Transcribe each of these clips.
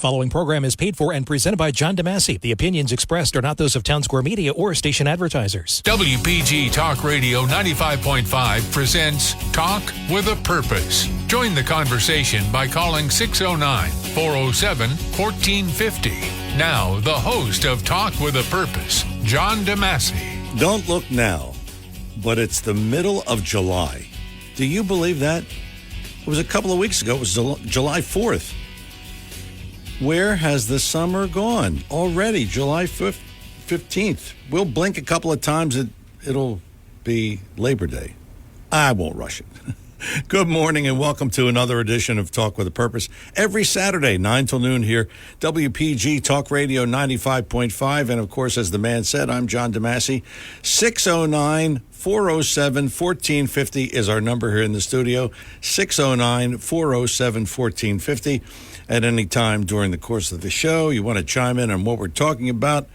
The following program is paid for and presented by John DeMasi. The opinions expressed are not those of Town Square Media or station advertisers. WPG Talk Radio 95.5 presents Talk with a Purpose. Join the conversation by calling 609-407-1450. Now, the host of Talk with a Purpose, John DeMasi. Don't look now, but it's the middle of July. Do you believe that? It was a couple of weeks ago. It was July 4th. Where has the summer gone? Already, July 15th. We'll blink a couple of times. It'll be Labor Day. I won't rush it. Good morning and welcome to another edition of Talk with a Purpose. Every Saturday, 9 till noon here, WPG Talk Radio 95.5. And, of course, as the man said, I'm John DeMasi. 609-407-1450 is our number here in the studio. 609-407-1450. At any time during the course of the show, you want to chime in on what we're talking about,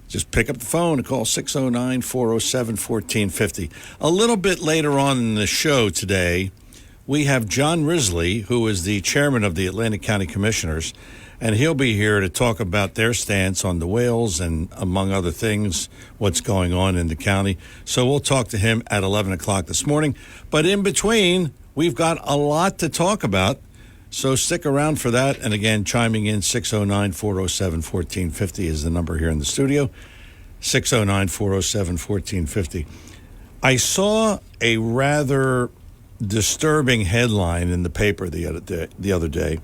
just pick up the phone and call 609-407-1450. A little bit later on in the show today, we have John Risley, who is the chairman of the Atlantic County Commissioners, and he'll be here to talk about their stance on the whales and, among other things, what's going on in the county. So we'll talk to him at 11 o'clock this morning. But in between, we've got a lot to talk about. So stick around for that. And again, chiming in, 609-407-1450 is the number here in the studio. 609-407-1450. I saw a rather disturbing headline in the paper the other day.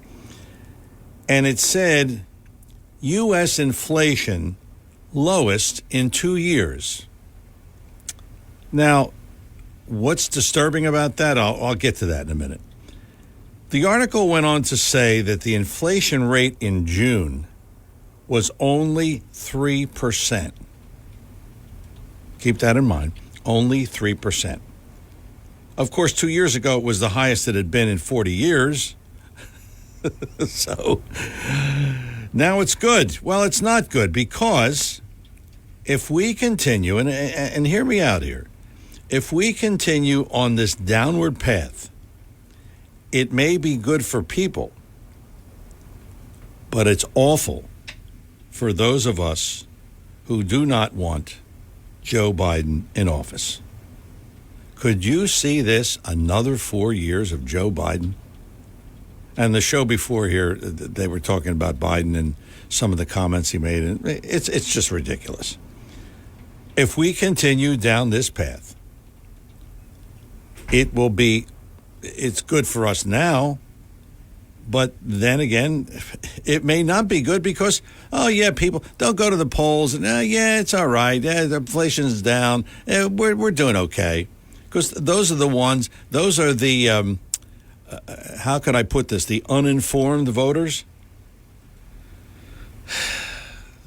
And it said, U.S. inflation lowest in 2 years. Now, what's disturbing about that? I'll get to that in a minute. The article went on to say that the inflation rate in June was only 3%. Keep that in mind, only 3%. Of course, 2 years ago, it was the highest it had been in 40 years. So now it's good. Well, it's not good because if we continue, and hear me out here, if we continue on this downward path, it may be good for people, but it's awful for those of us who do not want Joe Biden in office. Could you see this, another 4 years of Joe Biden? And the show before here, they were talking about Biden and some of the comments he made, and it's just ridiculous. If we continue down this path, it's good for us now, but then again, it may not be good because, people, they'll go to the polls and, it's all right. Yeah, the inflation's down. We're doing okay. Because those are the, how could I put this, the uninformed voters?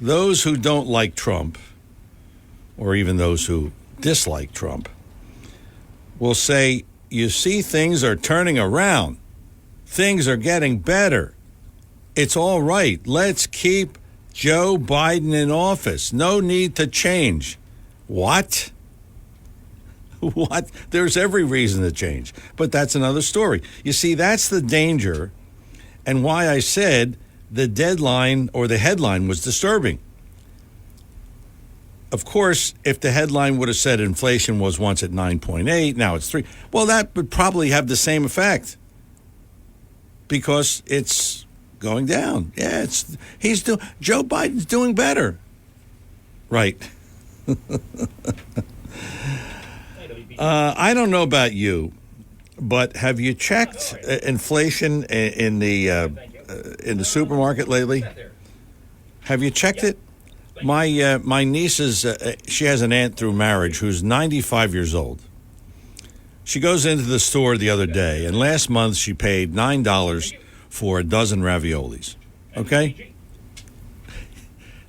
Those who don't like Trump, or even those who dislike Trump, will say, you see, things are turning around. Things are getting better. It's all right. Let's keep Joe Biden in office. No need to change. What? What? There's every reason to change. But that's another story. You see, that's the danger and why I said the deadline or the headline was disturbing. Of course, if the headline would have said inflation was once at 9.8, now it's 3, well, that would probably have the same effect because it's going down. Yeah, Joe Biden's doing better. Right. I don't know about you, but have you checked inflation in the supermarket lately? Have you checked it? My niece she has an aunt through marriage who's 95 years old. She goes into the store the other day, and last month she paid $9 for a dozen raviolis. Okay?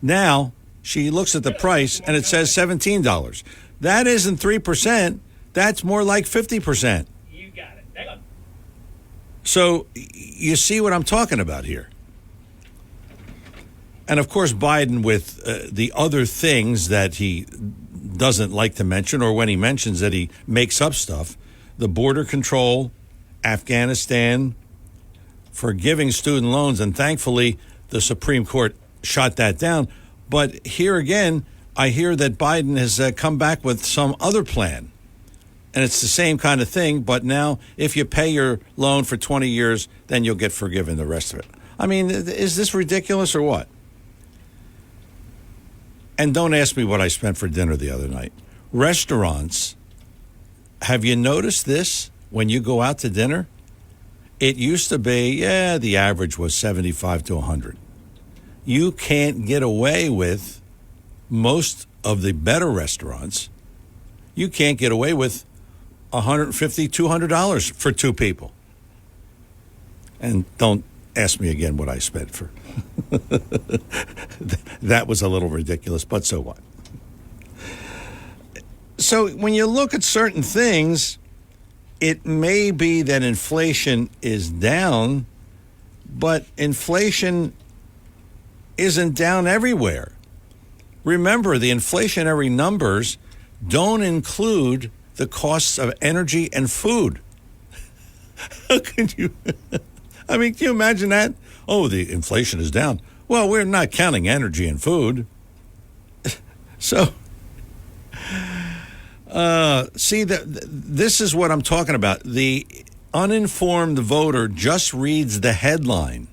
Now she looks at the price, and it says $17. That isn't 3%. That's more like 50%. You got it. Hang on. So you see what I'm talking about here. And, of course, Biden with the other things that he doesn't like to mention, or when he mentions that he makes up stuff, the border control, Afghanistan, forgiving student loans, and thankfully the Supreme Court shot that down. But here again, I hear that Biden has come back with some other plan. And it's the same kind of thing, but now if you pay your loan for 20 years, then you'll get forgiven the rest of it. I mean, is this ridiculous or what? And don't ask me what I spent for dinner the other night. Restaurants, have you noticed this when you go out to dinner? It used to be, the average was 75 to 100. You can't get away with most of the better restaurants. You can't get away with $150, $200 for two people. And don't ask me again what I spent for. That was a little ridiculous, but so what? So when you look at certain things, it may be that inflation is down, but inflation isn't down everywhere. Remember, the inflationary numbers don't include the costs of energy and food. How can you? I mean, can you imagine that? Oh, the inflation is down. Well, we're not counting energy and food. So, see, this is what I'm talking about. The uninformed voter just reads the headline,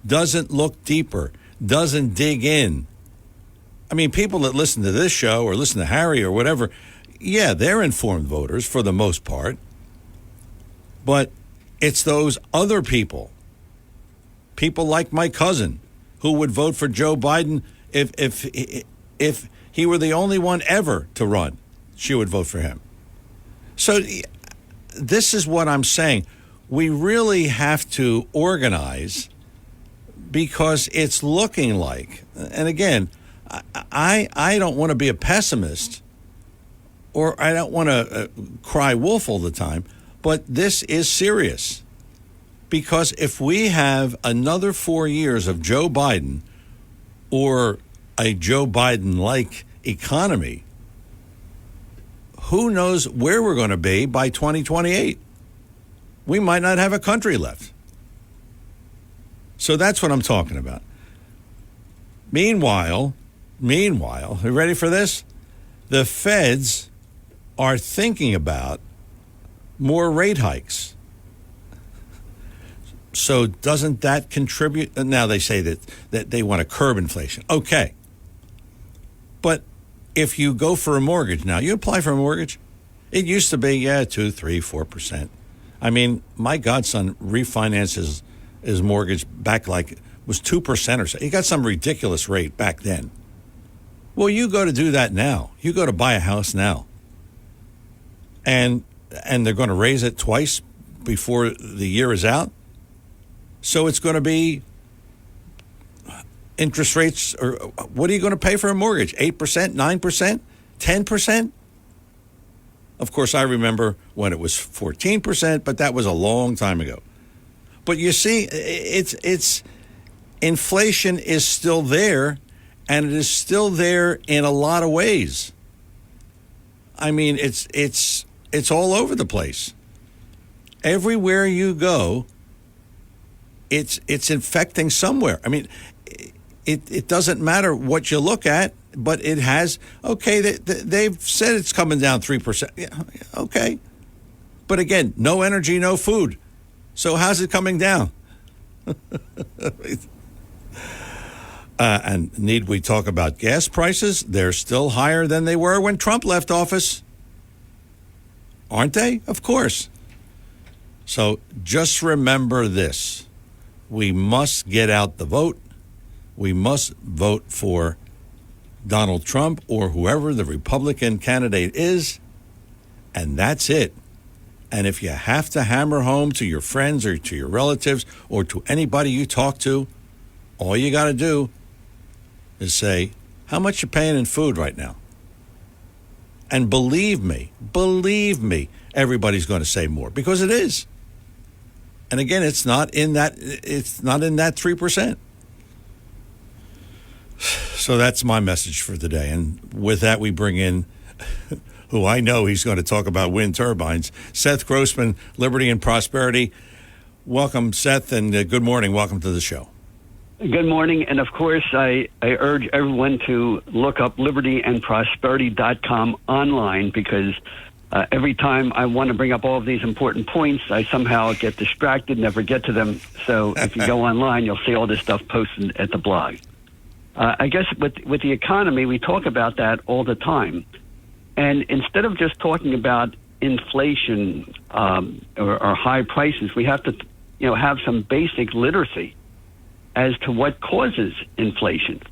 doesn't look deeper, doesn't dig in. I mean, people that listen to this show or listen to Harry or whatever, yeah, they're informed voters for the most part. But it's those other people like my cousin, who would vote for Joe Biden if he were the only one ever to run. She would vote for him. So this is what I'm saying. We really have to organize, because it's looking like, and again, I don't want to be a pessimist, or I don't want to cry wolf all the time, but this is serious. Because if we have another 4 years of Joe Biden, or a Joe Biden-like economy, who knows where we're going to be by 2028? We might not have a country left. So that's what I'm talking about. Meanwhile, you ready for this? The feds are thinking about more rate hikes. So doesn't that contribute? Now they say that they want to curb inflation. Okay. But if you go for a mortgage now, you apply for a mortgage, it used to be, 2, 3, 4%. I mean, my godson refinanced his mortgage back like it was 2% or so. He got some ridiculous rate back then. Well, you go to do that now. You go to buy a house now. And they're going to raise it twice before the year is out. So it's going to be interest rates, or what are you going to pay for a mortgage? 8%, 9%, 10%? Of course, I remember when it was 14%, but that was a long time ago. But you see, it's inflation is still there, and it is still there in a lot of ways. I mean, it's all over the place. Everywhere you go, it's infecting somewhere. I mean, it doesn't matter what you look at, but it has, okay, they've said it's coming down 3%. Yeah, okay. But again, no energy, no food. So how's it coming down? And need we talk about gas prices? They're still higher than they were when Trump left office. Aren't they? Of course. So just remember this. We must get out the vote. We must vote for Donald Trump or whoever the Republican candidate is. And that's it. And if you have to hammer home to your friends or to your relatives or to anybody you talk to, all you got to do is say, how much you paying in food right now? And believe me, everybody's going to say more, because it is. And again, it's not in that 3%. So that's my message for today. And with that, we bring in who I know he's going to talk about wind turbines, Seth Grossman, Liberty and Prosperity. Welcome, Seth, and good morning. Welcome to the show. Good morning, and of course, I urge everyone to look up libertyandprosperity.com online, because every time I want to bring up all of these important points, I somehow get distracted, never get to them. So if you go online, you'll see all this stuff posted at the blog. I guess with the economy, we talk about that all the time. And instead of just talking about inflation or high prices, we have to have some basic literacy as to what causes inflation.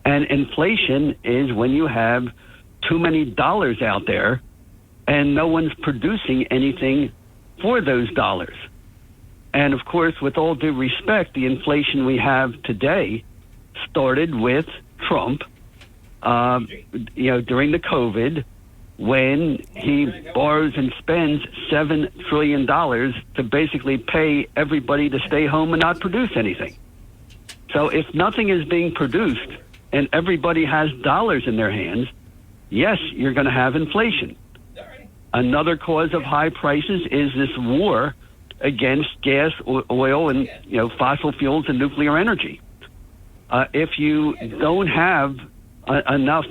And inflation is when you have too many dollars out there and no one's producing anything for those dollars. And of course, with all due respect, the inflation we have today started with Trump, during the COVID, when he borrows and spends $7 trillion to basically pay everybody to stay home and not produce anything. So if nothing is being produced and everybody has dollars in their hands, yes, you're going to have inflation. Another cause of high prices is this war against gas, oil, and fossil fuels and nuclear energy. If you don't have enough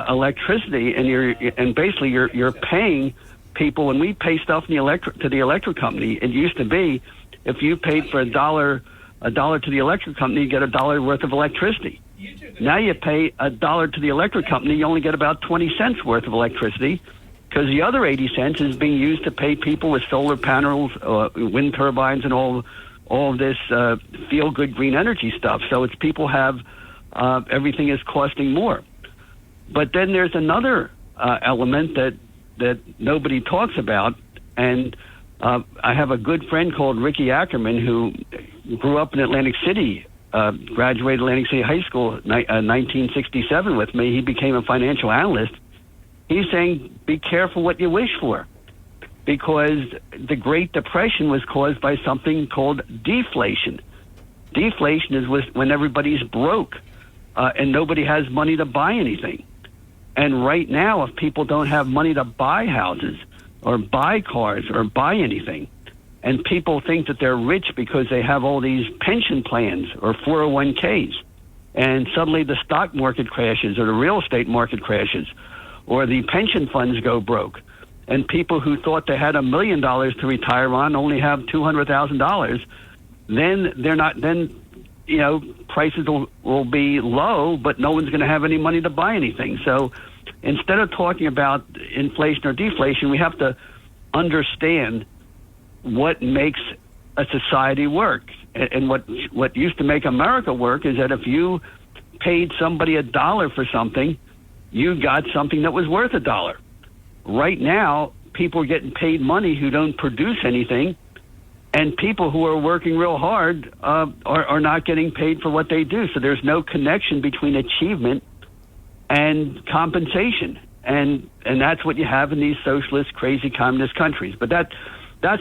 electricity and basically you're paying people, when we pay stuff to the electric company, it used to be if you paid for a dollar to the electric company, you get $1 worth of electricity. Now you pay $1 to the electric company, you only get about 20 cents worth of electricity, because the other 80 cents is being used to pay people with solar panels, wind turbines, and all of this feel-good green energy stuff. So it's people have everything is costing more. But then there's another element that nobody talks about, and I have a good friend called Ricky Ackerman who grew up in Atlantic City, graduated Atlantic City High School in 1967 with me. He became a financial analyst. He's saying, be careful what you wish for, because the Great Depression was caused by something called deflation. Deflation is when everybody's broke and nobody has money to buy anything. And right now, if people don't have money to buy houses or buy cars or buy anything, and people think that they're rich because they have all these pension plans or 401ks, and suddenly the stock market crashes or the real estate market crashes or the pension funds go broke, and people who thought they had $1 million to retire on only have $200,000, then they're not. Then prices will be low, but no one's going to have any money to buy anything. So instead of talking about inflation or deflation, we have to understand what makes a society work. And what used to make America work is that if you paid somebody $1 for something, you got something that was worth $1. Right now, people are getting paid money who don't produce anything, and people who are working real hard are not getting paid for what they do. So there's no connection between achievement and compensation, and that's what you have in these socialist, crazy communist countries. But that's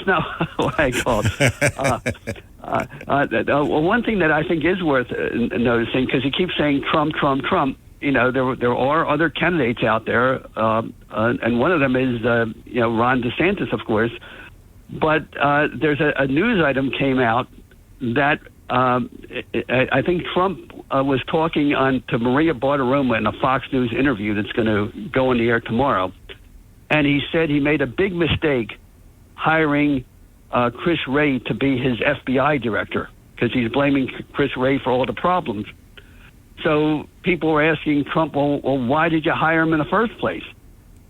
not what I call it. One thing that I think is worth noticing, because he keeps saying Trump, Trump, Trump. There are other candidates out there, and one of them is Ron DeSantis, of course. But there's a news item came out that I think Trump was talking to Maria Bartiromo in a Fox News interview that's going to go on the air tomorrow, and he said he made a big mistake hiring Chris Wray to be his FBI director, because he's blaming Chris Wray for all the problems. So people were asking Trump, well, why did you hire him in the first place?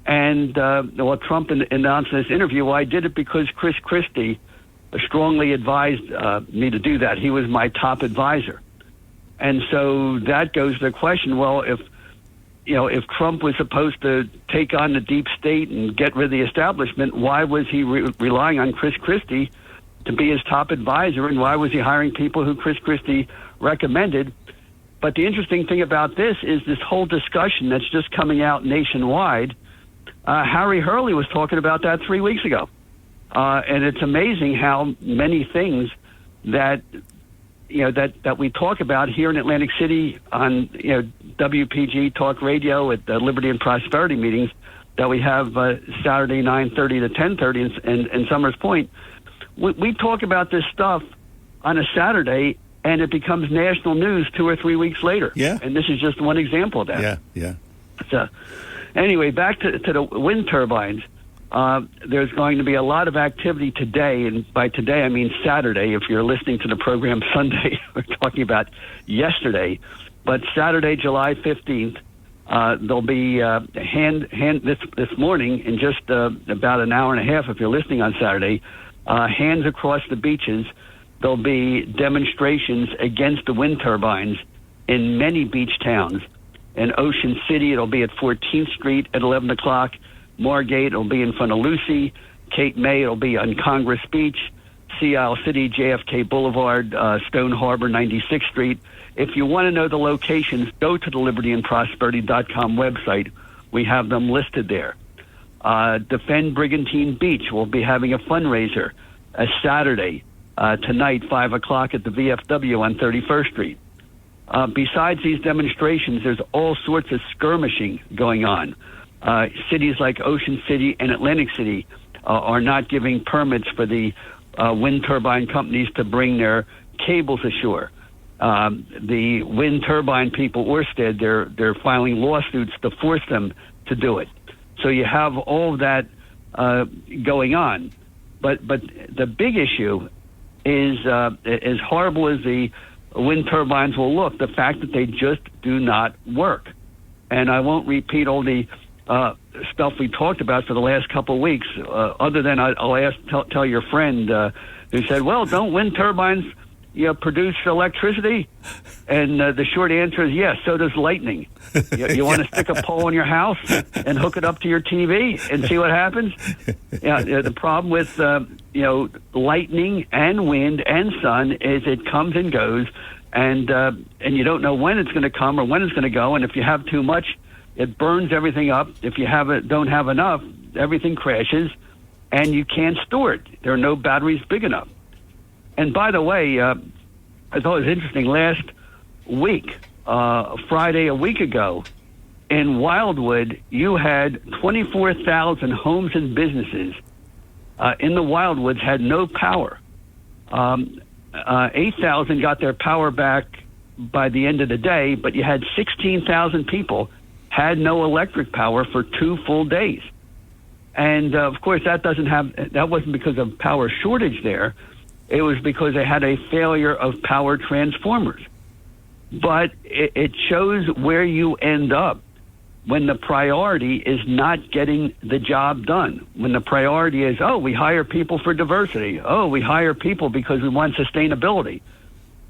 And Trump announced in this interview, well, I did it because Chris Christie strongly advised me to do that. He was my top advisor. And so that goes to the question, well, if Trump was supposed to take on the deep state and get rid of the establishment, why was he relying on Chris Christie to be his top advisor, and why was he hiring people who Chris Christie recommended? But the interesting thing about this is this whole discussion that's just coming out nationwide. Harry Hurley was talking about that 3 weeks ago. And it's amazing how many things that we talk about here in Atlantic City on WPG Talk Radio at the Liberty and Prosperity meetings that we have Saturday 9:30 to 10:30 in Summers Point. We talk about this stuff on a Saturday, and it becomes national news 2 or 3 weeks later. Yeah. And this is just one example of that. Yeah. So, anyway, back to the wind turbines. There's going to be a lot of activity today, and by today I mean Saturday. If you're listening to the program Sunday, we're talking about yesterday. But Saturday, July 15th, there'll be this morning in just about an hour and a half. If you're listening on Saturday, hands across the beaches. There'll be demonstrations against the wind turbines in many beach towns. In Ocean City, it'll be at 14th Street at 11 o'clock. Margate, it'll be in front of Lucy. Cape May, it'll be on Congress Beach. Sea Isle City, JFK Boulevard, Stone Harbor, 96th Street. If you want to know the locations, go to the libertyandprosperity.com website. We have them listed there. Defend Brigantine Beach. We'll be having a fundraiser Saturday, tonight, 5 o'clock at the VFW on 31st Street. Besides these demonstrations, there's all sorts of skirmishing going on. Cities like Ocean City and Atlantic City are not giving permits for the wind turbine companies to bring their cables ashore. The wind turbine people, Ørsted, they're filing lawsuits to force them to do it. So you have all of that going on. But the big issue is, as horrible as the wind turbines will look, the fact that they just do not work. And I won't repeat all the stuff we talked about for the last couple of weeks, other than I'll tell your friend who said, well, don't wind turbines produce electricity? And the short answer is yes, so does lightning. You want to stick a pole in your house and hook it up to your TV and see what happens? The problem with lightning and wind and sun is it comes and goes, and you don't know when it's going to come or when it's going to go. And if you have too much, it burns everything up. If you don't have enough, everything crashes, and you can't store it. There are no batteries big enough. And by the way, I thought it was interesting. Last week, Friday a week ago, in Wildwood, you had 24,000 homes and businesses in the Wildwoods had no power. 8,000 got their power back by the end of the day, but you had 16,000 people had no electric power for 2 full days. And, of course, that wasn't because of power shortage there. It was because they had a failure of power transformers. But it shows where you end up when the priority is not getting the job done. When the priority is, we hire people for diversity. We hire people because we want sustainability.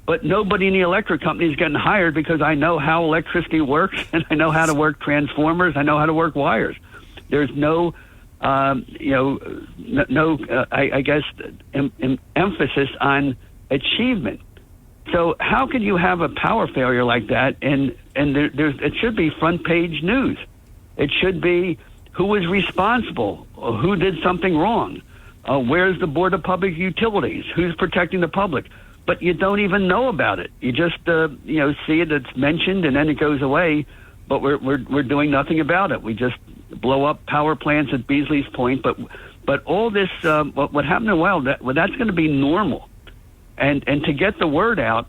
But nobody in the electric company is getting hired because I know how electricity works and I know how to work transformers. I know how to work wires. There's no emphasis on achievement. So how can you have a power failure like that? And it should be front page news. It should be who was responsible, who did something wrong, where's the Board of Public Utilities, who's protecting the public. But you don't even know about it. You just see it, it's mentioned, and then it goes away. But we're doing nothing about it. We just blow up power plants at Beasley's Point. But all this, what happened in a while, that's going to be normal. And to get the word out,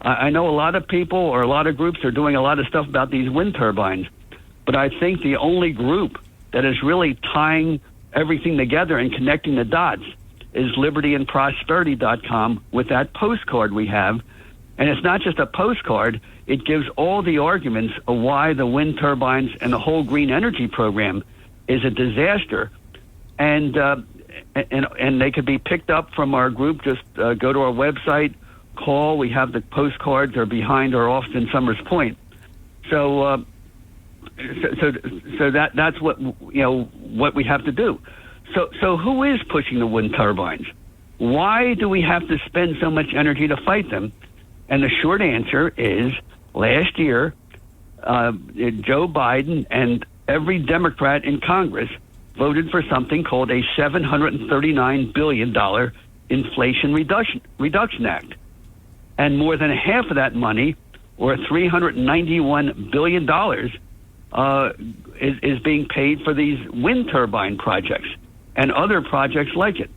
I know a lot of people or a lot of groups are doing a lot of stuff about these wind turbines. But I think the only group that is really tying everything together and connecting the dots is libertyandprosperity.com with that postcard we have. And it's not just a postcard. It gives all the arguments of why the wind turbines and the whole green energy program is a disaster. And they could be picked up from our group. Just go to our website, call. We have the postcards are behind our office in Summers Point. So that's what what we have to do. So who is pushing the wind turbines? Why do we have to spend so much energy to fight them? And the short answer is last year, Joe Biden and every Democrat in Congress voted for something called a $739 billion Inflation Reduction Act. And more than half of that money, or $391 billion, is being paid for these wind turbine projects and other projects like it.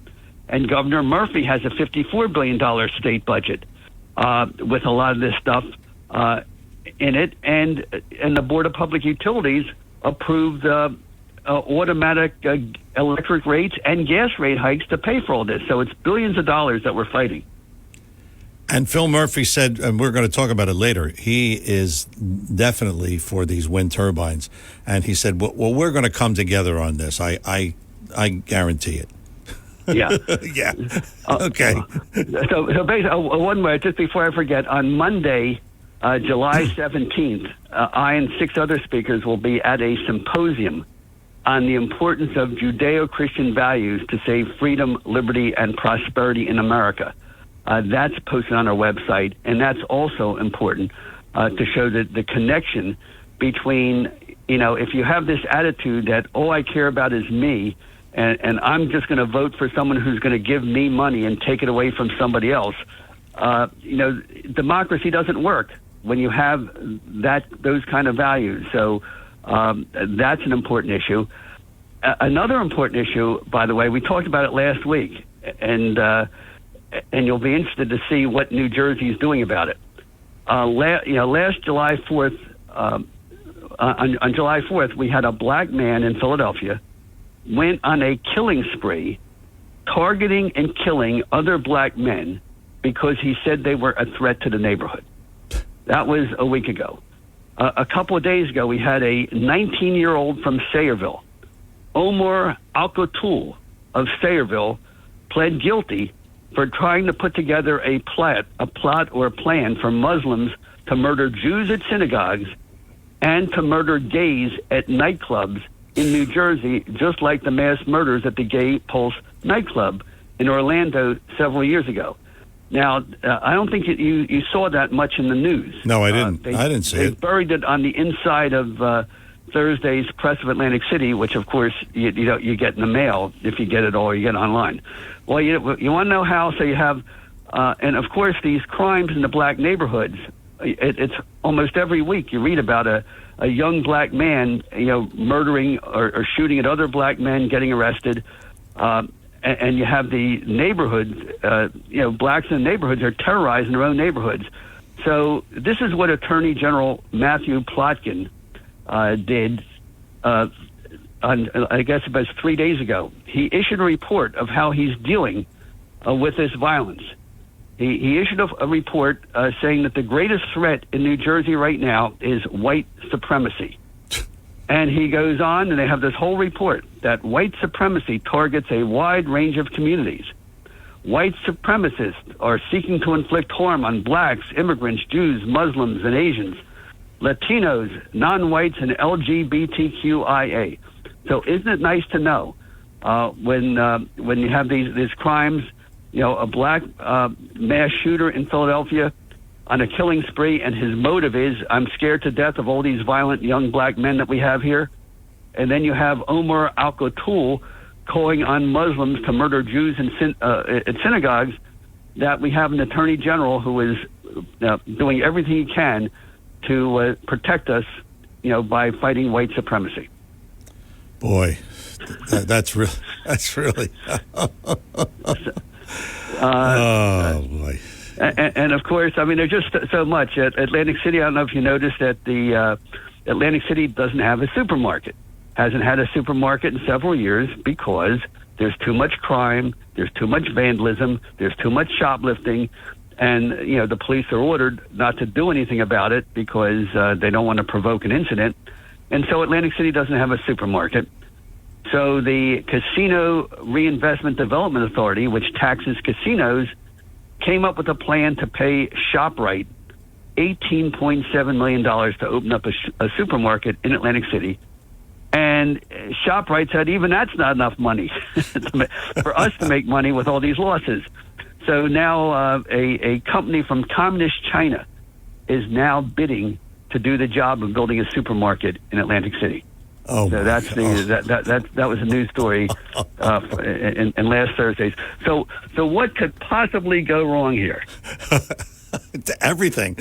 And Governor Murphy has a $54 billion state budget. with a lot of this stuff in it, and the Board of Public Utilities approved automatic electric rates and gas rate hikes to pay for all this. So it's billions of dollars that we're fighting. And Phil Murphy said, and we're going to talk about it later, he is definitely for these wind turbines. And he said, well, we're going to come together on this. I guarantee it. Yeah. Yeah. Okay. So basically, one more, just before I forget, on Monday, July 17th, I and 6 other speakers will be at a symposium on the importance of Judeo-Christian values to save freedom, liberty, and prosperity in America. That's posted on our website, and that's also important to show that the connection between, if you have this attitude that all I care about is me, and I'm just going to vote for someone who's going to give me money and take it away from somebody else, democracy doesn't work when you have those kind of values. So that's an important issue. Another important issue, by the way, we talked about it last week, and you'll be interested to see what New Jersey is doing about it. Last July 4th, on July 4th, we had a black man in Philadelphia went on a killing spree, targeting and killing other black men because he said they were a threat to the neighborhood. That was a week ago. A couple of days ago, we had a 19-year-old from Sayreville, Omar Al-Qatul of Sayreville, pled guilty for trying to put together a plot or a plan for Muslims to murder Jews at synagogues and to murder gays at nightclubs in New Jersey, just like the mass murders at the Gay Pulse nightclub in Orlando several years ago. Now, I don't think you saw that much in the news. No, I didn't. I didn't see it. They buried it on the inside of Thursday's Press of Atlantic City, which, of course, you get in the mail if you get it or you get it online. Well, you want to know how? So you have, and of course, these crimes in the black neighborhoods. It's almost every week you read about a young black man, murdering or shooting at other black men, getting arrested. And you have the neighborhoods, blacks in the neighborhoods are terrorizing their own neighborhoods. So this is what Attorney General Matthew Plotkin did, I guess about 3 days ago. He issued a report of how he's dealing with this violence. He issued a report saying that the greatest threat in New Jersey right now is white supremacy. And he goes on, and they have this whole report that white supremacy targets a wide range of communities. White supremacists are seeking to inflict harm on blacks, immigrants, Jews, Muslims, and Asians, Latinos, non-whites, and LGBTQIA. So isn't it nice to know when you have these crimes, a black mass shooter in Philadelphia on a killing spree, and his motive is, I'm scared to death of all these violent young black men that we have here. And then you have Omar Al-Qatul calling on Muslims to murder Jews at synagogues, that we have an attorney general who is doing everything he can to protect us, by fighting white supremacy. Boy, that's really. Oh boy. And of course, I mean, there's just so much at Atlantic City. I don't know if you noticed that the Atlantic City doesn't have a supermarket. Hasn't had a supermarket in several years because there's too much crime, there's too much vandalism, there's too much shoplifting, and the police are ordered not to do anything about it because they don't want to provoke an incident. And so Atlantic City doesn't have a supermarket. So the Casino Reinvestment Development Authority, which taxes casinos, came up with a plan to pay ShopRite $18.7 million to open up a supermarket in Atlantic City. And ShopRite said even that's not enough money for us to make money with all these losses. So now a company from Communist China is now bidding to do the job of building a supermarket in Atlantic City. Oh, so that's that was a news story in last Thursdays. So what could possibly go wrong here? Everything.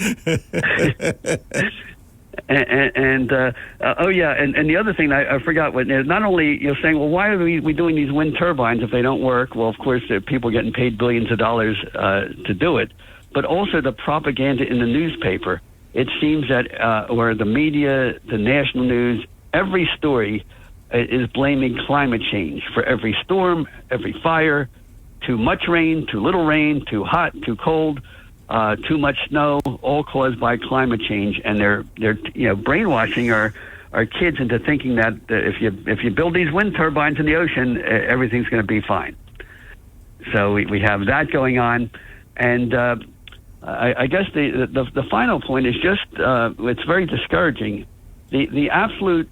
And the other thing I forgot. Not only you're saying, well, why are we doing these wind turbines if they don't work? Well, of course, people are getting paid billions of dollars to do it. but also the propaganda in the newspaper. It seems that, or the media, the national news, every story is blaming climate change for every storm, every fire, too much rain, too little rain, too hot, too cold, too much snow, all caused by climate change. And they're brainwashing our kids into thinking that if you build these wind turbines in the ocean, everything's going to be fine. So we have that going on, and I guess the final point is just it's very discouraging. The absolute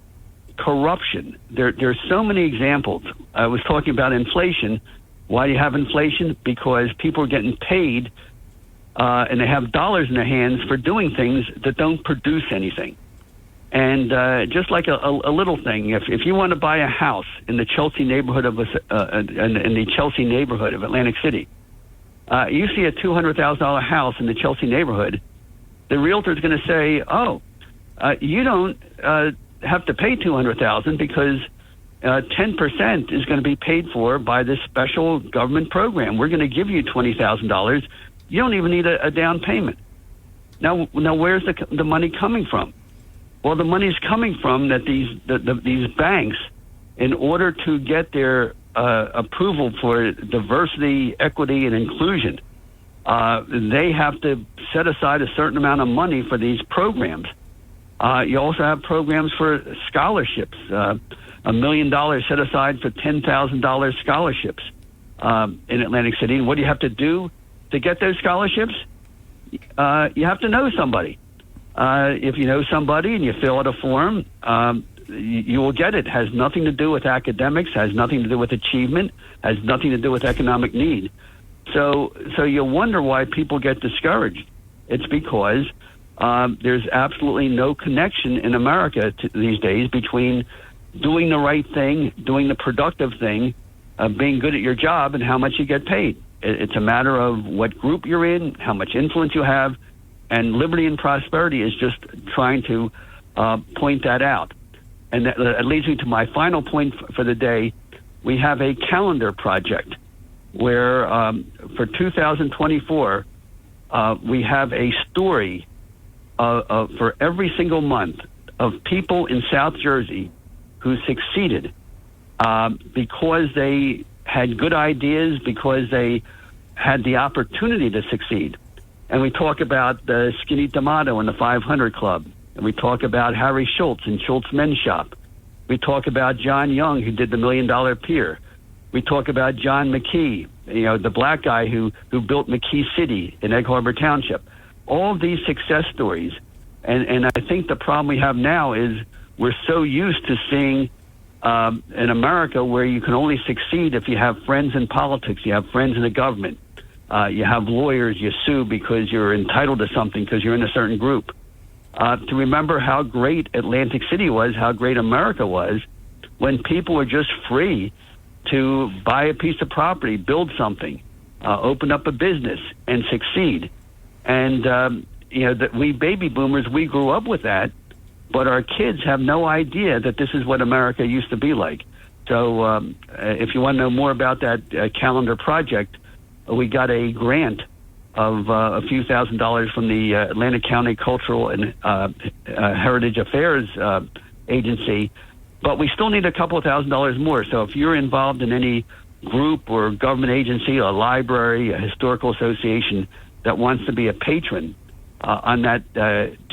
corruption. There's so many examples. I was talking about inflation. Why do you have inflation? Because people are getting paid, and they have dollars in their hands for doing things that don't produce anything. And just like a little thing, if you want to buy a house in the Chelsea neighborhood of Atlantic City, you see a $200,000 house in the Chelsea neighborhood, the realtor is going to say, "Oh, you don't have to pay $200,000 because 10% is going to be paid for by this special government program. We're going to give you $20,000. You don't even need a down payment." Now, where's the money coming from? Well, the money's coming from that these banks, in order to get their approval for diversity, equity, and inclusion, they have to set aside a certain amount of money for these programs. You also have programs for scholarships, $1 million set aside for $10,000 scholarships in Atlantic City. And what do you have to do to get those scholarships? You have to know somebody. If you know somebody and you fill out a form, you will get it. It has nothing to do with academics, has nothing to do with achievement, has nothing to do with economic need. So you wonder why people get discouraged. It's because there's absolutely no connection in America these days between doing the right thing, doing the productive thing, being good at your job, and how much you get paid. It's a matter of what group you're in, how much influence you have, and Liberty and Prosperity is just trying to point that out. And that leads me to my final point for the day. We have a calendar project where for 2024, we have a story for every single month of people in South Jersey who succeeded because they had good ideas, because they had the opportunity to succeed. And we talk about the Skinny Tomato and the 500 Club. And we talk about Harry Schultz and Schultz Men's Shop. We talk about John Young, who did the $1 Million Pier. We talk about John McKee, the black guy who built McKee City in Egg Harbor Township. All of these success stories. And I think the problem we have now is we're so used to seeing in America where you can only succeed if you have friends in politics, you have friends in the government. You have lawyers, you sue because you're entitled to something because you're in a certain group. To remember how great Atlantic City was, how great America was, when people were just free to buy a piece of property, build something, open up a business, and succeed. And, that we baby boomers, we grew up with that, but our kids have no idea that this is what America used to be like. So if you want to know more about that calendar project, we got a grant of a few $1,000s from the Atlantic County Cultural and Heritage Affairs Agency, but we still need a couple of $1,000s more. So if you're involved in any group or government agency, a library, a historical association that wants to be a patron on that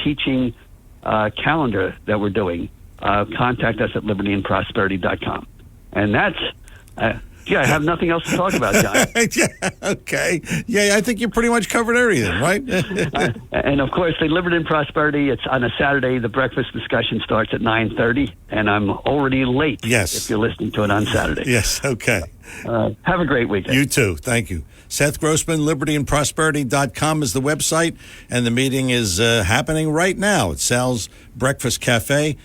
teaching calendar that we're doing, contact us at libertyandprosperity.com. And that's... I have nothing else to talk about, John. Yeah, okay. Yeah, I think you pretty much covered everything, right? And, of course, the Liberty and Prosperity, it's on a Saturday. The breakfast discussion starts at 9:30, and I'm already late if you're listening to it on Saturday. Yes, okay. Have a great weekend. You too. Thank you. Seth Grossman, libertyandprosperity.com is the website, and the meeting is happening right now at Sal's Breakfast Cafe,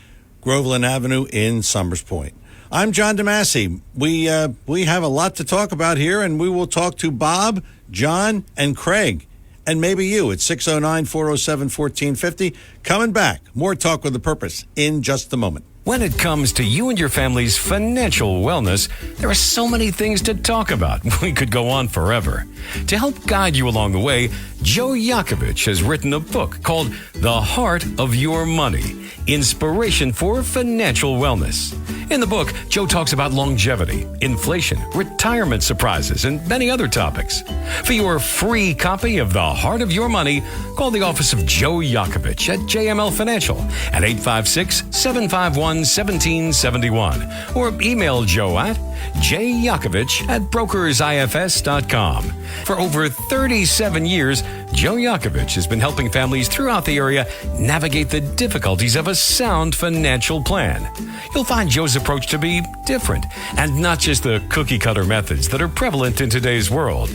Groveland Avenue in Somers Point. I'm John DeMasi. We have a lot to talk about here, and we will talk to Bob, John, and Craig, and maybe you at 609-407-1450. Coming back, more Talk with a Purpose in just a moment. When it comes to you and your family's financial wellness, there are so many things to talk about. We could go on forever. To help guide you along the way, Joe Yakovich has written a book called The Heart of Your Money, Inspiration for Financial Wellness. In the book, Joe talks about longevity, inflation, retirement surprises, and many other topics. For your free copy of The Heart of Your Money, call the office of Joe Yakovich at JML Financial at 856-751-1771 or email Joe at jyakovich@brokersifs.com. For over 37 years, Joe Yakovich has been helping families throughout the area navigate the difficulties of a sound financial plan. You'll find Joe's approach to be different and not just the cookie-cutter methods that are prevalent in today's world.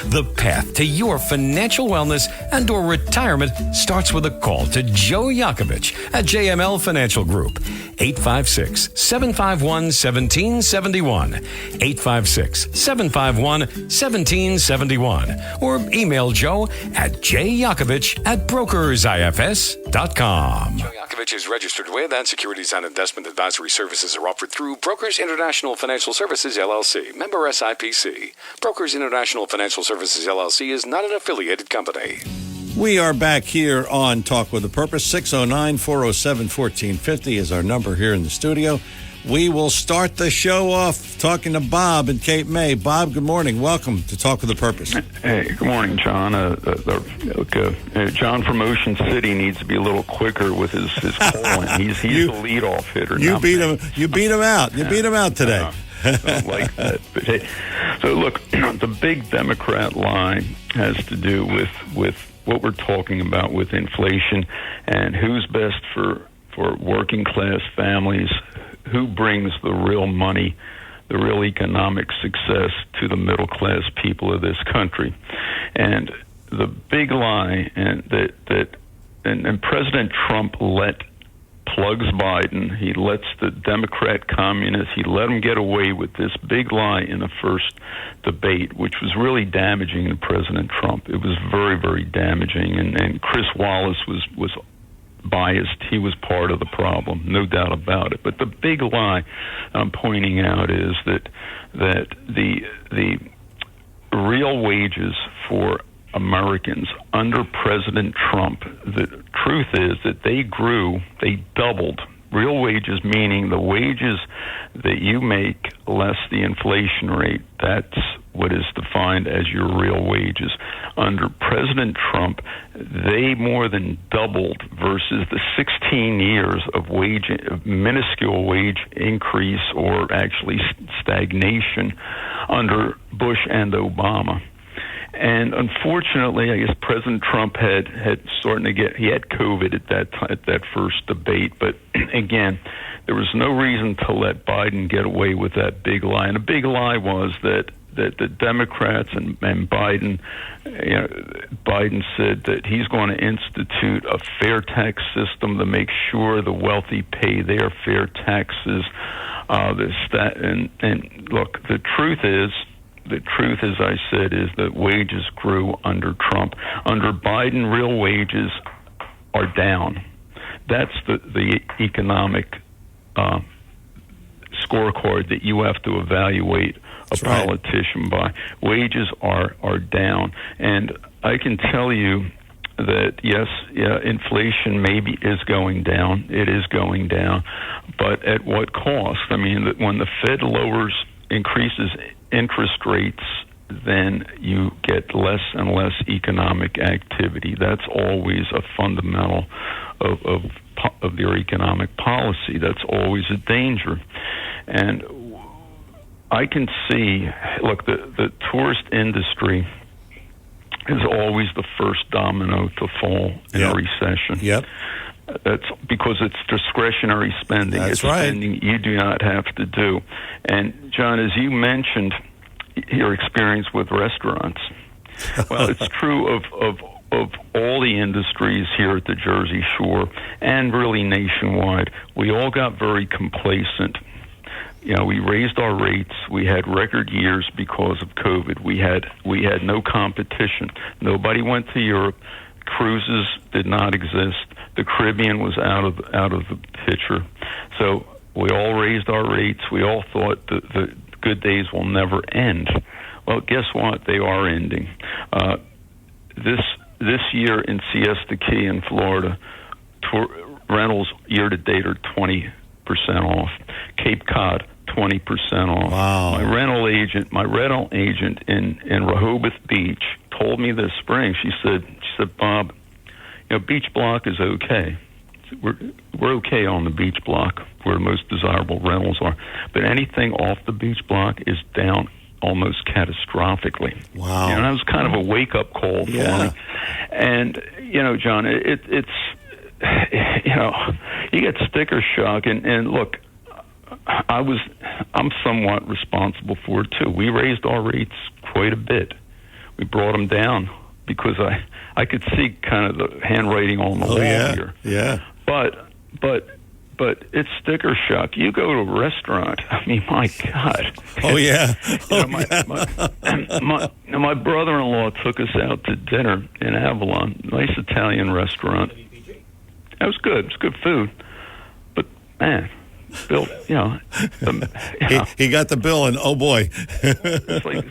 The path to your financial wellness and or retirement starts with a call to Joe Yakovich at JML Financial Group, 856-751-1771, 856-751-1771, or email Joe at jyakovich@brokersifs.com. Joe Yakovich is registered with and securities and investment advisory services are offered through Brokers International Financial Services, LLC, member SIPC. Brokers International Financial Services, LLC is not an affiliated company. We are back here on Talk with a Purpose. 609-407-1450 is our number here in the studio. We will start the show off talking to Bob and Cape May. Bob, good morning. Welcome to Talk with a Purpose. Hey, good morning, John. John from Ocean City needs to be a little quicker with his calling. He's the leadoff hitter. You beat him out. You beat him out today. Don't like that. But hey, so look, the big Democrat lie has to do with what we're talking about with inflation and who's best for working class families, who brings the real money, the real economic success to the middle class people of this country. And the big lie and President Trump plugs Biden. He lets the Democrat communists, he let them get away with this big lie in the first debate, which was really damaging to President Trump. It was very, very damaging. And Chris Wallace was biased. He was part of the problem, no doubt about it. But the big lie I'm pointing out is that the real wages for Americans under President Trump, the truth is that they doubled. Real wages, meaning the wages that you make less the inflation rate. That's what is defined as your real wages. Under President Trump, they more than doubled versus the 16 years of minuscule wage increase or actually stagnation under Bush and Obama. And unfortunately, I guess President Trump had COVID at that first debate. But again, there was no reason to let Biden get away with that big lie. And the big lie was that the Democrats and Biden, Biden said that he's going to institute a fair tax system to make sure the wealthy pay their fair taxes. And look, the truth is, as I said, is that wages grew under Trump. Under Biden, real wages are down. That's the economic scorecard that you have to evaluate a politician by. Wages are down. And I can tell you that, yes, inflation maybe is going down. It is going down. But at what cost? I mean, when the Fed increases interest rates, then you get less and less economic activity. That's always a fundamental of their economic policy. That's always a danger. And I can see, look, the tourist industry is always the first domino to fall in a recession. Yep. That's because it's discretionary spending. That's it's right. Spending you do not have to do. And, John, as you mentioned, your experience with restaurants. Well, it's true of all the industries here at the Jersey Shore and really nationwide. We all got very complacent. We raised our rates. We had record years because of COVID. We had no competition. Nobody went to Europe. Cruises did not exist. The Caribbean was out of the picture. So we all raised our rates. We all thought the good days will never end. Well, guess what? They are ending. This year in Siesta Key in Florida, rentals year to date are 20% off. Cape Cod, 20% off. Wow. My rental agent in Rehoboth Beach told me this spring. She said, Bob, Beach Block is okay. We're okay on the beach block where the most desirable rentals are, but anything off the beach block is down almost catastrophically. Wow. That was kind of a wake-up call for me. And, John, it's you get sticker shock. And look, I'm somewhat responsible for it, too. We raised our rates quite a bit. We brought them down because I could see kind of the handwriting on the wall here. Yeah. But it's sticker shock. You go to a restaurant. I mean, my God. Oh yeah. My brother-in-law took us out to dinner in Avalon, nice Italian restaurant. That was good. It was good food. But man, Bill, he got the bill, and oh boy, it's like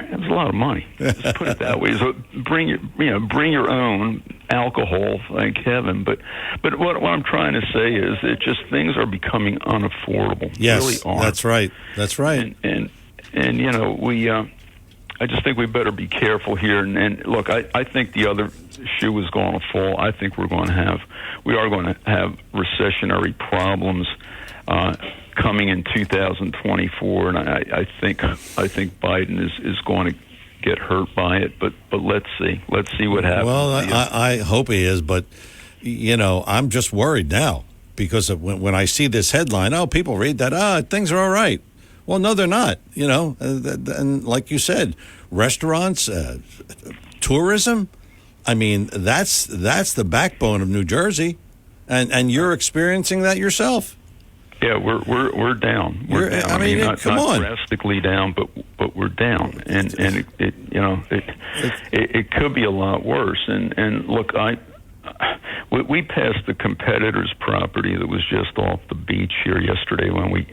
it was a lot of money. Just put it that way. So bring your own alcohol, thank heaven. But what I'm trying to say is that just things are becoming unaffordable. Yes, really are. That's right. That's right. And we. I just think we better be careful here. And look, I think the other shoe is going to fall. I think we are going to have recessionary problems coming in 2024, and I think Biden is going to get hurt by it. But let's see what happens. Well, I hope he is, but I'm just worried now because of when I see this headline. Oh, people read that. Things are all right. Well, no, they're not. And like you said, restaurants, tourism. I mean, that's the backbone of New Jersey, and you're experiencing that yourself. Yeah, we're down. We're down. I mean, not drastically down, but we're down, and it could be a lot worse. And look, we passed the competitor's property that was just off the beach here yesterday when we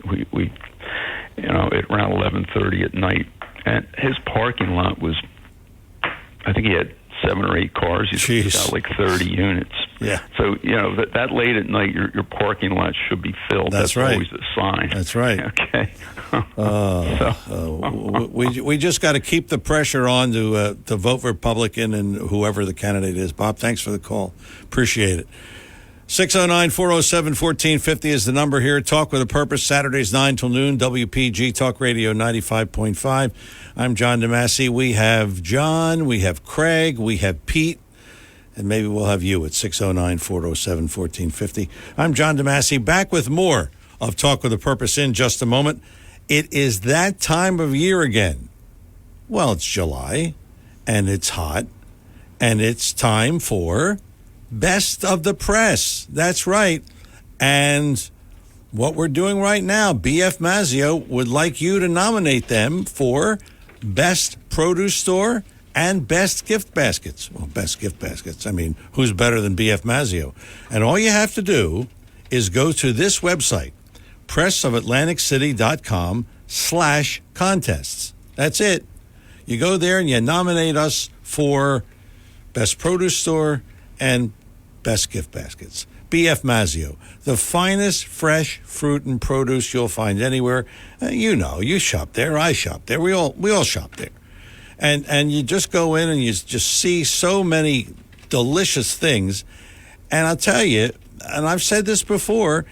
at around 11:30 at night, and his parking lot was, I think he had 7 or 8 cars. He's got like 30 units. Yeah. So that late at night, your parking lot should be filled. That's right. Always a sign. That's right. Okay. We just got to keep the pressure on to vote Republican and whoever the candidate is. Bob, thanks for the call. Appreciate it. 609-407-1450 is the number here. Talk with a Purpose, Saturdays 9 till noon, WPG Talk Radio 95.5. I'm John DeMasi. We have John, we have Craig, we have Pete, and maybe we'll have you at 609-407-1450. I'm John DeMasi, back with more of Talk with a Purpose in just a moment. It is that time of year again. Well, it's July, and it's hot, and it's time for Best of the Press. That's right. And what we're doing right now, BF Mazzeo would like you to nominate them for Best Produce Store and Best Gift Baskets. Well, Best Gift Baskets. I mean, who's better than BF Mazzeo? And all you have to do is go to this website, pressofatlanticcity.com/contests. That's it. You go there and you nominate us for Best Produce Store and Best Gift Baskets. BF Mazzeo, the finest fresh fruit and produce you'll find anywhere. You shop there, I shop there, we all shop there. And you just go in and you just see so many delicious things. And I'll tell you, and I've said this before,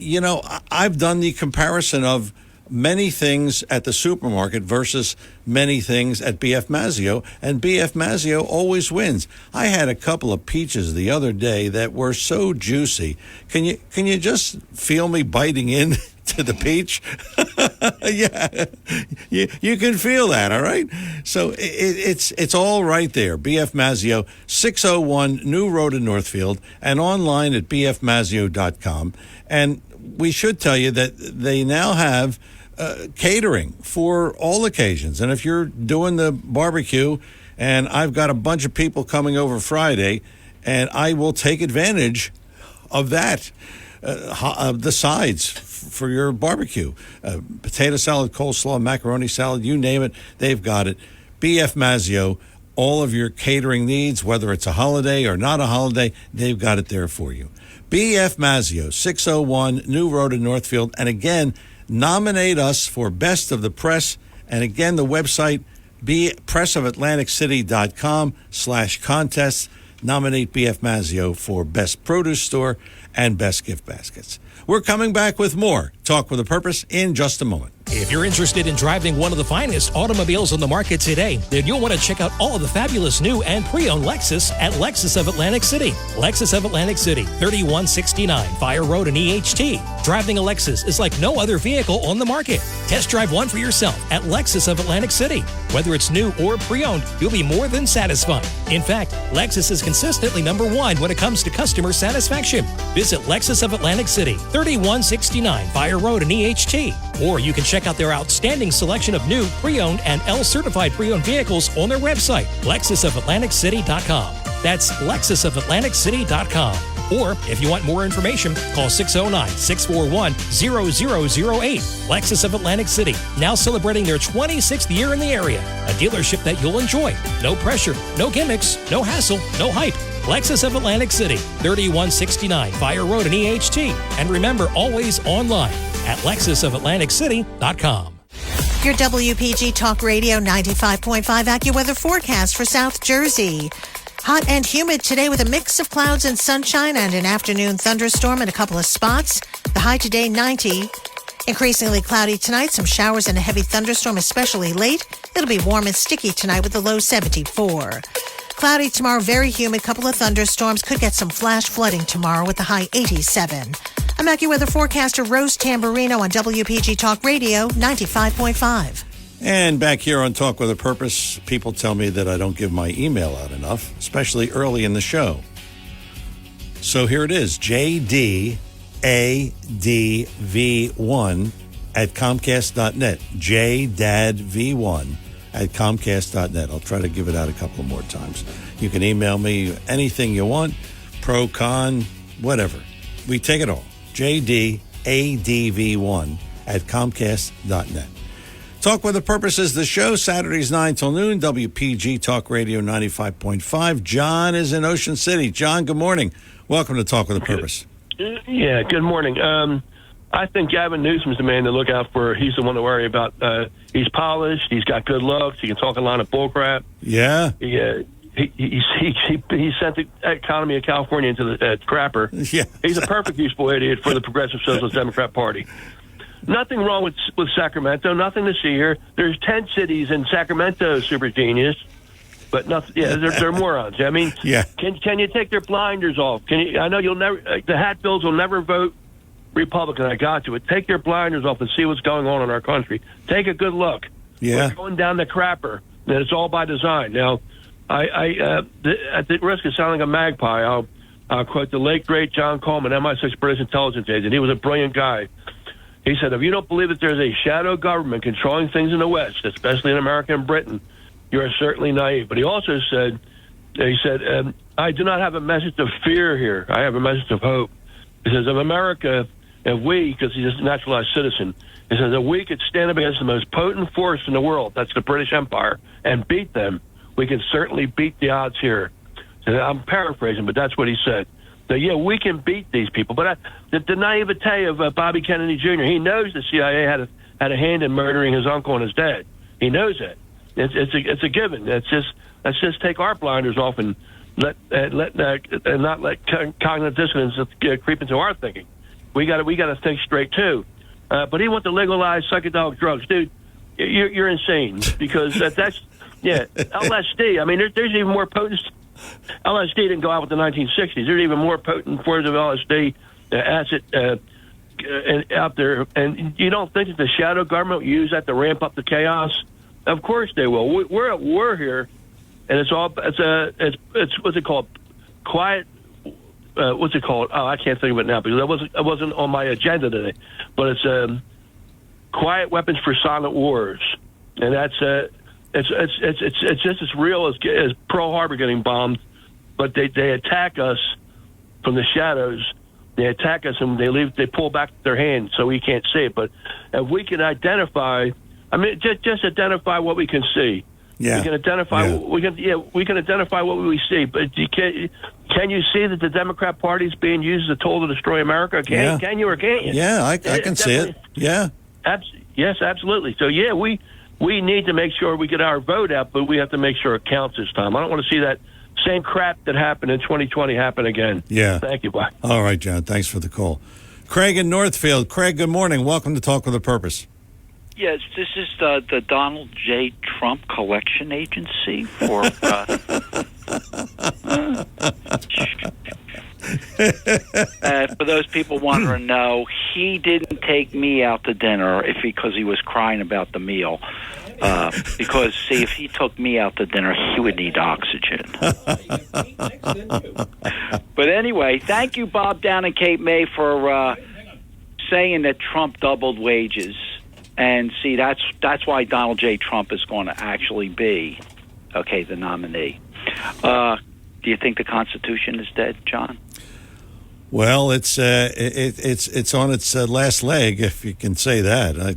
I've done the comparison of many things at the supermarket versus many things at BF Mazzeo, and BF Mazzeo always wins. I had a couple of peaches the other day that were so juicy. Can you just feel me biting in to the peach? Yeah, you can feel that, all right? So it's all right there. BF Mazzeo, 601 New Road in Northfield, and online at bfmazzeo.com. And we should tell you that they now have catering for all occasions. And if you're doing the barbecue, and I've got a bunch of people coming over Friday, and I will take advantage of that. the sides for your barbecue. Potato salad, coleslaw, macaroni salad, you name it, they've got it. BF Mazzio, all of your catering needs, whether it's a holiday or not a holiday, they've got it there for you. BF Mazzio, 601 New Road in Northfield. And again, nominate us for Best of the Press. And again, the website, pressofatlanticcity.com/contests. Nominate BF Mazzio for Best Produce Store and Best Gift Baskets. We're coming back with more Talk with a Purpose in just a moment. If you're interested in driving one of the finest automobiles on the market today, then you'll want to check out all of the fabulous new and pre-owned Lexus at Lexus of Atlantic City. Lexus of Atlantic City, 3169 Fire Road in EHT. Driving a Lexus is like no other vehicle on the market. Test drive one for yourself at Lexus of Atlantic City. Whether it's new or pre-owned, you'll be more than satisfied. In fact, Lexus is consistently #1 when it comes to customer satisfaction. Visit Lexus of Atlantic City, 3169 Fire Road in EHT. Or you can check out their outstanding selection of new, pre-owned, and L-certified pre-owned vehicles on their website, LexusOfAtlanticCity.com. That's LexusOfAtlanticCity.com. Or if you want more information, call 609-641-0008. Lexus of Atlantic City, now celebrating their 26th year in the area. A dealership that you'll enjoy. No pressure, no gimmicks, no hassle, no hype. Lexus of Atlantic City, 3169 Fire Road in EHT. And remember, always online at LexusOfAtlanticCity.com. Your WPG Talk Radio 95.5 AccuWeather forecast for South Jersey. Hot and humid today with a mix of clouds and sunshine and an afternoon thunderstorm in a couple of spots. The high today 90. Increasingly cloudy tonight, some showers and a heavy thunderstorm, especially late. It'll be warm and sticky tonight with a low 74. Cloudy tomorrow, very humid, couple of thunderstorms. Could get some flash flooding tomorrow with the high 87. I'm AccuWeather forecaster Rose Tamburino on WPG Talk Radio 95.5. And back here on Talk with a Purpose, people tell me that I don't give my email out enough, especially early in the show. So here it is, JDADV1 at Comcast.net. JDADV1 at Comcast.net. I'll try to give it out a couple more times. You can email me anything you want, pro, con, whatever. We take it all. JDADV1 at Comcast.net. Talk with a Purpose is the show, Saturdays 9 till noon, WPG Talk Radio 95.5. John is in Ocean City. John, good morning. Welcome to Talk with a Purpose. Yeah, good morning. I think Gavin Newsom's the man to look out for. He's the one to worry about. He's polished. He's got good looks. He can talk a lot of bullcrap. Yeah. He sent the economy of California into the crapper. Yeah. He's a perfect useful idiot for the Progressive Socialist Democrat Party. Nothing wrong with Sacramento. Nothing to see here. There's 10 cities in Sacramento, super genius, but nothing. Yeah, they're morons. I mean, yeah. Can you take their blinders off? Can you? I know you'll never. The Hatfields will never vote Republican. I got you. But take your blinders off and see what's going on in our country. Take a good look. Yeah. We're going down the crapper, and it's all by design. Now, at the risk of sounding a magpie, I'll quote the late great John Coleman, MI6 British intelligence agent. He was a brilliant guy. He said, if you don't believe that there's a shadow government controlling things in the West, especially in America and Britain, you're certainly naive. But he also said, I do not have a message of fear here. I have a message of hope. He says, if America, if we, because he's a naturalized citizen, he says, if we could stand up against the most potent force in the world, that's the British Empire, and beat them, we can certainly beat the odds here. So I'm paraphrasing, but that's what he said. So, yeah, we can beat these people. But the naivete of Bobby Kennedy Jr., he knows the CIA had a hand in murdering his uncle and his dad. He knows it. It's a given. Let's just take our blinders off and not let cognitive dissonance creep into our thinking. We got to think straight too. But he wants to legalize psychedelic drugs, dude. You're insane because that's LSD. I mean, there's even more potent. LSD didn't go out with the 1960s. There's even more potent forms of LSD, acid, out there. And you don't think that the shadow government will use that to ramp up the chaos? Of course they will. We're at war here, and it's what's it called? Quiet. What's it called? Oh, I can't think of it now because it wasn't on my agenda today. But it's quiet weapons for silent wars, and that's it's just as real as Pearl Harbor getting bombed, but they attack us from the shadows they attack us and they pull back their hand so we can't see it. But if we can identify, just identify what we can see. Yeah. We can identify. Yeah. We can identify what we see. But can you see that the Democrat Party is being used as a tool to destroy America? Can you or can't you? Yeah, I can see it. Yeah. Yes, absolutely. So we need to make sure we get our vote out, but we have to make sure it counts this time. I don't want to see that same crap that happened in 2020 happen again. Yeah. Thank you. Bye. All right, John. Thanks for the call. Craig in Northfield. Craig, good morning. Welcome to Talk with a Purpose. Yes, this is the Donald J. Trump Collection Agency for. For those people wondering, no, he didn't take me out to dinner because he was crying about the meal. Because, see, if he took me out to dinner, he would need oxygen. But anyway, thank you, Bob, down in Cape May, for saying that Trump doubled wages. And, see, that's why Donald J. Trump is going to actually be, the nominee. Do you think the Constitution is dead, John? Well, it's on its last leg, if you can say that.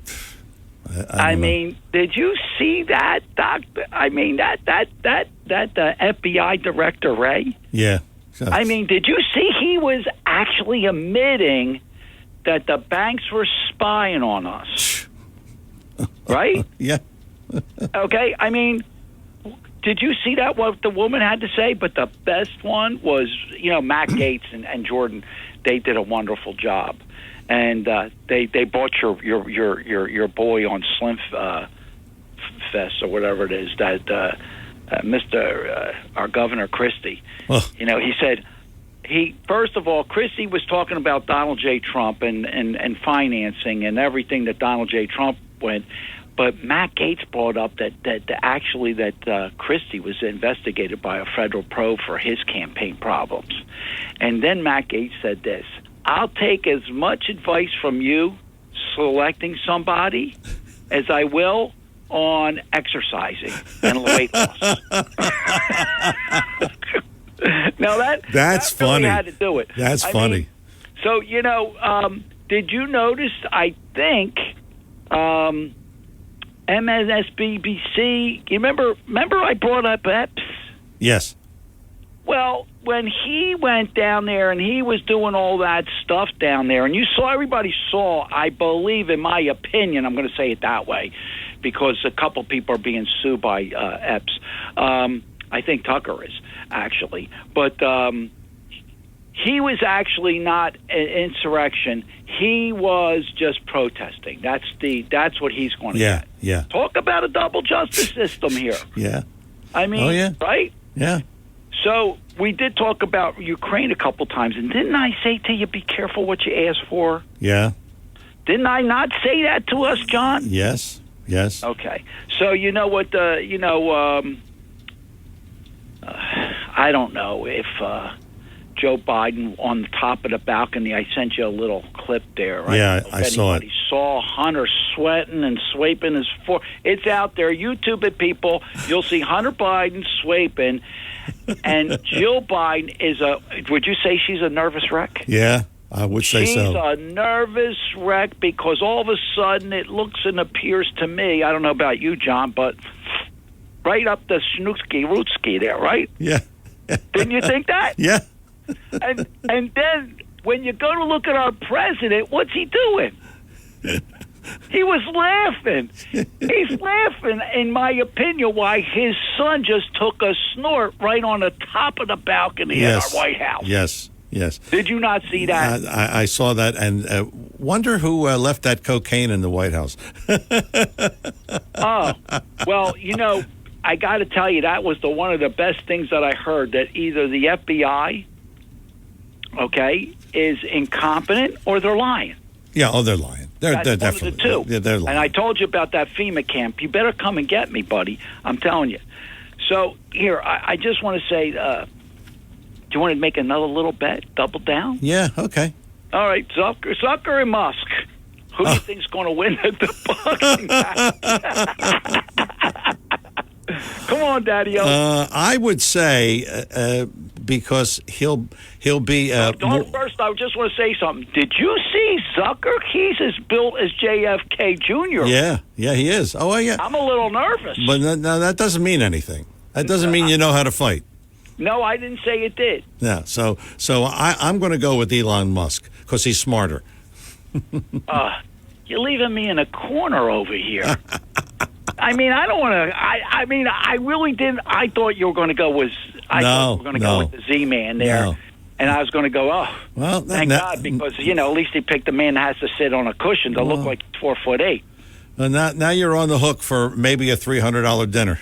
I mean, did you see that, Doctor? I mean, that FBI director, Ray? Yeah. I mean, did you see he was actually admitting that the banks were spying on us? Right? Yeah. Okay, I mean, did you see that, what the woman had to say? But the best one was, Matt Gaetz and Jordan, they did a wonderful job. And they brought your boy on Slim Fest or whatever it is, that our Governor Christie. Oh. He said first of all, Christie was talking about Donald J. Trump and financing and everything that Donald J. Trump went. But Matt Gaetz brought up that Christie was investigated by a federal probe for his campaign problems. And then Matt Gaetz said this: I'll take as much advice from you selecting somebody as I will on exercising and weight loss. Now that's funny. Really had to do it. That's funny. So did you notice? I think MSNBC. You remember I brought up Epps? Yes. Well, when he went down there and he was doing all that stuff down there, and everybody saw, I believe, in my opinion, I'm going to say it that way, because a couple people are being sued by Epps. I think Tucker is, actually. But he was actually not an insurrection. He was just protesting. That's what he's going to get. Yeah. Talk about a double justice system here. Yeah. I mean, right? Yeah. So we did talk about Ukraine a couple times, and didn't I say to you, be careful what you ask for? Yeah. Didn't I not say that to us, John? Yes. Okay. So you know what? I don't know if Joe Biden on the top of the balcony. I sent you a little clip there. Right? Yeah, I saw it. Saw Hunter sweating and swiping his foot. It's out there. YouTube it, people. You'll see Hunter Biden swiping. And Jill Biden would you say she's a nervous wreck? Yeah, I would say so. She's a nervous wreck because all of a sudden it looks and appears to me, I don't know about you, John, but right up the Schnutsky there, right? Yeah. Didn't you think that? Yeah. And then when you go to look at our president, what's he doing? He was laughing. He's laughing, in my opinion, why his son just took a snort right on the top of the balcony at our White House. Yes. Did you not see that? I saw that, and wonder who left that cocaine in the White House. Oh, well, I got to tell you, that was one of the best things that I heard, that either the FBI, is incompetent or they're lying. Yeah, they're lying. They're definitely one of the two. They're lying. And I told you about that FEMA camp. You better come and get me, buddy. I'm telling you. So here, I just want to say, do you want to make another little bet? Double down? Yeah. Okay. All right, Zucker and Musk. Who do you think's going to win the boxing match? Come on, Daddy-O. I would say because he'll be. First, I just want to say something. Did you see Zucker? He's as built as JFK Jr. Yeah, he is. Oh, yeah. I'm a little nervous. But no, that doesn't mean anything. That doesn't mean you know how to fight. No, I didn't say it did. Yeah, so I'm going to go with Elon Musk because he's smarter. You're leaving me in a corner over here. I mean, I don't want to. I mean, I really didn't. I thought you were going to go with. Thought you were going to go with the Z-Man there. No. And I was going to go, well, thank God, because, at least he picked a man that has to sit on a cushion to look like 4'8". Now you're on the hook for maybe a $300 dinner.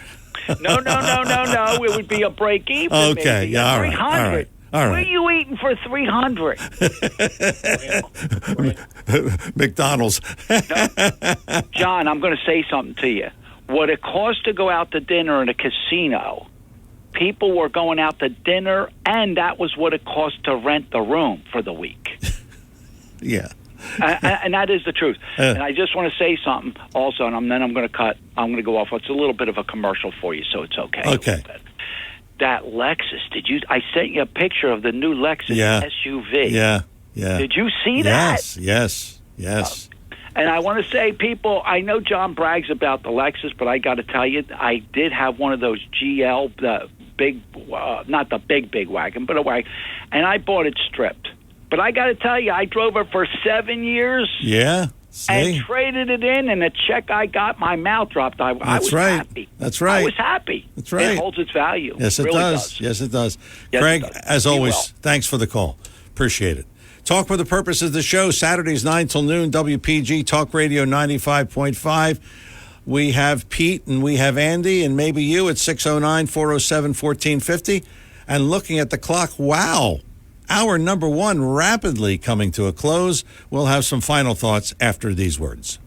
No. It would be a break even. Okay, maybe. yeah, all right. All right. Where are you eating for $300? McDonald's. No. John, I'm going to say something to you. What it costs to go out to dinner in a casino, people were going out to dinner, and that was what it cost to rent the room for the week. Yeah. And that is the truth. And I just want to say something also, and then I'm going to cut. I'm going to go off. It's a little bit of a commercial for you, so it's okay. Okay. That Lexus, I sent you a picture of the new Lexus SUV. Yeah. Did you see that? Yes. And I want to say, people, I know John brags about the Lexus, but I got to tell you, I did have one of those GL, the big, not the big wagon, but a wagon, and I bought it stripped. But I got to tell you, I drove it for 7 years. Yeah. And traded it in, and the check I got, my mouth dropped. I was happy. That's right. I was happy. That's right. It holds its value. Yes, it really does. Yes, it does. Yes, Craig, it does. as always, thanks for the call. Appreciate it. Talk with the Purpose of the show, Saturdays 9 till noon, WPG Talk Radio 95.5. We have Pete and we have Andy and maybe you at 609-407-1450. And looking at the clock, wow. Hour number 1 rapidly coming to a close. We'll have some final thoughts after these words.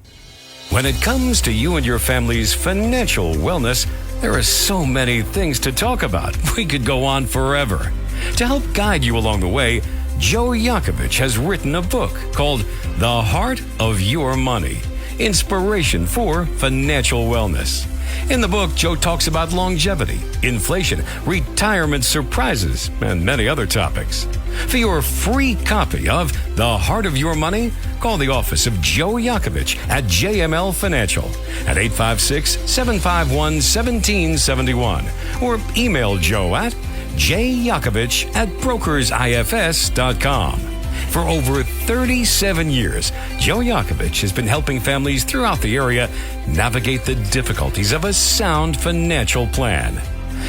When it comes to you and your family's financial wellness, there are so many things to talk about. We could go on forever. To help guide you along the way, Joe Yakovich has written a book called The Heart of Your Money, Inspiration for Financial Wellness. In the book, Joe talks about longevity, inflation, retirement surprises, and many other topics. For your free copy of The Heart of Your Money, call the office of Joe Yakovich at JML Financial at 856-751-1771 or email Joe at jyakovich@brokersifs.com. For over 37 years, Joe Yakovich has been helping families throughout the area navigate the difficulties of a sound financial plan.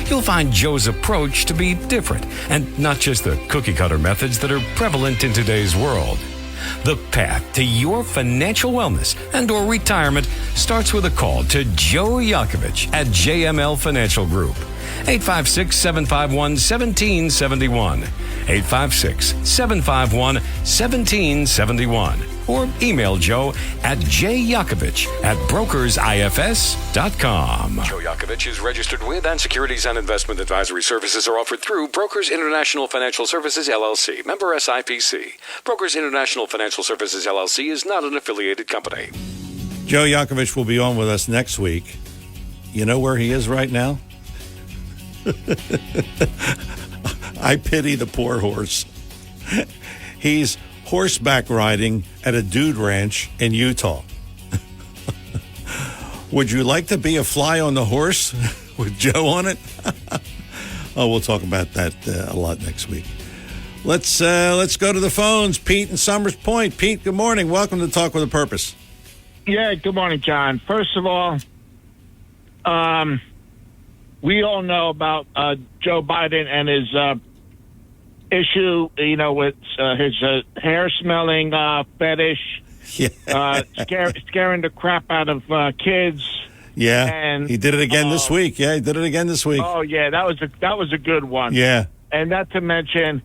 You'll find Joe's approach to be different and not just the cookie-cutter methods that are prevalent in today's world. The path to your financial wellness and or retirement starts with a call to Joe Yakovich at JML Financial Group. 856-751-1771. 856-751-1771. Or email Joe at jyakovich@brokersifs.com. Joe Yakovich is registered with, and securities and investment advisory services are offered through Brokers International Financial Services, LLC. Member SIPC. Brokers International Financial Services, LLC is not an affiliated company. Joe Yakovich will be on with us next week. You know where he is right now? I pity the poor horse. He's horseback riding at a dude ranch in Utah. Would you like to be a fly on the horse with Joe on it? Oh, we'll talk about that a lot next week. Let's go to the phones. Pete in Summers Point. Pete, good morning. Welcome to Talk with a Purpose. Yeah, good morning, John. First of all, we all know about Joe Biden and his issue, with his hair-smelling fetish, scaring the crap out of kids. Yeah, and he did it again this week. Yeah, he did it again this week. Oh, yeah, that was a good one. Yeah. And not to mention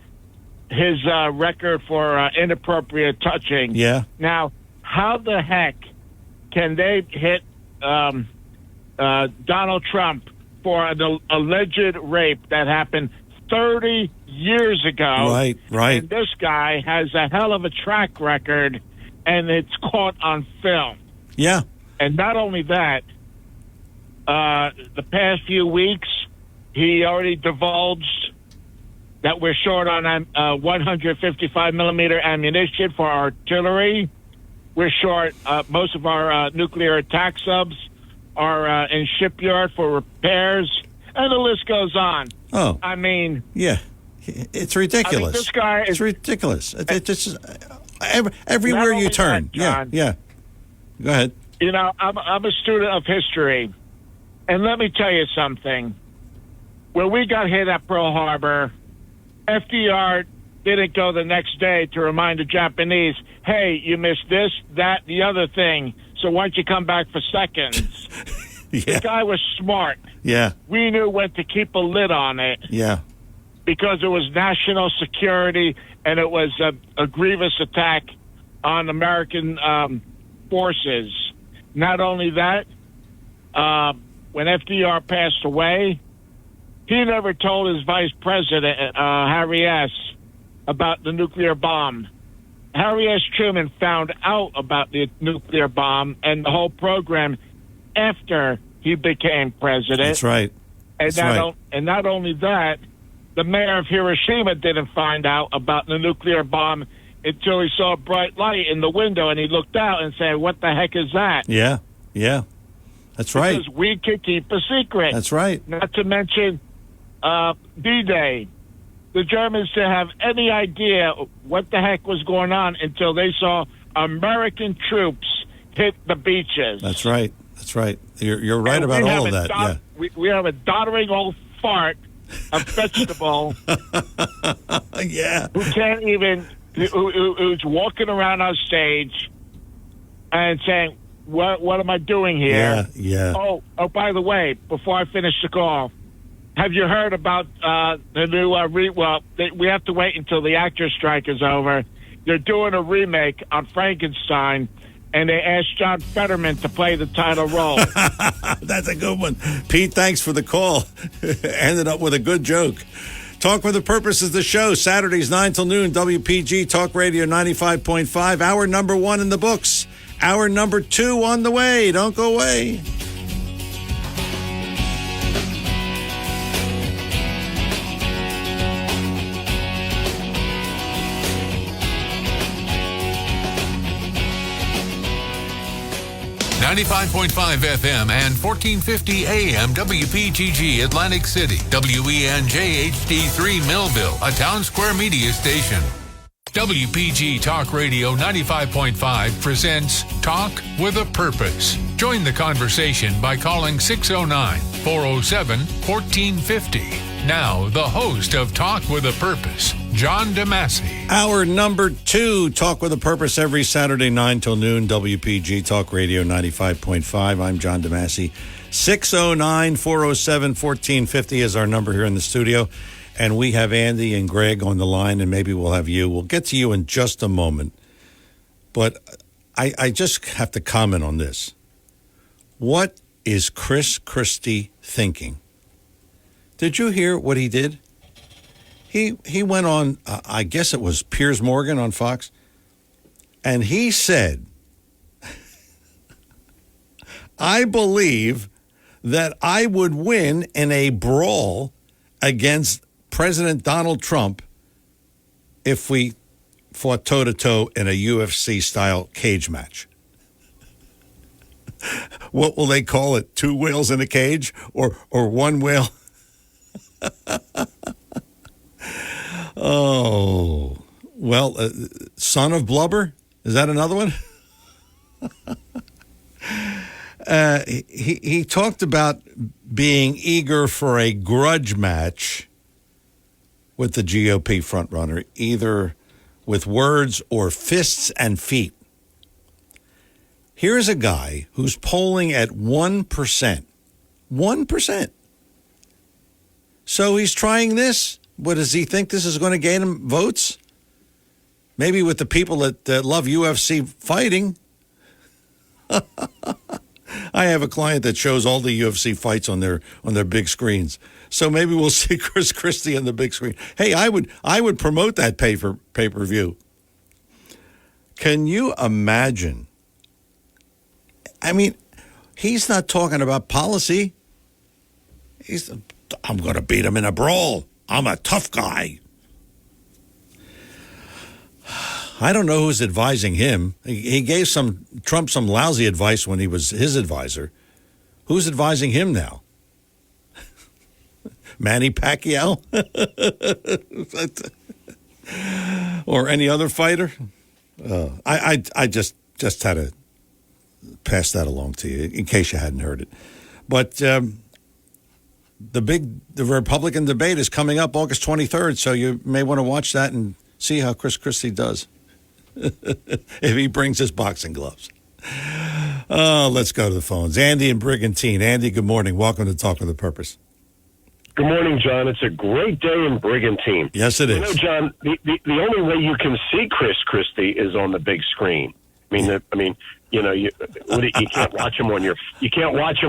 his record for inappropriate touching. Yeah. Now, how the heck can they hit Donald Trump for an alleged rape that happened 30 years ago? Right. And this guy has a hell of a track record, and it's caught on film. Yeah. And not only that, the past few weeks, he already divulged that we're short on 155 millimeter ammunition for artillery. We're short. Most of our nuclear attack subs are in shipyard for repairs, and the list goes on. Oh, I mean, yeah, it's ridiculous. I mean, this guy is it's ridiculous. It's everywhere you turn. That, yeah. Go ahead. You know, I'm a student of history, and let me tell you something. When we got hit at Pearl Harbor, FDR didn't go the next day to remind the Japanese, hey, you missed this, that, the other thing, so why don't you come back for seconds? Yeah. The guy was smart. Yeah. We knew when to keep a lid on it. Yeah. Because it was national security, and it was a grievous attack on American forces. Not only that, when FDR passed away, he never told his vice president, Harry S., about the nuclear bomb. Harry S. Truman found out about the nuclear bomb and the whole program after he became president. That's right. And not only that, the mayor of Hiroshima didn't find out about the nuclear bomb until he saw a bright light in the window, and he looked out and said, what the heck is that? Yeah. That's right. Because we could keep a secret. That's right. Not to mention D-Day. The Germans didn't have any idea what the heck was going on until they saw American troops hit the beaches. That's right. You're right about all of that. We have a doddering old fart, a vegetable. Yeah. Who can't even, who's walking around on stage and saying, what am I doing here? Yeah. Oh, by the way, before I finish the call, have you heard about the new we have to wait until the actor strike is over. They're doing a remake on Frankenstein, and they asked John Fetterman to play the title role. That's a good one. Pete, thanks for the call. Ended up with a good joke. Talk with a Purpose is the show. Saturdays 9 till noon, WPG Talk Radio 95.5. Hour number 1 in the books. Hour number 2 on the way. Don't go away. .5 FM and 1450 AM WPGG Atlantic City, WENJ HD3 Millville, a Town Square media station. WPG Talk Radio 95.5 presents Talk with a Purpose. Join the conversation by calling 609-407-1450. Now, the host of Talk with a Purpose, John DeMasi. Hour number 2, Talk with a Purpose, every Saturday 9 till noon, WPG Talk Radio 95.5. I'm John DeMasi. 609-407-1450 is our number here in the studio. And we have Andy and Greg on the line, and maybe we'll have you. We'll get to you in just a moment. But I just have to comment on this. What is Chris Christie thinking? Did you hear what he did? He went on, I guess it was Piers Morgan on Fox, and he said, I believe that I would win in a brawl against President Donald Trump if we fought toe-to-toe in a UFC-style cage match. What will they call it? 2 whales in a cage? Or 1 whale? Oh, well, son of blubber? Is that another one? He talked about being eager for a grudge match with the GOP frontrunner, either with words or fists and feet. Here's a guy who's polling at 1%. 1%. So he's trying this. What, does he think this is going to gain him votes? Maybe with the people that love UFC fighting. I have a client that shows all the UFC fights on their big screens. So maybe we'll see Chris Christie on the big screen. Hey, I would promote that pay-per-view. Can you imagine? I mean, he's not talking about policy. I'm going to beat him in a brawl. I'm a tough guy. I don't know who's advising him. He gave Trump some lousy advice when he was his advisor. Who's advising him now? Manny Pacquiao? Or any other fighter? I just had to pass that along to you in case you hadn't heard it. But the Republican debate is coming up August 23rd, so you may want to watch that and see how Chris Christie does if he brings his boxing gloves. Let's go to the phones. Andy and Brigantine. Andy, good morning. Welcome to Talk with a Purpose. Good morning, John. It's a great day in Brigantine. Yes, it is. You know, John, the only way you can see Chris Christie is on the big screen. You can't watch him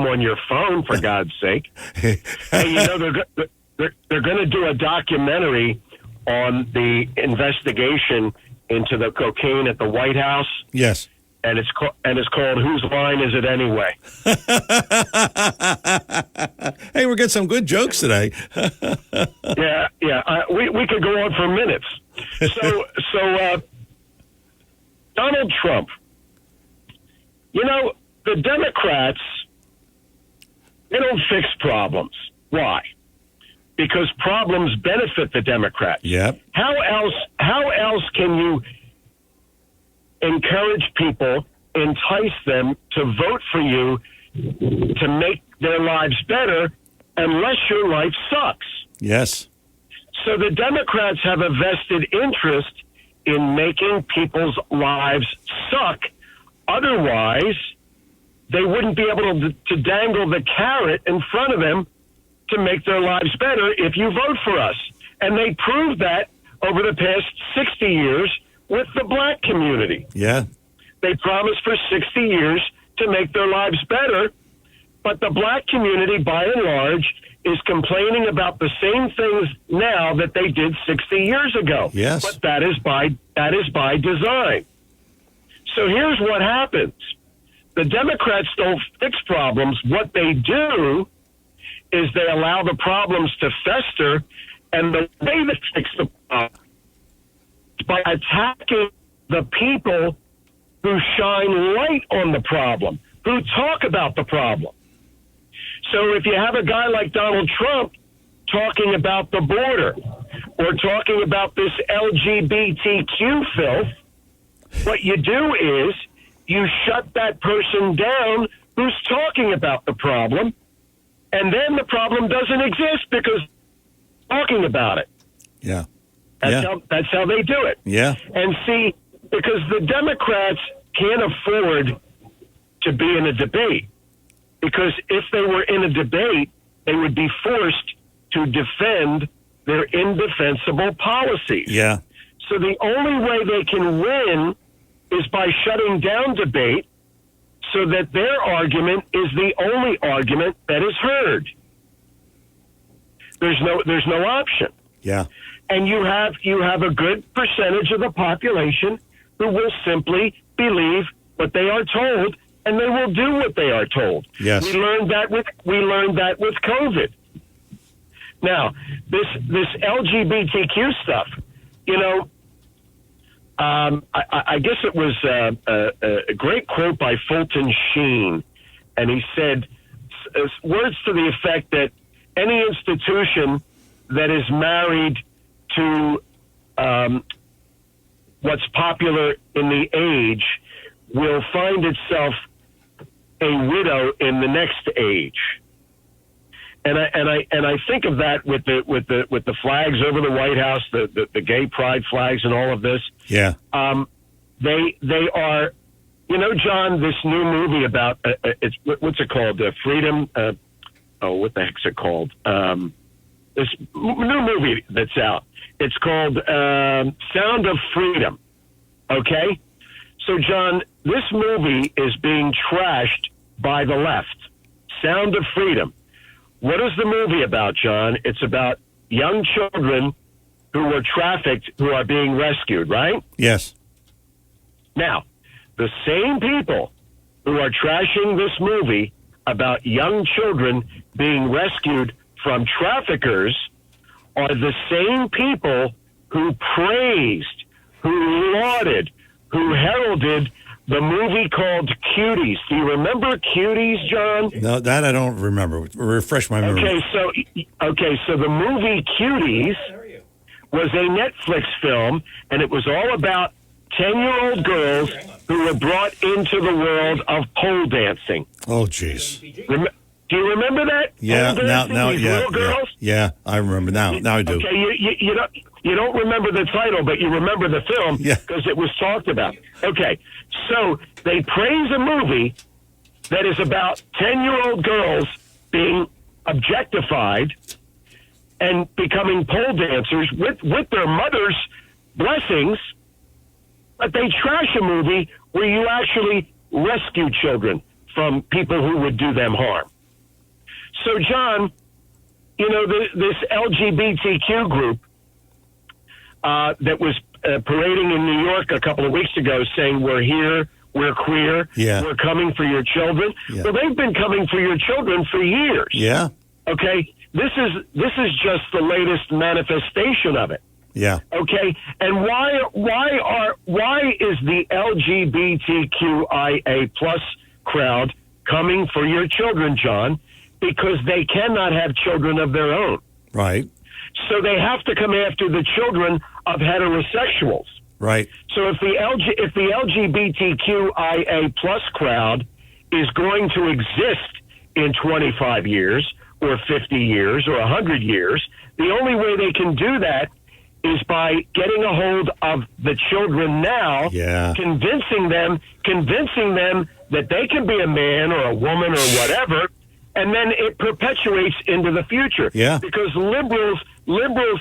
on your phone, for God's sake. Hey, they're going to do a documentary on the investigation into the cocaine at the White House. Yes. And it's called Whose Line Is It Anyway? Hey, we're getting some good jokes today. Yeah. We could go on for minutes. So Donald Trump, the Democrats, they don't fix problems. Why? Because problems benefit the Democrats. Yep. How else can you encourage people, entice them to vote for you to make their lives better unless your life sucks? Yes. So the Democrats have a vested interest in making people's lives suck. Otherwise, they wouldn't be able to dangle the carrot in front of them to make their lives better if you vote for us. And they proved that over the past 60 years with the black community. Yeah. They promised for 60 years to make their lives better, but the black community, by and large, is complaining about the same things now that they did 60 years ago. Yes. But that is by design. So here's what happens. The Democrats don't fix problems. What they do is they allow the problems to fester, and the way to fix the problem is by attacking the people who shine light on the problem, who talk about the problem. So if you have a guy like Donald Trump talking about the border or talking about this LGBTQ filth, what you do is you shut that person down who's talking about the problem, and then the problem doesn't exist because talking about it. Yeah. That's how they do it. Yeah. And see, because the Democrats can't afford to be in a debate, because if they were in a debate, they would be forced to defend their indefensible policies. Yeah. So the only way they can win is by shutting down debate so that their argument is the only argument that is heard. There's no option. Yeah. And you have a good percentage of the population who will simply believe what they are told, and they will do what they are told. Yes. We learned that with COVID. Now, this LGBTQ stuff, I guess it was a great quote by Fulton Sheen, and he said words to the effect that any institution that is married to what's popular in the age will find itself a widow in the next age. And I think of that with the flags over the White House, the gay pride flags, and all of this. Yeah. They are, John. This new movie about what's it called? Freedom. What the heck's it called? This new movie that's out. It's called Sound of Freedom. Okay. So, John, this movie is being trashed by the left. Sound of Freedom. What is the movie about, John? It's about young children who were trafficked who are being rescued, right? Yes. Now, the same people who are trashing this movie about young children being rescued from traffickers are the same people who praised, who lauded, who heralded the movie called Cuties. Do you remember Cuties, John? No, that I don't remember. Refresh my memory. Okay, so the movie Cuties was a Netflix film, and it was all about 10-year-old girls who were brought into the world of pole dancing. Oh, jeez. Do you remember that? Yeah, now, little girls? yeah, I remember now. Now I do. Okay, you don't remember the title, but you remember the film because it was talked about. Okay, so they praise a movie that is about 10-year-old girls being objectified and becoming pole dancers with their mother's blessings, but they trash a movie where you actually rescue children from people who would do them harm. So, John, this LGBTQ group that was parading in New York a couple of weeks ago saying, we're here, we're queer, we're coming for your children. Yeah. Well, they've been coming for your children for years. Yeah. Okay? This is just the latest manifestation of it. Yeah. Okay? And why is the LGBTQIA plus crowd coming for your children, John? Because they cannot have children of their own. Right. So they have to come after the children of heterosexuals. Right. So if the LGBTQIA plus crowd is going to exist in 25 years or 50 years or 100 years, the only way they can do that is by getting a hold of the children now, convincing them that they can be a man or a woman or whatever, and then it perpetuates into the future. Yeah. Because liberals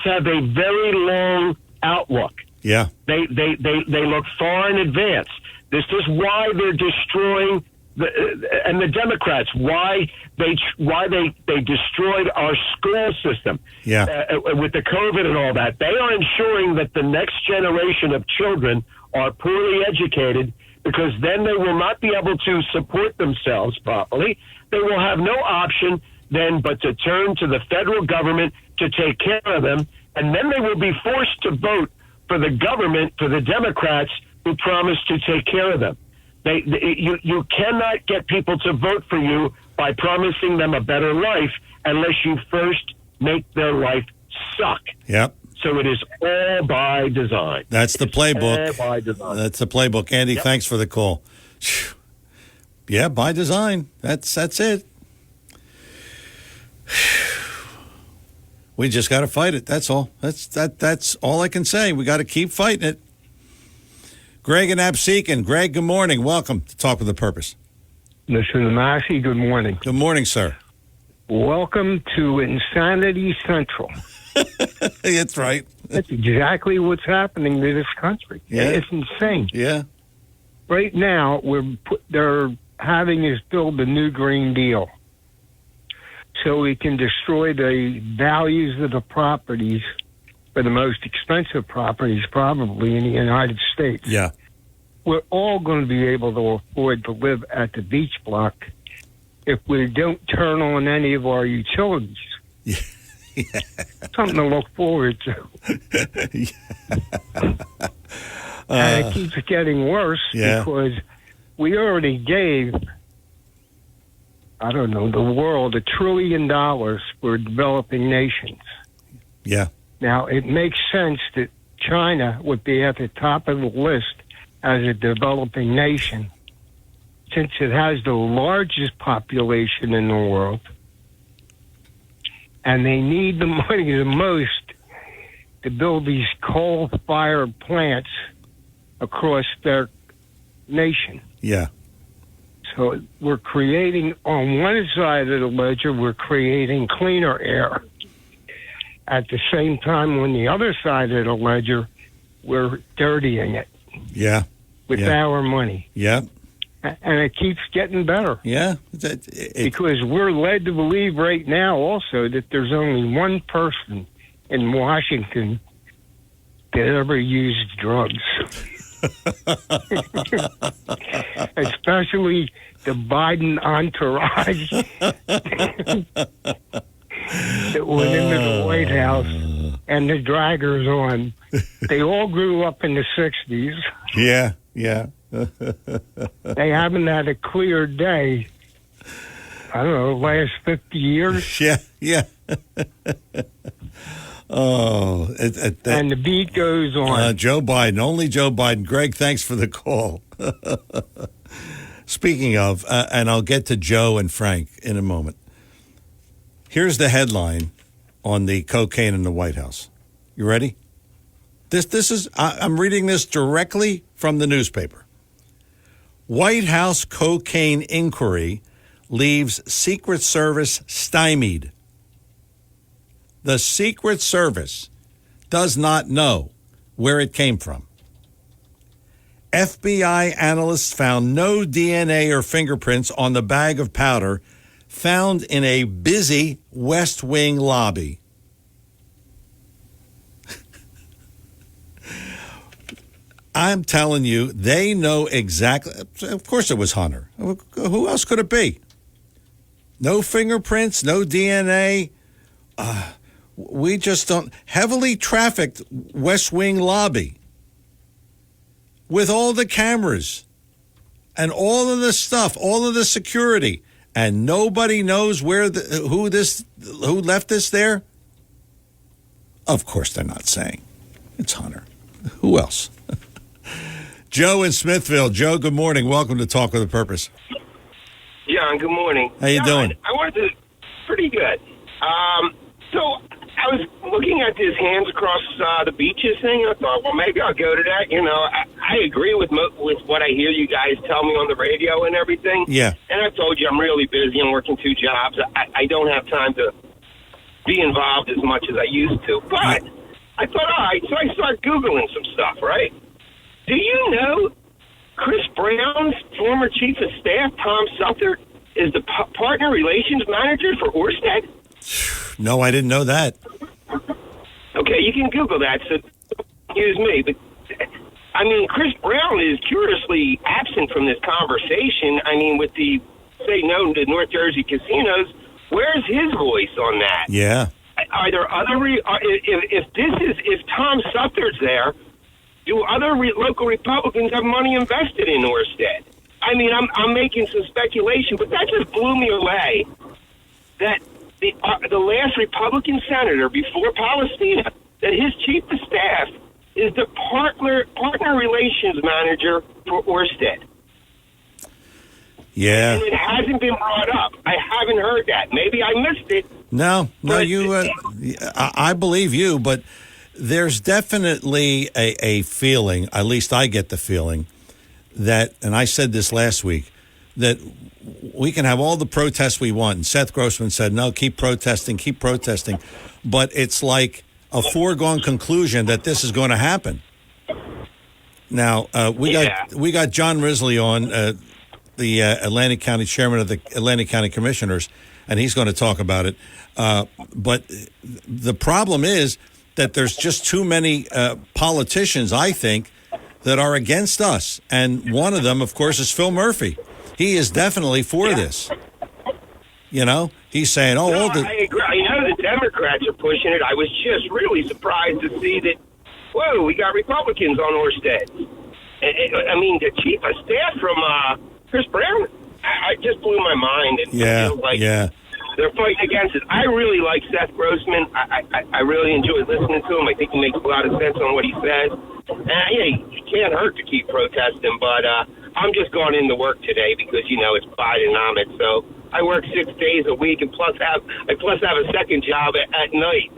have a very long outlook. Yeah. They look far in advance. This is why they're destroying the Democrats, why they destroyed our school system. Yeah. With the COVID and all that. They are ensuring that the next generation of children are poorly educated, because then they will not be able to support themselves properly. They will have no option then but to turn to the federal government to take care of them, and then they will be forced to vote for the government, for the Democrats who promised to take care of them. You cannot get people to vote for you by promising them a better life unless you first make their life suck. Yep. So it is all by design. That's the playbook. All by design. That's the playbook. Andy, thanks for the call. Yeah, by design. That's it. We just got to fight it. That's all. That's all I can say. We got to keep fighting it. Greg and Absecon. Greg, good morning. Welcome to Talk with a Purpose. Mr. Massey, good morning. Good morning, sir. Welcome to Insanity Central. That's right. That's exactly what's happening to this country. Yeah. It's insane. Yeah. Right now, they're having us build the new Green Deal so we can destroy the values of the properties, for the most expensive properties probably in the United States. Yeah. We're all going to be able to afford to live at the beach block if we don't turn on any of our utilities. Yeah. Something to look forward to. And it keeps getting worse because we already gave, the world $1 trillion for developing nations. Yeah. Now, it makes sense that China would be at the top of the list as a developing nation, since it has the largest population in the world, and they need the money the most to build these coal-fired plants across their nation. Yeah. So we're creating, on one side of the ledger, we're creating cleaner air. At the same time, on the other side of the ledger, we're dirtying it. Yeah. With our money. Yeah. And it keeps getting better. Yeah. Because we're led to believe right now also that there's only one person in Washington that ever used drugs. Especially the Biden entourage that went into the White House and the draggers on. They all grew up in the 60s. Yeah, yeah. They haven't had a clear day, I don't know, last 50 years. Yeah, yeah. Oh, and the beat goes on. Joe Biden, only Joe Biden. Greg, thanks for the call. Speaking of, and I'll get to Joe and Frank in a moment. Here's the headline on the cocaine in the White House. You ready? This is, I'm reading this directly from the newspaper. White House cocaine inquiry leaves Secret Service stymied. The Secret Service does not know where it came from. FBI analysts found no DNA or fingerprints on the bag of powder found in a busy West Wing lobby. I'm telling you, they know exactly. Of course it was Hunter. Who else could it be? No fingerprints, no DNA. We just don't. Heavily trafficked West Wing lobby with all the cameras and all of the stuff, all of the security, and nobody knows who left this there. Of course, they're not saying it's Hunter. Who else? Joe in Smithville. Joe, good morning. Welcome to Talk with a Purpose. John, good morning. How you doing? I wanted to. Pretty good. So I was looking at this hands across the beaches thing, and I thought, well, maybe I'll go to that. You know, I agree with what I hear you guys tell me on the radio and everything. Yeah. And I told you I'm really busy. I'm working 2 jobs. I don't have time to be involved as much as I used to. But I thought, all right, so I started Googling some stuff, right? Do you know Chris Brown's former chief of staff, Tom Suther, is the partner relations manager for Orsted? No, I didn't know that. Okay, you can Google that, so excuse me. But, I mean, Chris Brown is curiously absent from this conversation. I mean, with the, say no to North Jersey casinos, where's his voice on that? Yeah. Are there other, if Tom Suther's there, do other local Republicans have money invested in Orsted? I mean, I'm making some speculation, but that just blew me away. That the last Republican senator before Palestina, that his chief of staff is the partner relations manager for Orsted. Yeah. And it hasn't been brought up. I haven't heard that. Maybe I missed it. No, you. I believe you, but there's definitely a feeling, at least I get the feeling, that, and I said this last week, that we can have all the protests we want. And Seth Grossman said, no, keep protesting. But it's like a foregone conclusion that this is going to happen. Now, we got John Risley on, the Atlantic County chairman of the Atlantic County Commissioners, and he's going to talk about it. But the problem is that there's just too many politicians, I think, that are against us. And one of them, of course, is Phil Murphy. He is definitely for this. You know, he's saying, I agree. I know the Democrats are pushing it. I was just really surprised to see that, whoa, we got Republicans on Orsted. I mean, the chief of staff from Chris Brown, I just blew my mind. And they're fighting against it. I really like Seth Grossman. I really enjoy listening to him. I think he makes a lot of sense on what he says. It can't hurt to keep protesting, but I'm just going into work today because, you know, it's Bidenomics. So I work 6 days a week and plus have a second job at night.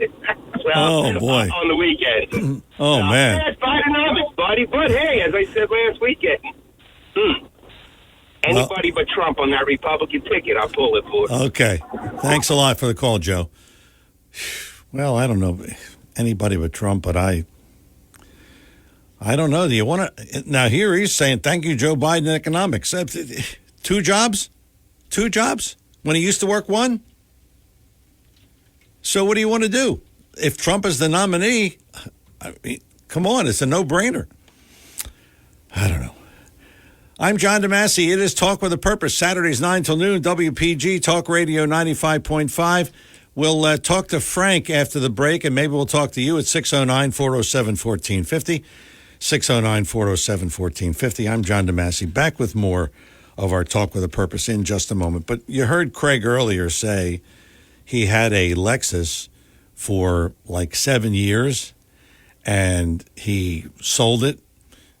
Oh, boy. On the weekend. Man. Yeah, it's Bidenomics, buddy. But, hey, as I said last weekend, anybody but Trump on that Republican ticket, I'll pull it for. Okay. Thanks a lot for the call, Joe. Well, I don't know anybody but Trump, but I don't know. Do you want to? Now, here he's saying, thank you, Joe Biden, economics. 2 jobs? 2 jobs? When he used to work 1? So what do you want to do? If Trump is the nominee, I mean, come on, it's a no-brainer. I don't know. I'm John DeMasi. It is Talk with a Purpose, Saturdays 9 till noon, WPG, Talk Radio 95.5. We'll talk to Frank after the break, and maybe we'll talk to you at 609-407-1450. 609-407-1450. I'm John DeMasi, back with more of our Talk with a Purpose in just a moment. But you heard Craig earlier say he had a Lexus for like 7 years, and he sold it,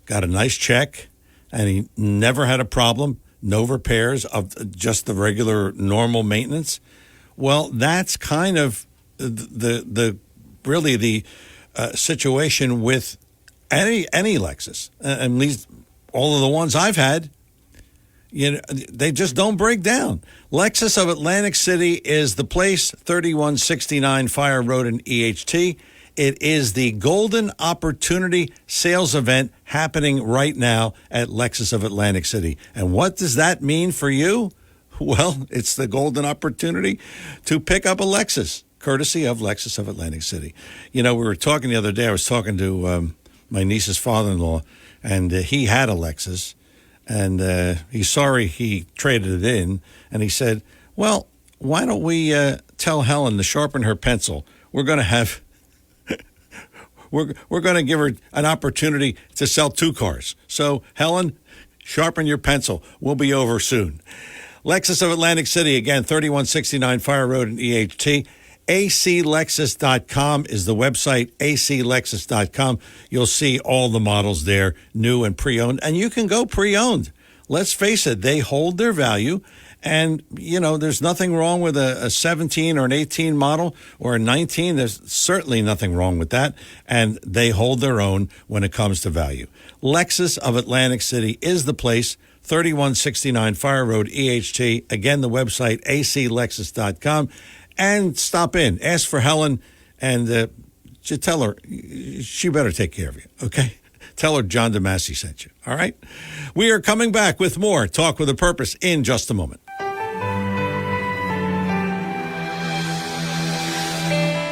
got a nice check, and he never had a problem, no repairs, of just the regular normal maintenance. Well, that's kind of the situation with any Lexus. At least all of the ones I've had, they just don't break down. Lexus of Atlantic City is the place, 3169 Fire Road in EHT. It is the Golden Opportunity Sales Event happening right now at Lexus of Atlantic City. And what does that mean for you? Well, it's the golden opportunity to pick up a Lexus, courtesy of Lexus of Atlantic City. We were talking the other day. I was talking to my niece's father-in-law, and he had a Lexus, and he's sorry he traded it in. And he said, well, why don't we tell Helen to sharpen her pencil? We're going to have... We're going to give her an opportunity to sell 2 cars. So, Helen, sharpen your pencil. We'll be over soon. Lexus of Atlantic City, again, 3169 Fire Road in EHT. aclexus.com is the website, aclexus.com. You'll see all the models there, new and pre-owned. And you can go pre-owned. Let's face it, they hold their value. And, there's nothing wrong with a 17 or an 18 model or a 19. There's certainly nothing wrong with that. And they hold their own when it comes to value. Lexus of Atlantic City is the place, 3169 Fire Road, EHT. Again, the website, aclexus.com. And stop in. Ask for Helen, and tell her she better take care of you, okay? Tell her John DeMasi sent you, all right? We are coming back with more Talk with a Purpose in just a moment.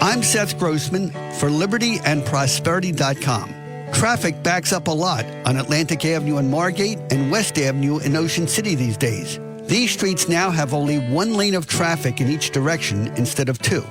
I'm Seth Grossman for LibertyAndProsperity.com. Traffic backs up a lot on Atlantic Avenue in Margate and West Avenue in Ocean City these days. These streets now have only 1 lane of traffic in each direction instead of 2.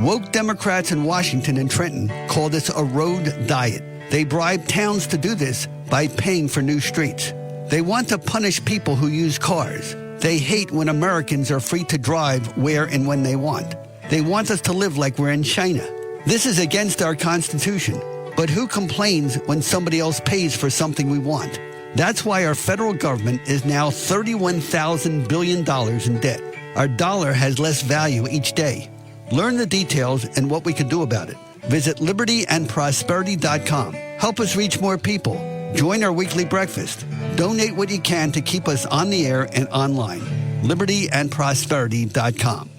Woke Democrats in Washington and Trenton call this a road diet. They bribe towns to do this by paying for new streets. They want to punish people who use cars. They hate when Americans are free to drive where and when they want. They want us to live like we're in China. This is against our Constitution. But who complains when somebody else pays for something we want? That's why our federal government is now $31,000 billion in debt. Our dollar has less value each day. Learn the details and what we can do about it. Visit LibertyAndProsperity.com. Help us reach more people. Join our weekly breakfast. Donate what you can to keep us on the air and online. LibertyAndProsperity.com.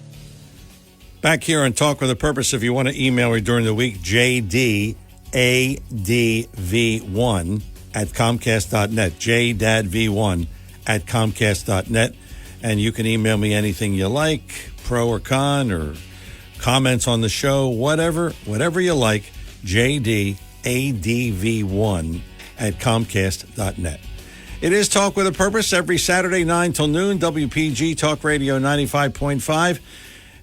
Back here on Talk with a Purpose, if you want to email me during the week, jdadv1@comcast.net, jdadv1@comcast.net. And you can email me anything you like, pro or con, or comments on the show, whatever you like, jdadv1@comcast.net. It is Talk with a Purpose every Saturday, 9 till noon, WPG Talk Radio 95.5.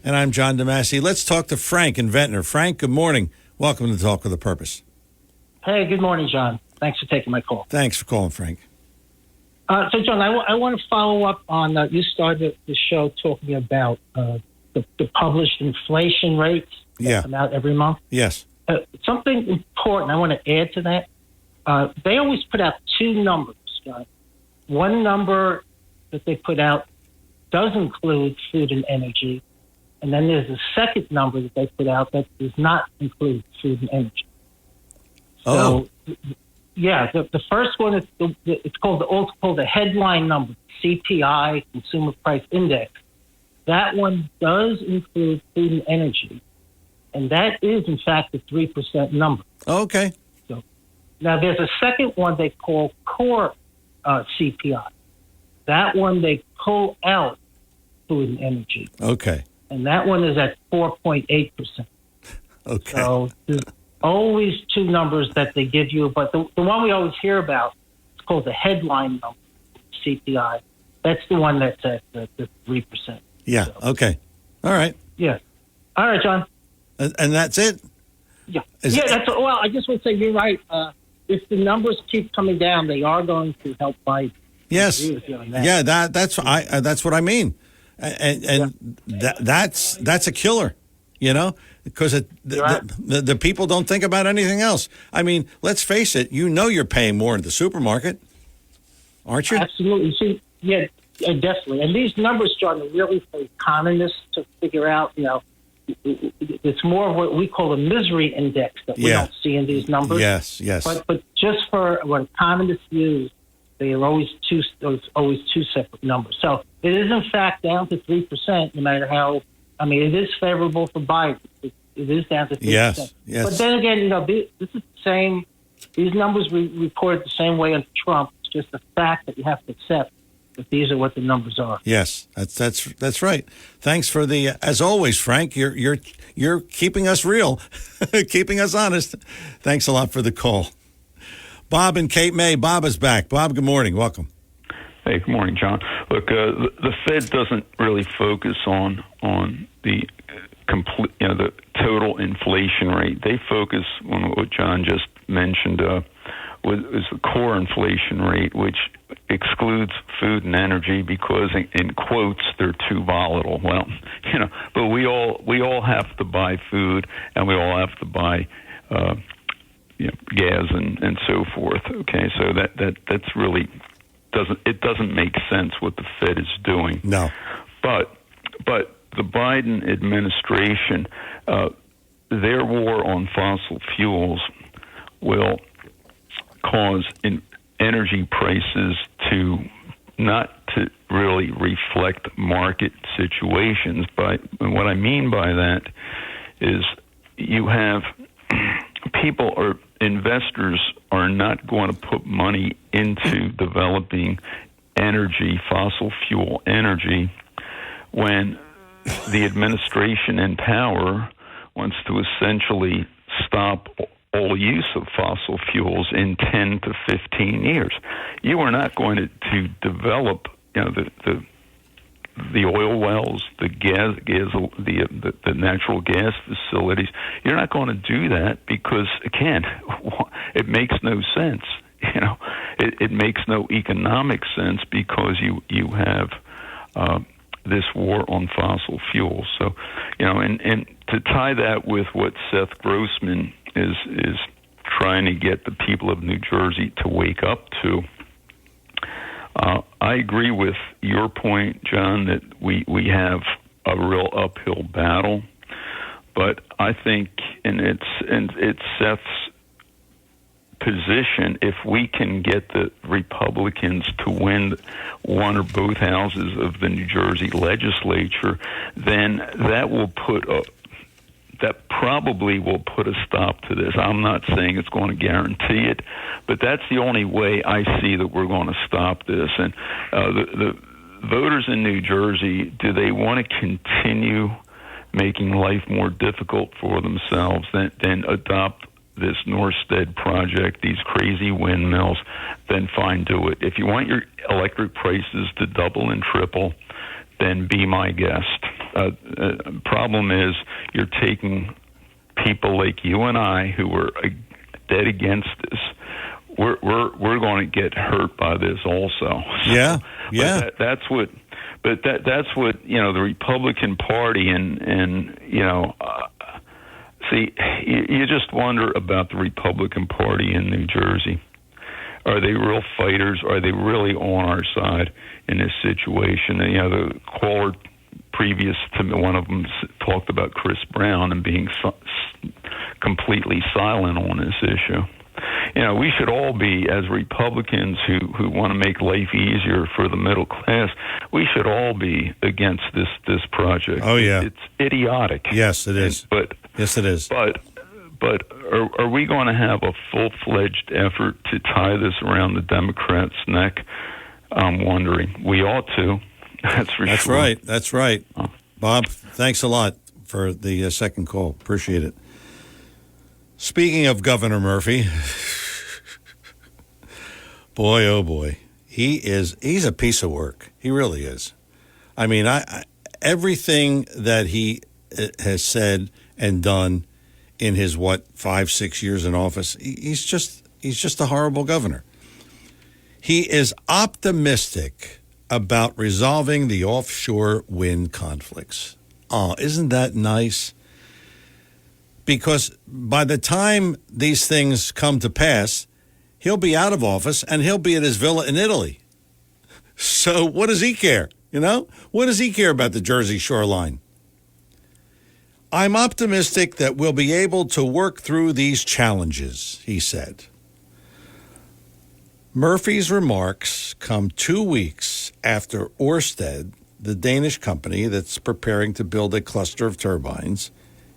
And I'm John DeMasi. Let's talk to Frank in Ventnor. Frank, good morning. Welcome to Talk with a Purpose. Hey, good morning, John. Thanks for taking my call. Thanks for calling, Frank. So, John, I want to follow up on you started the show talking about the published inflation rates that come out every month. Yes. Something important I want to add to that. They always put out 2 numbers, John. One number that they put out does include food and energy. And then there's a second number that they put out that does not include food and energy. So, yeah, the first one is it's called the headline number, CPI, Consumer Price Index. That one does include food and energy, and that is in fact a 3% number. Okay. So now there's a second one they call core CPI. That one they pull out food and energy. Okay. And that one is at 4.8%. Okay. So there's always 2 numbers that they give you, but the one we always hear about is called the headline number, CPI. That's the one that's at the 3%. Yeah. So, okay. All right. Yeah. All right, John. And that's it? Yeah. Well, I just want to say you're right. If the numbers keep coming down, they are going to help Biden. Yes. I agree with you on that. Yeah, that's what I mean. And that's a killer, because the people don't think about anything else. I mean, let's face it, you're paying more in the supermarket, aren't you? Absolutely. See, yeah, definitely. And these numbers starting really for economists to figure out, it's more of what we call a misery index that we don't see in these numbers. Yes. But just for what economists use, they are always two separate numbers. So it is, in fact, down to 3%, no matter how. I mean, it is favorable for Biden. It is down to 3%. Yes. But then again, this is the same. These numbers we reported the same way on Trump. It's just a fact that you have to accept that these are what the numbers are. Yes, that's right. Thanks for as always, Frank. You're keeping us real, keeping us honest. Thanks a lot for the call. Bob and Cape May. Bob is back. Bob, good morning. Welcome. Hey, good morning, John. Look, the Fed doesn't really focus on the complete, the total inflation rate. They focus on what John just mentioned. Is the core inflation rate, which excludes food and energy because, in quotes, they're too volatile. Well, but we all have to buy food, and we all have to buy gas and so forth. Okay, so that's really doesn't make sense what the Fed is doing. No, but the Biden administration, their war on fossil fuels will cause energy prices to not to really reflect market situations. But what I mean by that is you have people or investors are not going to put money into developing energy, fossil fuel energy, when the administration in power wants to essentially stop all use of fossil fuels in 10 to 15 years. You are not going to develop, the oil wells, the the natural gas facilities. You're not going to do that because, again, it makes no sense. It makes no economic sense because you have this war on fossil fuels. So, and to tie that with what Seth Grossman is trying to get the people of New Jersey to wake up to. I agree with your point, John, that we have a real uphill battle, but I think, and it's Seth's position, if we can get the Republicans to win one or both houses of the New Jersey legislature, then that probably will put a stop to this. I'm not saying it's going to guarantee it, but that's the only way I see that we're going to stop this. And the voters in New Jersey, do they want to continue making life more difficult for themselves than adopt this Norstead project, these crazy windmills? Then fine, do it. If you want your electric prices to double and triple, then be my guest. Problem is, you're taking people like you and I who are dead against this. We're going to get hurt by this also. Yeah. That's what the Republican Party and see, you just wonder about the Republican Party in New Jersey. Are they real fighters? Are they really on our side in this situation? And, the caller previous to me, one of them talked about Chris Brown and being completely silent on this issue. We should all be, as Republicans who want to make life easier for the middle class, we should all be against this project. Oh, yeah. It's idiotic. Yes, it is. Yes, it is. But are we going to have a full-fledged effort to tie this around the Democrats' neck? I'm wondering. We ought to. That's for sure. That's right. Bob, thanks a lot for the second call. Appreciate it. Speaking of Governor Murphy, boy, oh boy, he's a piece of work. He really is. I mean, everything that he has said and done in his 5-6 years in office. He's just a horrible governor. He is optimistic about resolving the offshore wind conflicts. Oh, isn't that nice? Because by the time these things come to pass, he'll be out of office and he'll be at his villa in Italy. So what does he care? What does he care about the Jersey shoreline? I'm optimistic that we'll be able to work through these challenges, he said. Murphy's remarks come 2 weeks after Ørsted, the Danish company that's preparing to build a cluster of turbines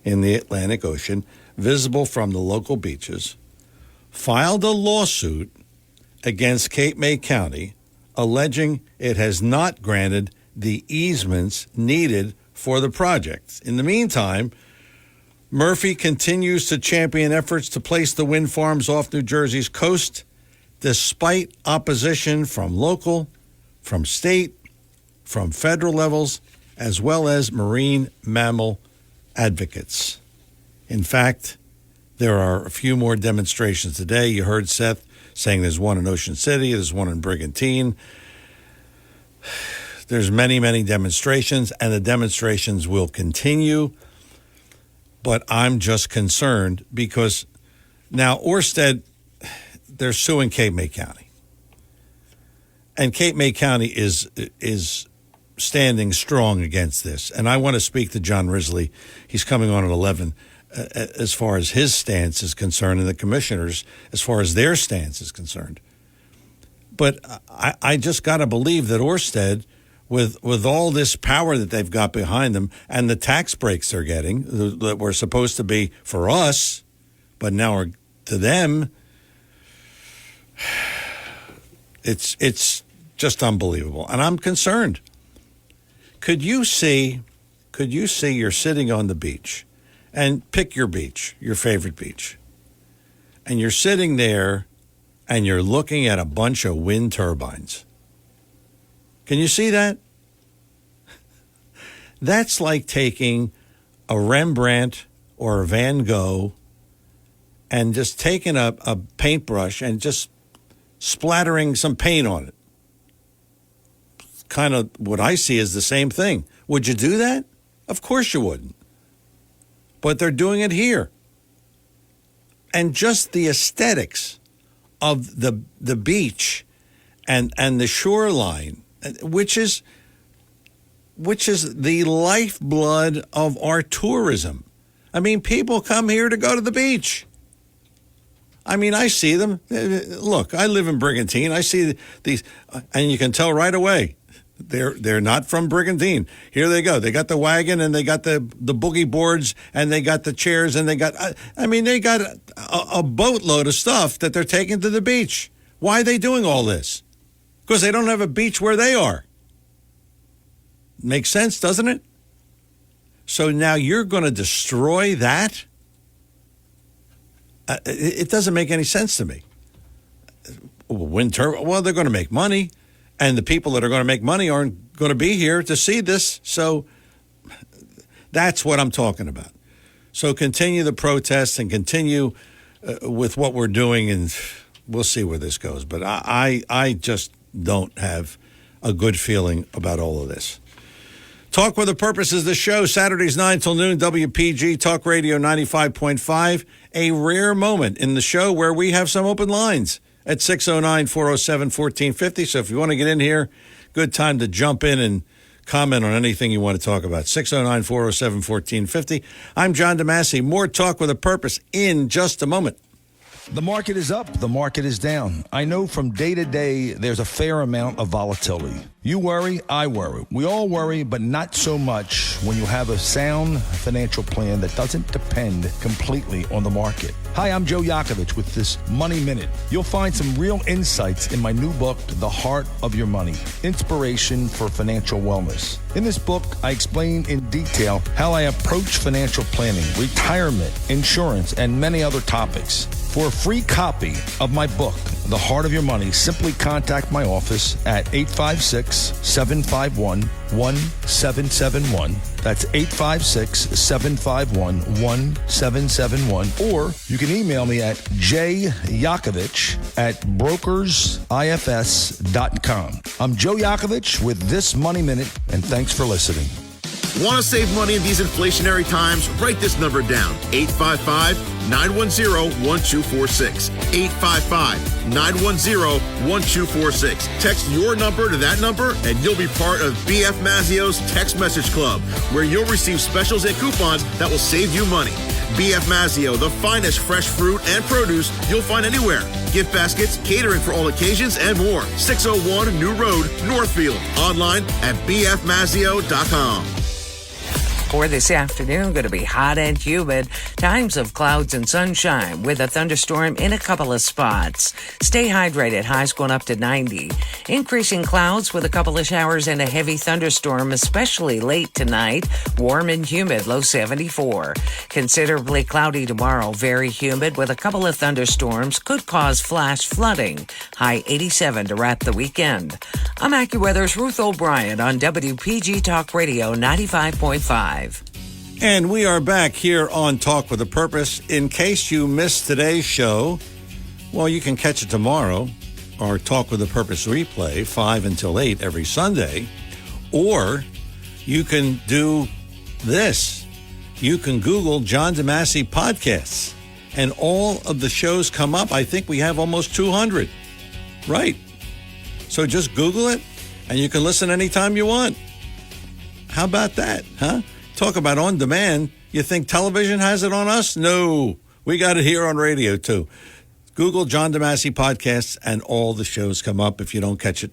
in the Atlantic Ocean, visible from the local beaches, filed a lawsuit against Cape May County, alleging it has not granted the easements needed for the project. In the meantime, Murphy continues to champion efforts to place the wind farms off New Jersey's coast, despite opposition from local, from state, from federal levels, as well as marine mammal advocates. In fact, there are a few more demonstrations today. You heard Seth saying there's one in Ocean City, there's one in Brigantine. There's many, many demonstrations, and the demonstrations will continue. But I'm just concerned because now Ørsted, they're suing Cape May County. And Cape May County is standing strong against this. And I want to speak to John Risley. He's coming on at 11 as far as his stance is concerned, and the commissioners as far as their stance is concerned. But I just got to believe that Ørsted, with all this power that they've got behind them and the tax breaks they're getting that were supposed to be for us, but now are to them, it's just unbelievable. And I'm concerned. Could you see you're sitting on the beach, and pick your beach, your favorite beach, and you're sitting there and you're looking at a bunch of wind turbines. Can you see that? That's like taking a Rembrandt or a Van Gogh and just taking a paintbrush and just splattering some paint on it. Kind of what I see is the same thing. Would you do that? Of course you wouldn't. But they're doing it here. And just the aesthetics of the beach and the shoreline, which is the lifeblood of our tourism. I mean, people come here to go to the beach. I mean, I see them. Look, I live in Brigantine. I see these, and you can tell right away. They're not from Brigantine. Here they go. They got the wagon, and they got the boogie boards, and they got the chairs, and they got a boatload of stuff that they're taking to the beach. Why are they doing all this? Because they don't have a beach where they are. Makes sense, doesn't it? So now you're going to destroy that? It doesn't make any sense to me. Wind turbine, well, they're going to make money. And the people that are going to make money aren't going to be here to see this. So that's what I'm talking about. So continue the protests and continue with what we're doing, and we'll see where this goes. But I just don't have a good feeling about all of this. Talk with a Purpose is the show, Saturdays 9 till noon, WPG, Talk Radio 95.5. A rare moment in the show where we have some open lines at 609-407-1450. So if you want to get in here, good time to jump in and comment on anything you want to talk about. 609-407-1450. I'm John DeMasi. More Talk with a Purpose in just a moment. The market is up. The market is down. I know from day to day, there's a fair amount of volatility. You worry, I worry. We all worry, but not so much when you have a sound financial plan that doesn't depend completely on the market. Hi, I'm Joe Yakovich with this Money Minute. You'll find some real insights in my new book, The Heart of Your Money, Inspiration for Financial Wellness. In this book, I explain in detail how I approach financial planning, retirement, insurance, and many other topics. For a free copy of my book, the heart of your money, simply contact my office at 856-751-1771. That's 856-751-1771. Or you can email me at jyakovich@brokersifs.com. I'm Joe Yakovich with This Money Minute, and thanks for listening. Want to save money in these inflationary times? Write this number down, 855-910-1246. 855-910-1246. Text your number to that number, and you'll be part of BF Mazzio's Text Message Club, where you'll receive specials and coupons that will save you money. BF Mazzio, the finest fresh fruit and produce you'll find anywhere. Gift baskets, catering for all occasions, and more. 601 New Road, Northfield. Online at bfmazzio.com. For this afternoon, going to be hot and humid. Times of clouds and sunshine with a thunderstorm in a couple of spots. Stay hydrated. Highs going up to 90. Increasing clouds with a couple of showers and a heavy thunderstorm, especially late tonight. Warm and humid, low 74. Considerably cloudy tomorrow. Very humid with a couple of thunderstorms. Could cause flash flooding. High 87 to wrap the weekend. I'm AccuWeather's Ruth O'Brien on WPG Talk Radio 95.5. And we are back here on Talk with a Purpose. In case you missed today's show, well, you can catch it tomorrow. Our Talk with a Purpose replay, 5 until 8 every Sunday. Or you can do this. You can Google John DeMasi podcasts, and all of the shows come up. I think we have almost 200. Right. So just Google it, and you can listen anytime you want. How about that, huh? Talk about on demand. You think television has it on us? No. We got it here on radio, too. Google John DeMasi podcasts, and all the shows come up if you don't catch it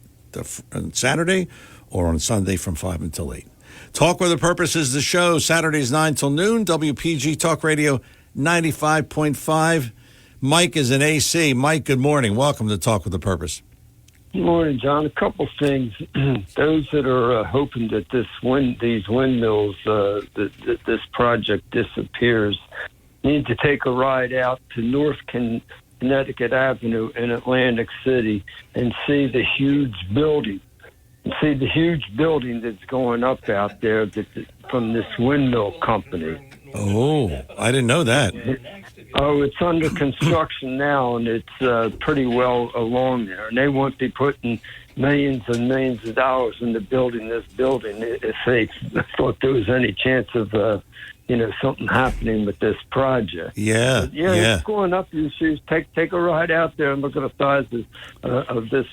on Saturday or on Sunday from 5 until 8. Talk with a Purpose is the show. Saturdays 9 till noon. WPG Talk Radio 95.5. Mike is in AC. Mike, good morning. Welcome to Talk with a Purpose. Good morning, John. A couple things. Those that are hoping that these windmills, this project disappears, need to take a ride out to North Connecticut Avenue in Atlantic City and see the huge building. See the huge building that's going up out there from this windmill company. Oh, I didn't know that. Oh, it's under construction now, and it's pretty well along there. And they won't be putting millions and millions of dollars into building this building if they thought there was any chance of, something happening with this project. Yeah. It's going up. You should take a ride out there and look at the size of this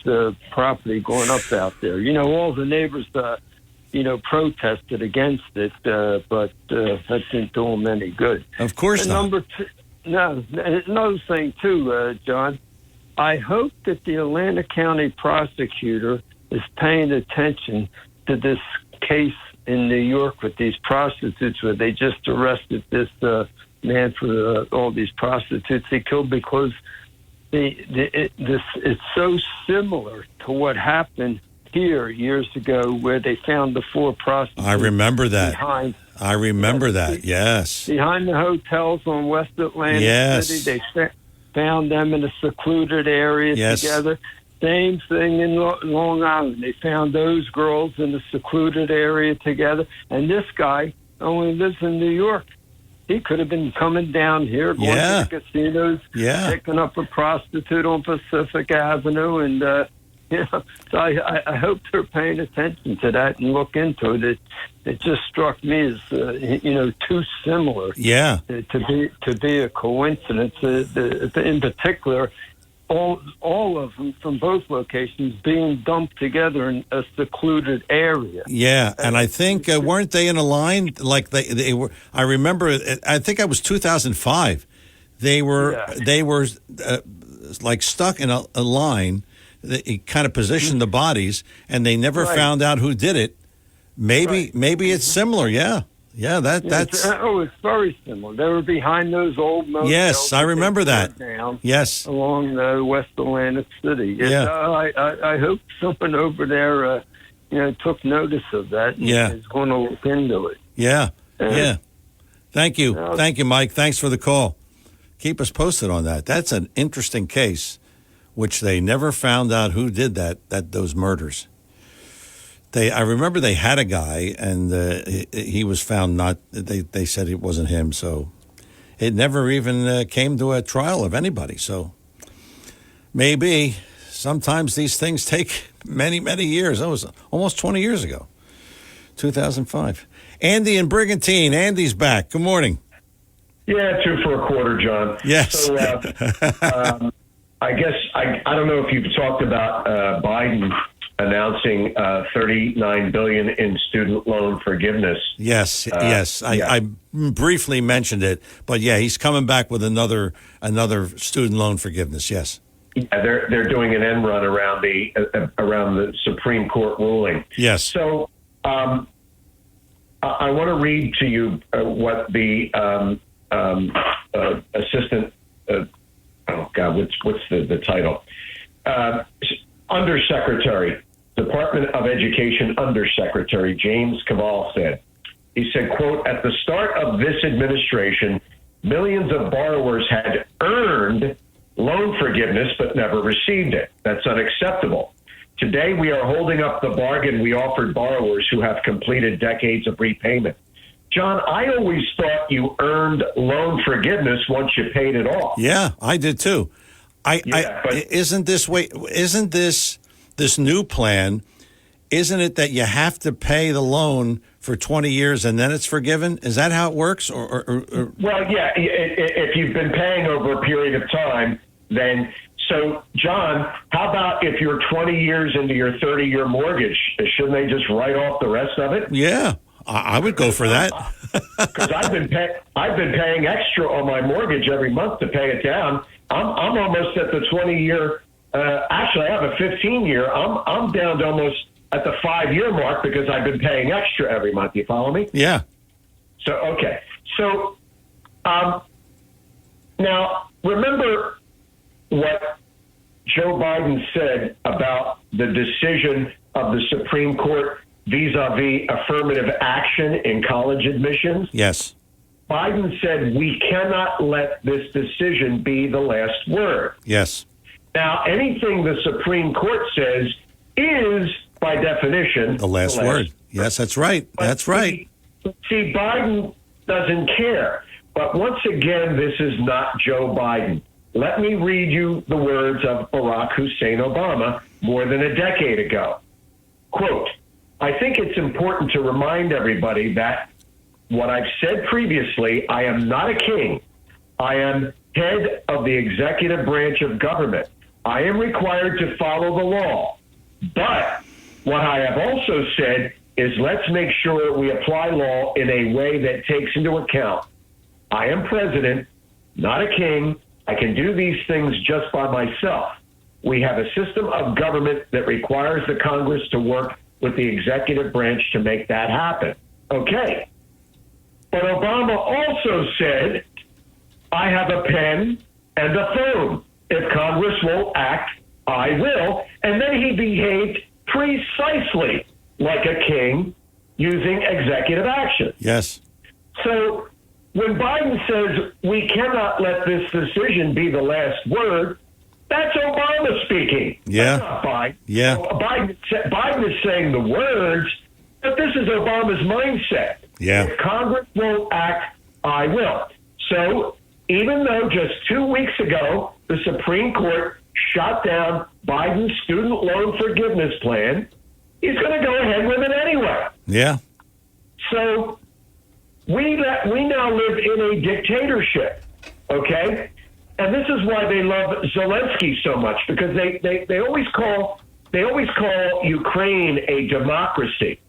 property going up out there. All the neighbors, protested against it, but that didn't do them any good. Of course not. Number two. No, another thing, too, John. I hope that the Atlanta County prosecutor is paying attention to this case in New York with these prostitutes where they just arrested this man for all these prostitutes he killed, because it's so similar to what happened here years ago where they found the 4 prostitutes. I remember that. Behind Yes. Behind the hotels on West Atlantic City, they found them in a secluded area together. Same thing in Long Island. They found those girls in a secluded area together. And this guy only lives in New York. He could have been coming down here, going to the casinos, picking up a prostitute on Pacific Avenue, and so I hope they're paying attention to that and look into it. It just struck me as too similar. Yeah. To be a coincidence. In particular, all of them from both locations being dumped together in a secluded area. Yeah, and I think weren't they in a line like they were? I remember. I think it was 2005. They were like stuck in a line. He kind of positioned the bodies, and they never found out who did it. Maybe it's similar. Yeah. That's. It's very similar. They were behind those old motels. Yes, I remember that. Yes, along West Atlantic City. I hope someone over there, took notice of that. And is going to look into it. Yeah. Thank you, Mike. Thanks for the call. Keep us posted on that. That's an interesting case. which they never found out who did those murders. I remember they had a guy, and he was found not. They said it wasn't him, so it never even came to a trial of anybody. So maybe sometimes these things take many, many years. That was almost 20 years ago, 2005. Andy in Brigantine. Andy's back. Good morning. Yeah, 2 for a quarter, John. Yes. So, I guess I don't know if you've talked about Biden announcing $39 billion in student loan forgiveness. Yes. I briefly mentioned it, but yeah, he's coming back with another student loan forgiveness. Yes. Yeah, they're doing an end run around the Supreme Court ruling. Yes. So I want to read to you what the assistant. What's the title? Undersecretary, Department of Education Undersecretary James Cavall said. He said, quote, "At the start of this administration, millions of borrowers had earned loan forgiveness but never received it. That's unacceptable. Today, we are holding up the bargain we offered borrowers who have completed decades of repayment." John, I always thought you earned loan forgiveness once you paid it off. Yeah, I did too. Isn't this new plan? Isn't it that you have to pay the loan for 20 years and then it's forgiven? Is that how it works? Or Well, yeah. If you've been paying over a period of time, then. So, John, how about if you're 20 years into your 30-year mortgage? Shouldn't they just write off the rest of it? Yeah, I would go for that. Because I've been paying extra on my mortgage every month to pay it down. I'm almost at the 20-year. Actually, I have a 15-year. I'm down to almost at the 5-year mark because I've been paying extra every month. You follow me? Yeah. So okay. So now remember what Joe Biden said about the decision of the Supreme Court vis-a-vis affirmative action in college admissions? Yes. Biden said we cannot let this decision be the last word. Yes. Now, anything the Supreme Court says is, by definition, the last word. Yes, that's right. That's right. See, Biden doesn't care. But once again, this is not Joe Biden. Let me read you the words of Barack Hussein Obama more than a decade ago. Quote, "I think it's important to remind everybody that what I've said previously, I am not a king. I am head of the executive branch of government. I am required to follow the law. But what I have also said is let's make sure we apply law in a way that takes into account. I am president, not a king. I can do these things just by myself. We have a system of government that requires the Congress to work with the executive branch to make that happen." Okay. But Obama also said, "I have a pen and a phone. If Congress won't act, I will." And then he behaved precisely like a king using executive action. Yes. So when Biden says we cannot let this decision be the last word, that's Obama speaking. Yeah. That's not Biden. Yeah. Biden is saying the words, but this is Obama's mindset. Yeah. If Congress won't act, I will. So even though just 2 weeks ago the Supreme Court shot down Biden's student loan forgiveness plan, he's going to go ahead with it anyway. Yeah. So we now live in a dictatorship, okay? And this is why they love Zelensky so much, because they always call Ukraine a democracy.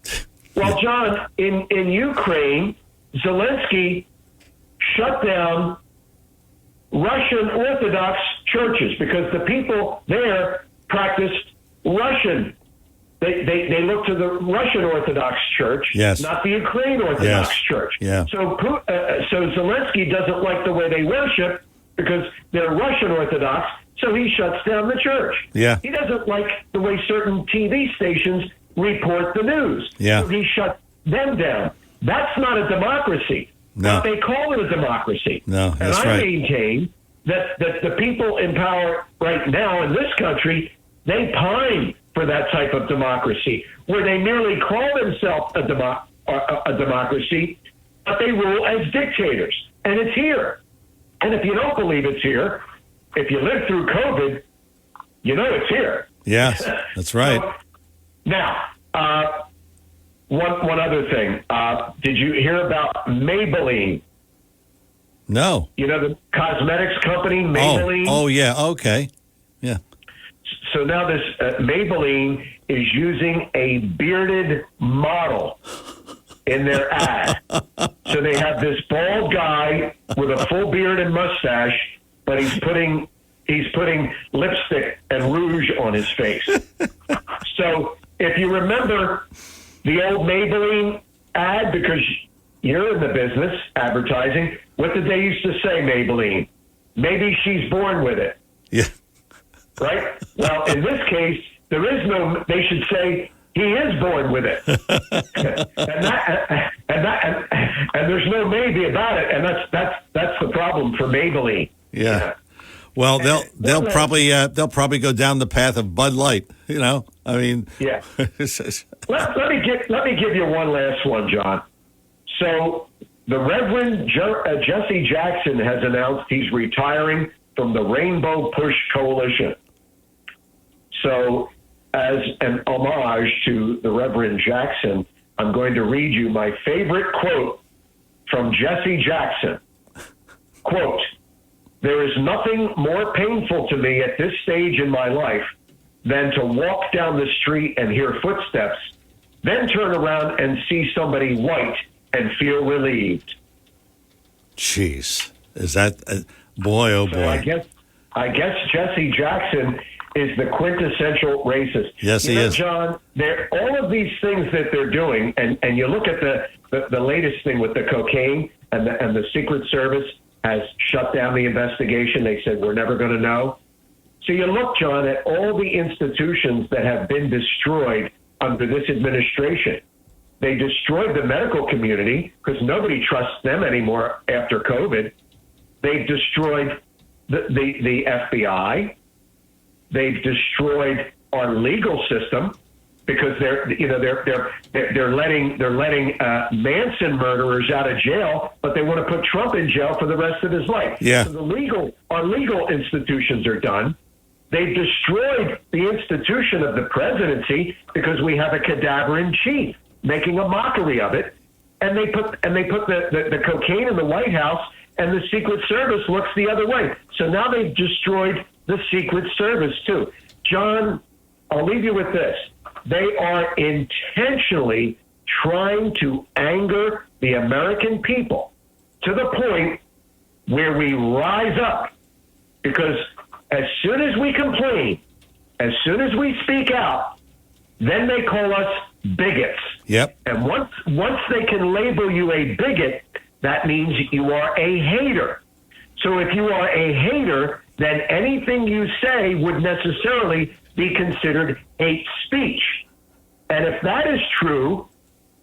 Well, John, in Ukraine, Zelensky shut down Russian Orthodox churches because the people there practiced Russian. They look to the Russian Orthodox Church, yes, not the Ukraine Orthodox Church. Yeah. So Zelensky doesn't like the way they worship because they're Russian Orthodox, so he shuts down the church. Yeah. He doesn't like the way certain TV stations report the news. Yeah. So he shuts them down. That's not a democracy. No. But they call it a democracy. No, that's and I right. maintain that the people in power right now in this country, they pine for that type of democracy, where they merely call themselves a democracy, but they rule as dictators. And it's here. And if you don't believe it's here, if you lived through COVID, you know it's here. Yes, that's right. So, now, one other thing. Did you hear about Maybelline? No. You know, the cosmetics company, Maybelline? Oh, yeah. Okay. Yeah. So now this Maybelline is using a bearded model in their ad. So they have this bald guy with a full beard and mustache, but he's putting lipstick and rouge on his face. So if you remember the old Maybelline ad, because you're in the business, advertising, what did they used to say, Maybelline? Maybe she's born with it. Yeah. Right? Well, in this case, there is no, they should say, he is born with it. and there's no maybe about it. And that's the problem for Maybelline. Yeah. Well, they'll probably go down the path of Bud Light. You know, I mean, yeah. let me give you one last one, John. So the Reverend Jesse Jackson has announced he's retiring from the Rainbow Push Coalition. So, as an homage to the Reverend Jackson, I'm going to read you my favorite quote from Jesse Jackson. Quote, "There is nothing more painful to me at this stage in my life than to walk down the street and hear footsteps, then turn around and see somebody white and feel relieved." Jeez. Is that... boy, oh boy. I guess Jesse Jackson is the quintessential racist. Yes, he is. John, all of these things that they're doing, and you look at the latest thing with the cocaine, and the Secret Service has shut down the investigation. They said, we're never going to know. So you look, John, at all the institutions that have been destroyed under this administration. They destroyed the medical community because nobody trusts them anymore after COVID. They've destroyed the FBI. They've destroyed our legal system because they're letting Manson murderers out of jail, but they want to put Trump in jail for the rest of his life. Yeah. So our legal institutions are done. They've destroyed the institution of the presidency because we have a cadaver in chief making a mockery of it, and they put the cocaine in the White House, and the Secret Service looks the other way. So now they've destroyed the Secret Service too. John, I'll leave you with this. They are intentionally trying to anger the American people to the point where we rise up, because as soon as we complain, as soon as we speak out, then they call us bigots. Yep. And once they can label you a bigot, that means you are a hater. So if you are a hater, then anything you say would necessarily be considered hate speech. And if that is true,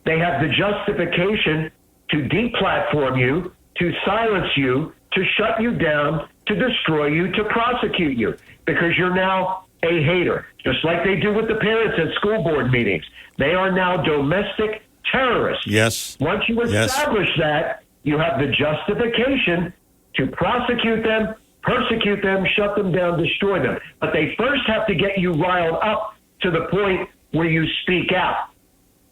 they have the justification to deplatform you, to silence you, to shut you down, to destroy you, to prosecute you, because you're now a hater, just like they do with the parents at school board meetings. They are now domestic terrorists. Yes. Once you establish that, you have the justification to prosecute them, persecute them, shut them down, destroy them. But they first have to get you riled up to the point where you speak out,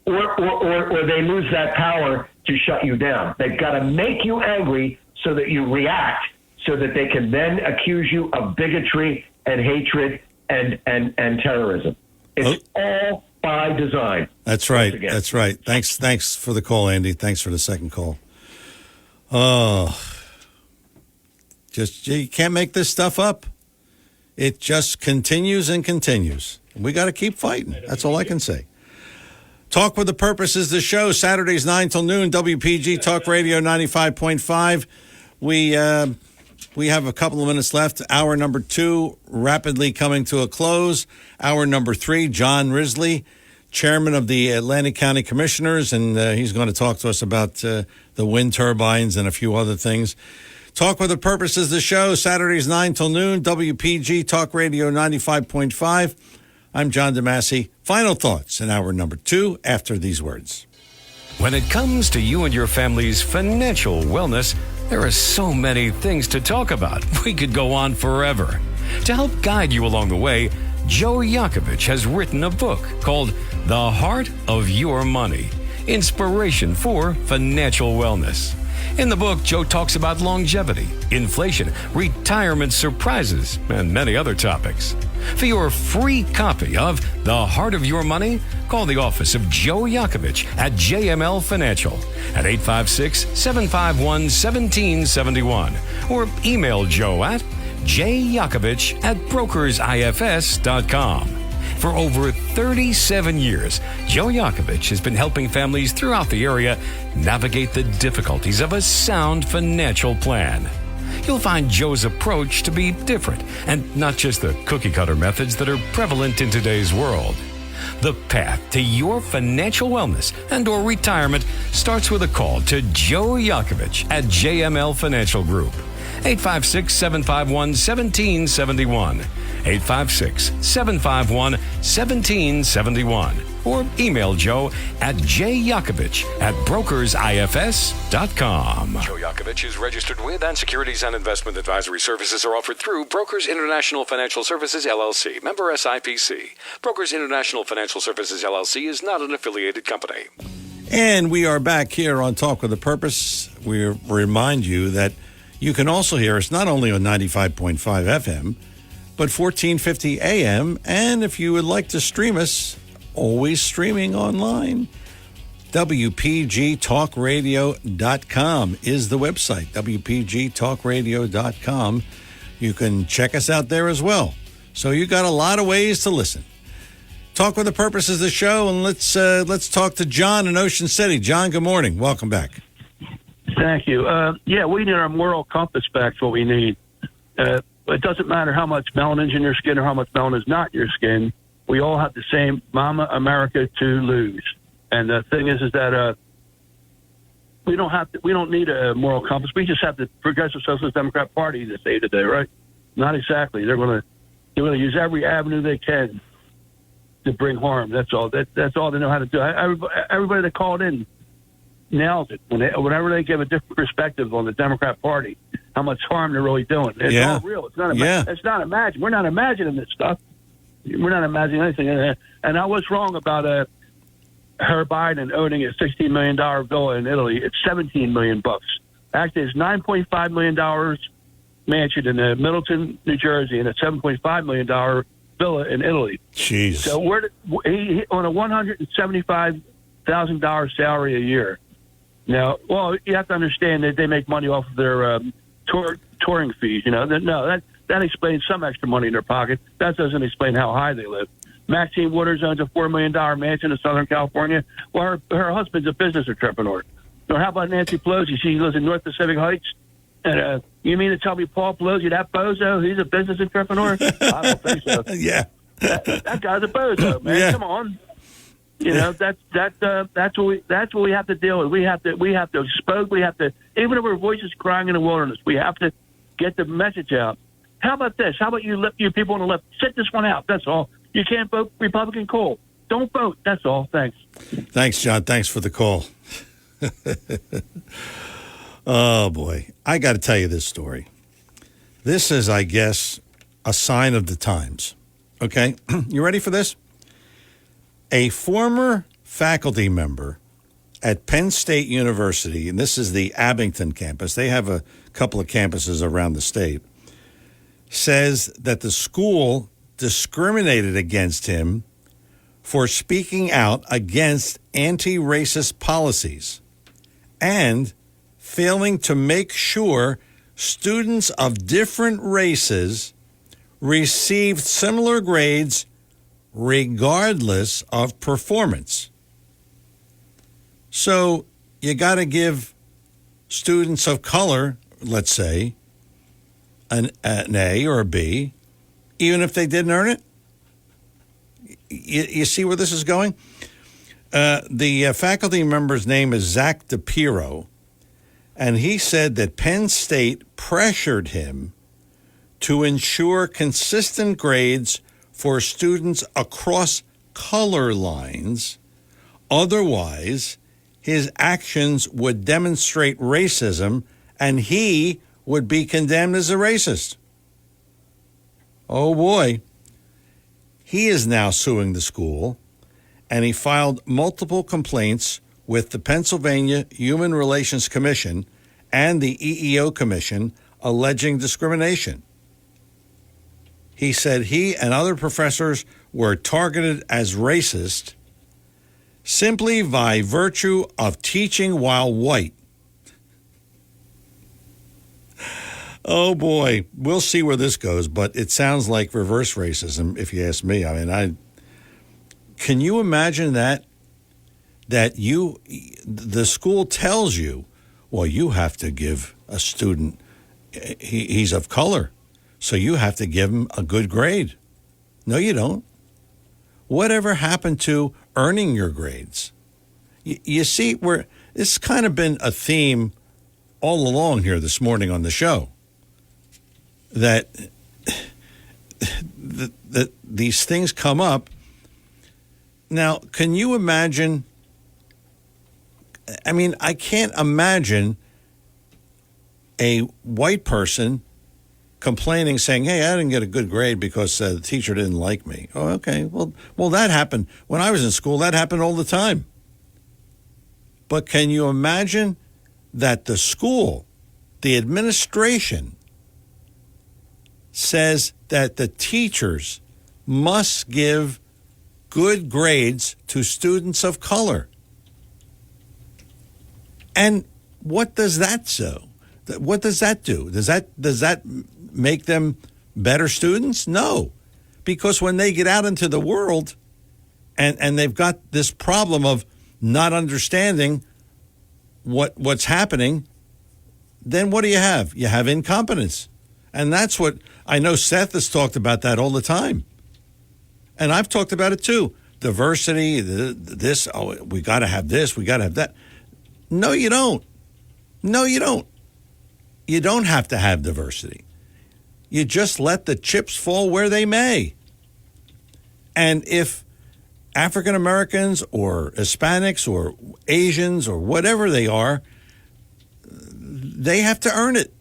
or they lose that power to shut you down. They've got to make you angry so that you react, so that they can then accuse you of bigotry and hatred and terrorism. It's all by design. That's right. That's right. Thanks for the call, Andy. Thanks for the second call. Oh, you can't make this stuff up. It just continues and continues. We got to keep fighting. That's all I can say. Talk with a Purpose is the show. Saturdays 9 till noon. WPG Talk Radio 95.5. We have a couple of minutes left. Hour number 2 rapidly coming to a close. Hour number 3, John Risley, chairman of the Atlantic County Commissioners, and he's going to talk to us about the wind turbines and a few other things. Talk with a Purpose is the show, Saturdays 9 till noon, WPG Talk Radio 95.5. I'm John DeMasi. Final thoughts in hour number 2 after these words. When it comes to you and your family's financial wellness, there are so many things to talk about. We could go on forever. To help guide you along the way, Joe Yakovich has written a book called The Heart of Your Money, Inspiration for Financial Wellness. In the book, Joe talks about longevity, inflation, retirement surprises, and many other topics. For your free copy of The Heart of Your Money, call the office of Joe Yakovich at JML Financial at 856-751-1771 or email Joe at jyakovich@brokersifs.com. For over 37 years, Joe Yakovich has been helping families throughout the area navigate the difficulties of a sound financial plan. You'll find Joe's approach to be different and not just the cookie-cutter methods that are prevalent in today's world. The path to your financial wellness and or retirement starts with a call to Joe Yakovich at JML Financial Group. 856-751-1771. 856-751-1771. Or email Joe at jyakovich@brokersifs.com. Joe Yakovich is registered with, and securities and investment advisory services are offered through Brokers International Financial Services, LLC. Member SIPC. Brokers International Financial Services, LLC is not an affiliated company. And we are back here on Talk with a Purpose. We remind you that you can also hear us not only on 95.5 FM, but 1450 AM. And if you would like to stream us, always streaming online, WPGTalkRadio.com is the website, WPGTalkRadio.com. You can check us out there as well. So you got a lot of ways to listen. Talk with a Purpose is the show, and let's talk to John in Ocean City. John, good morning. Welcome back. Thank you. We need our moral compass back. Is what we need. It doesn't matter how much melanin's in your skin or how much melanin's not in your skin. We all have the same Mama America to lose. And the thing is that we don't need a moral compass. We just have the Progressive Socialist Democrat Party to save the day, right? Not exactly. They're going to use every avenue they can to bring harm. That's all. That's all they know how to do. Everybody that called in nails it. Whenever they give a different perspective on the Democrat Party, how much harm they're really doing. It's all real. It's not. It's not imagined. We're not imagining this stuff. We're not imagining anything. And I was wrong about her Biden owning a $16 million villa in Italy. It's $17 million bucks. Actually, it's $9.5 million mansion in Middleton, New Jersey, and a $7.5 million villa in Italy. Jeez. So he on a $175,000 salary a year. Now, well, you have to understand that they make money off of their touring fees. You know, that explains some extra money in their pocket. That doesn't explain how high they live. Maxine Waters owns a $4 million mansion in Southern California. Well, her husband's a business entrepreneur. Or how about Nancy Pelosi? She lives in North Pacific Heights. And you mean to tell me Paul Pelosi, that bozo, he's a business entrepreneur? I don't think so. Yeah. That guy's a bozo, man. Yeah. Come on. You know, that's what we have to deal with. We have to expose. We have to, even if our voices crying in the wilderness, we have to get the message out. How about this? How about you people on the left, sit this one out? That's all. You can't vote Republican, cool. Don't vote. That's all. Thanks. Thanks, John. Thanks for the call. Oh, boy. I got to tell you this story. This is, I guess, a sign of the times. Okay? You ready for this? A former faculty member at Penn State University, and this is the Abington campus, they have a couple of campuses around the state, says that the school discriminated against him for speaking out against anti-racist policies and failing to make sure students of different races received similar grades regardless of performance. So you got to give students of color, let's say, an A or a B, even if they didn't earn it. You see where this is going? The faculty member's name is Zach DePiro. And he said that Penn State pressured him to ensure consistent grades for students across color lines. Otherwise, his actions would demonstrate racism and he would be condemned as a racist. Oh boy. He is now suing the school, and he filed multiple complaints with the Pennsylvania Human Relations Commission and the EEO Commission alleging discrimination. He said he and other professors were targeted as racist simply by virtue of teaching while white. Oh boy, we'll see where this goes, but it sounds like reverse racism, if you ask me. I mean, can you imagine that the school tells you, well, you have to give a student, he's of color, so you have to give him a good grade. No, you don't. Whatever happened to earning your grades? You see, it's kind of been a theme all along here this morning on the show, that these things come up. Now, can you imagine? I mean, I can't imagine a white person complaining, saying, hey, I didn't get a good grade because the teacher didn't like me. Oh, okay. Well, that happened. When I was in school, that happened all the time. But can you imagine that the school, the administration, says that the teachers must give good grades to students of color? And what does that do? What does that do? Does that make them better students? No, because when they get out into the world and they've got this problem of not understanding what's happening, then what do you have? You have incompetence. And that's what I know Seth has talked about that all the time. And I've talked about it too. Diversity, we got to have this, we got to have that. No, you don't. No, you don't. You don't have to have diversity. You just let the chips fall where they may. And if African Americans or Hispanics or Asians or whatever they are, they have to earn it.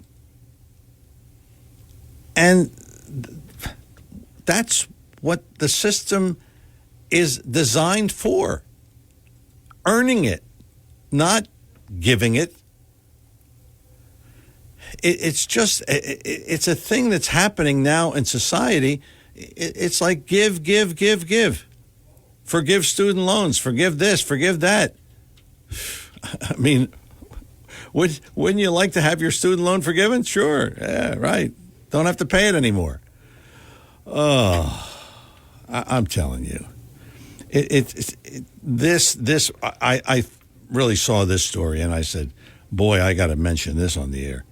And that's what the system is designed for. Earning it, not giving it. It's a thing that's happening now in society. It's like give. Forgive student loans, forgive this, forgive that. I mean, wouldn't you like to have your student loan forgiven? Sure, yeah, right. Don't have to pay it anymore. Oh, I'm telling you. I really saw this story and I said, boy, I got to mention this on the air.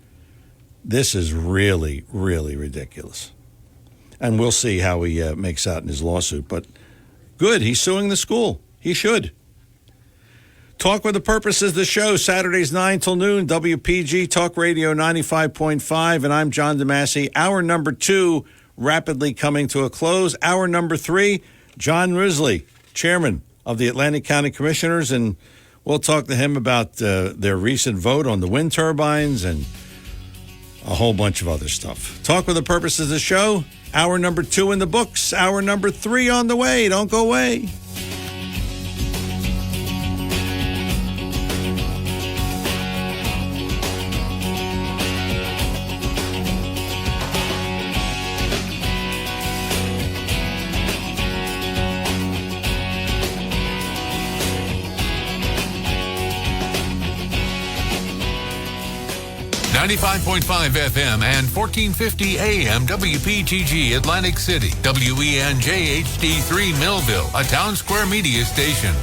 This is really, really ridiculous. And we'll see how he makes out in his lawsuit. But good, he's suing the school. He should. Talk with a Purpose is the show, Saturdays 9 till noon, WPG Talk Radio 95.5, and I'm John DeMasi. Hour number 2 rapidly coming to a close. Hour number 3, John Risley, chairman of the Atlantic County Commissioners, and we'll talk to him about their recent vote on the wind turbines and a whole bunch of other stuff. Talk with a Purpose is the show. Hour number 2 in the books. Hour number 3 on the way. Don't go away. .5 FM and 1450 AM WPGG Atlantic City, WENJ HD3 Millville, a Town Square media station.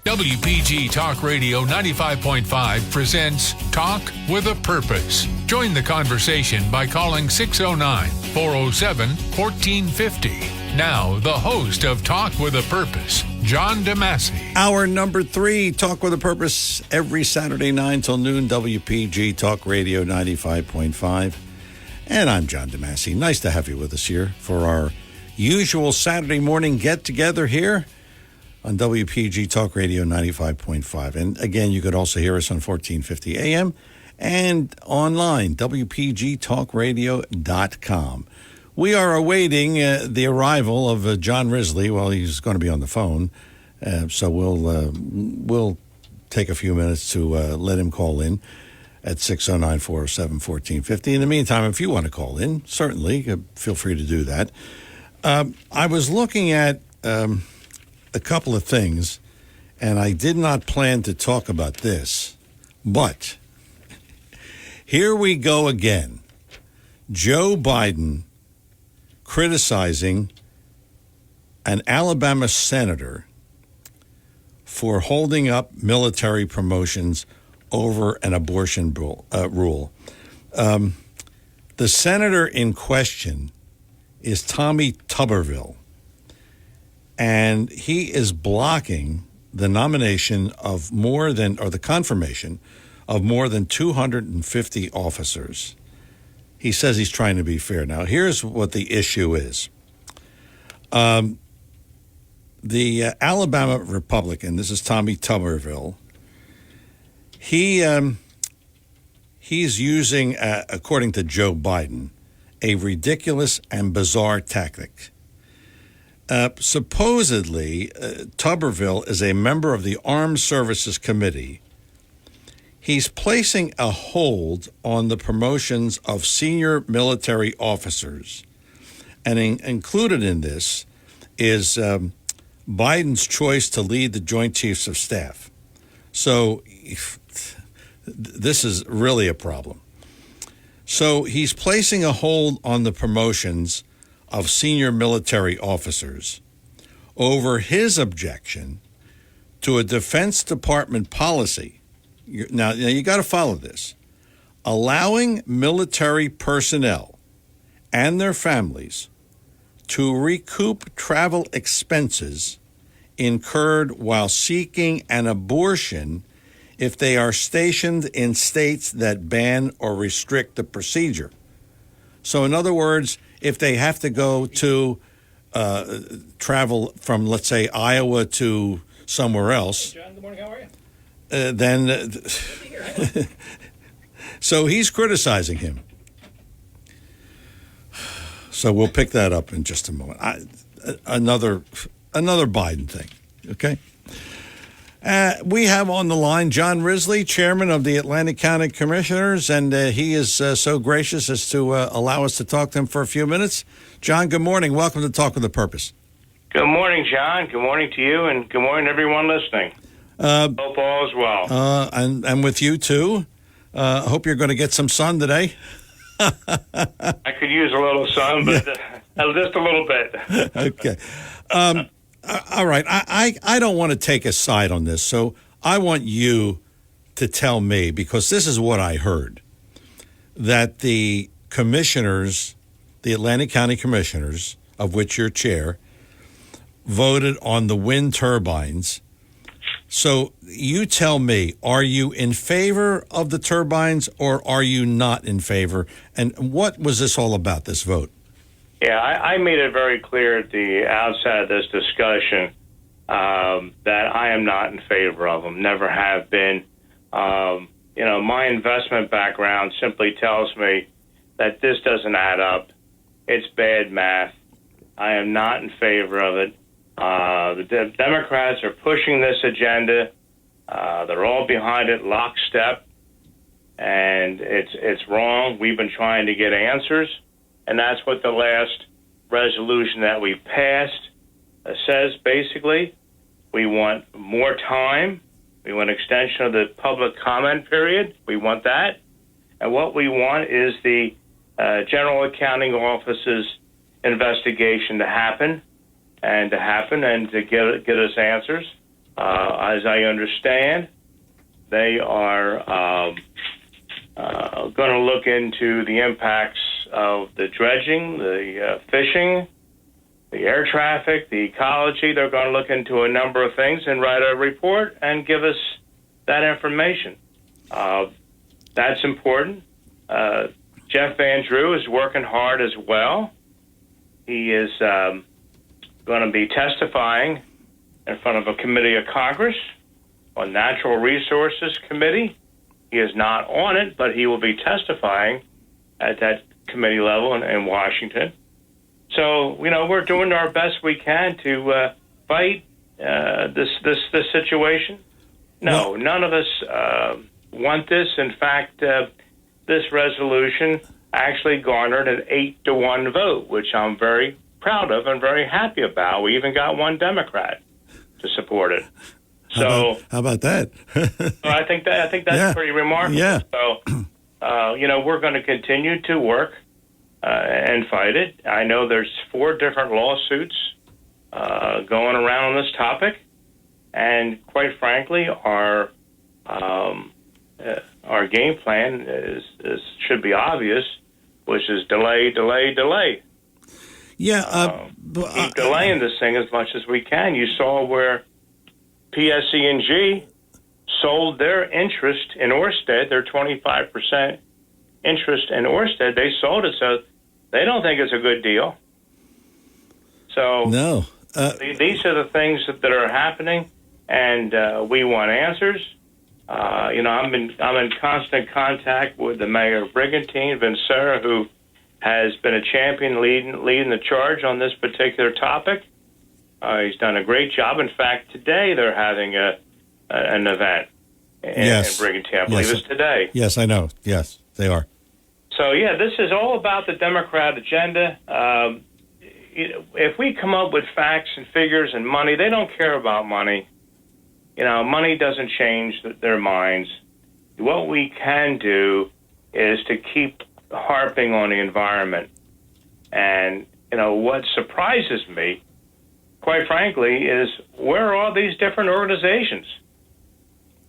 WPG Talk Radio 95.5 presents Talk with a Purpose. Join the conversation by calling 609-407-1450. Now, the host of Talk with a Purpose, John DeMasi. Hour number 3, Talk with a Purpose, every Saturday 9 till noon, WPG Talk Radio 95.5. And I'm John DeMasi. Nice to have you with us here for our usual Saturday morning get-together here on WPG Talk Radio 95.5. And again, you could also hear us on 1450 AM and online, WPGTalkRadio.com. We are awaiting the arrival of John Risley. Well, he's going to be on the phone, so we'll take a few minutes to let him call in at 609-407-1450. In the meantime, if you want to call in, certainly feel free to do that. I was looking at a couple of things, and I did not plan to talk about this, but here we go again. Joe Biden criticizing an Alabama senator for holding up military promotions over an abortion rule. The senator in question is Tommy Tuberville, and he is blocking the nomination of the confirmation of more than 250 officers. He says he's trying to be fair. Now, here's what the issue is. The Alabama Republican, this is Tommy Tuberville, he's using, according to Joe Biden, a ridiculous and bizarre tactic. Supposedly, Tuberville is a member of the Armed Services Committee. He's placing a hold on the promotions of senior military officers. And included in this is Biden's choice to lead the Joint Chiefs of Staff. So this is really a problem. So he's placing a hold on the promotions of senior military officers over his objection to a Defense Department policy. Now you got to follow this. Allowing military personnel and their families to recoup travel expenses incurred while seeking an abortion if they are stationed in states that ban or restrict the procedure. So in other words, if they have to go to travel from, let's say, Iowa to somewhere else. Hey, John, good morning. How are you? Then so he's criticizing him. So we'll pick that up in just a moment. Another Biden thing, okay? We have on the line John Risley, chairman of the Atlantic County Commissioners, and he is so gracious as to allow us to talk to him for a few minutes. John, good morning. Welcome to Talk with a Purpose. Good morning, John. Good morning to you, and good morning to everyone listening. Hope all is well. And with you, too. Hope you're going to get some sun today. I could use a little sun, but just a little bit. Okay. All right. I don't want to take a side on this, so I want you to tell me, because this is what I heard, that the commissioners, the Atlantic County Commissioners, of which you're chair, voted on the wind turbines. So you tell me, are you in favor of the turbines or are you not in favor? And what was this all about, this vote? Yeah, I made it very clear at the outset of this discussion that I am not in favor of them, never have been. My investment background simply tells me that this doesn't add up. It's bad math. I am not in favor of it. The Democrats are pushing this agenda. They're all behind it, lockstep, and it's wrong. We've been trying to get answers, and that's what the last resolution that we passed says, basically. We want more time. We want extension of the public comment period. We want that. And what we want is the General Accounting Office's investigation to happen and to get us answers. As I understand, they are going to look into the impacts of the dredging, the fishing, the air traffic, the ecology. They're going to look into a number of things and write a report and give us that information. That's important. Jeff Van Drew is working hard as well. He is going to be testifying in front of a committee of Congress on Natural Resources Committee. He is not on it, but he will be testifying at that committee level in Washington. So, we're doing our best we can to fight this situation. No, none of us want this. In fact, this resolution actually garnered an 8-1 vote, which I'm very proud of and very happy about. We even got one Democrat to support it. How about that? I think that's pretty remarkable. Yeah. So, we're going to continue to work and fight it. I know there's 4 different lawsuits going around on this topic, and quite frankly, our game plan should be obvious, which is delay. Yeah, keep delaying this thing as much as we can. You saw where PSE&G sold their interest in Ørsted, their 25% interest in Ørsted. They sold it, so they don't think it's a good deal. So no, these are the things that are happening, and we want answers. I'm in constant contact with the mayor of Brigantine, Vincera, who has been a champion leading the charge on this particular topic. He's done a great job. In fact, today they're having an event in Brigantine. I believe it's today. Yes, I know. Yes, they are. So, this is all about the Democrat agenda. If we come up with facts and figures and money, they don't care about money. Money doesn't change their minds. What we can do is to keep harping on the environment. And, what surprises me, quite frankly, is where are all these different organizations?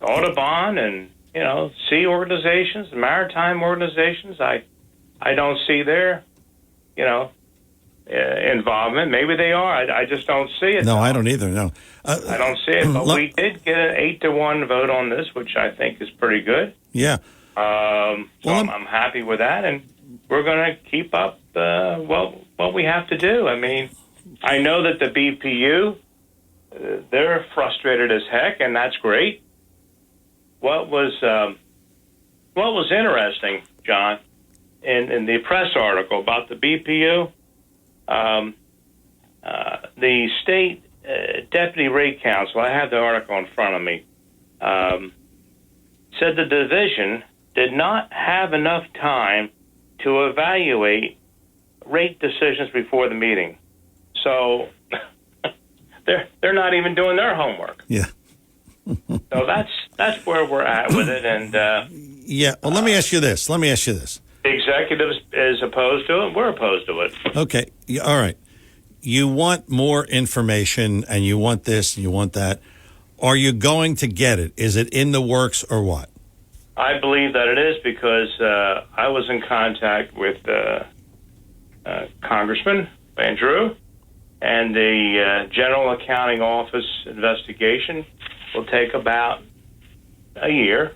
Audubon and, sea organizations, maritime organizations. I don't see their, involvement. Maybe they are. I just don't see it. No, I don't either, no. I don't see it, but we did get an 8-1 vote on this, which I think is pretty good. Yeah. I'm happy with that, and we're going to keep up what we have to do. I mean, I know that the BPU, they're frustrated as heck, and that's great. What was interesting, John, in the press article about the BPU, the state deputy rate counsel, I have the article in front of me, said the division did not have enough time to evaluate rate decisions before the meeting. So they're not even doing their homework. Yeah. So that's where we're at with it. And well, let me ask you this. the executive is opposed to it. We're opposed to it. Okay. All right. You want more information, and you want this, and you want that. Are you going to get it? Is it in the works, or what? I believe that it is, because I was in contact with Congressman Van Drew, and the General Accounting Office investigation will take about a year,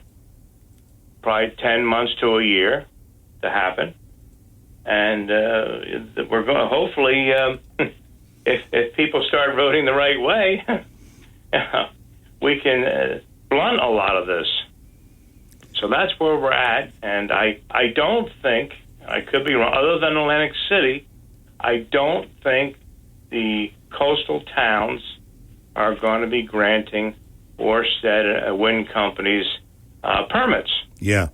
probably 10 months to a year to happen. And we're going to hopefully, if people start voting the right way, we can blunt a lot of this. So that's where we're at. And I don't think, I could be wrong, other than Atlantic City, I don't think the coastal towns are going to be granting Ørsted wind companies permits. Yeah.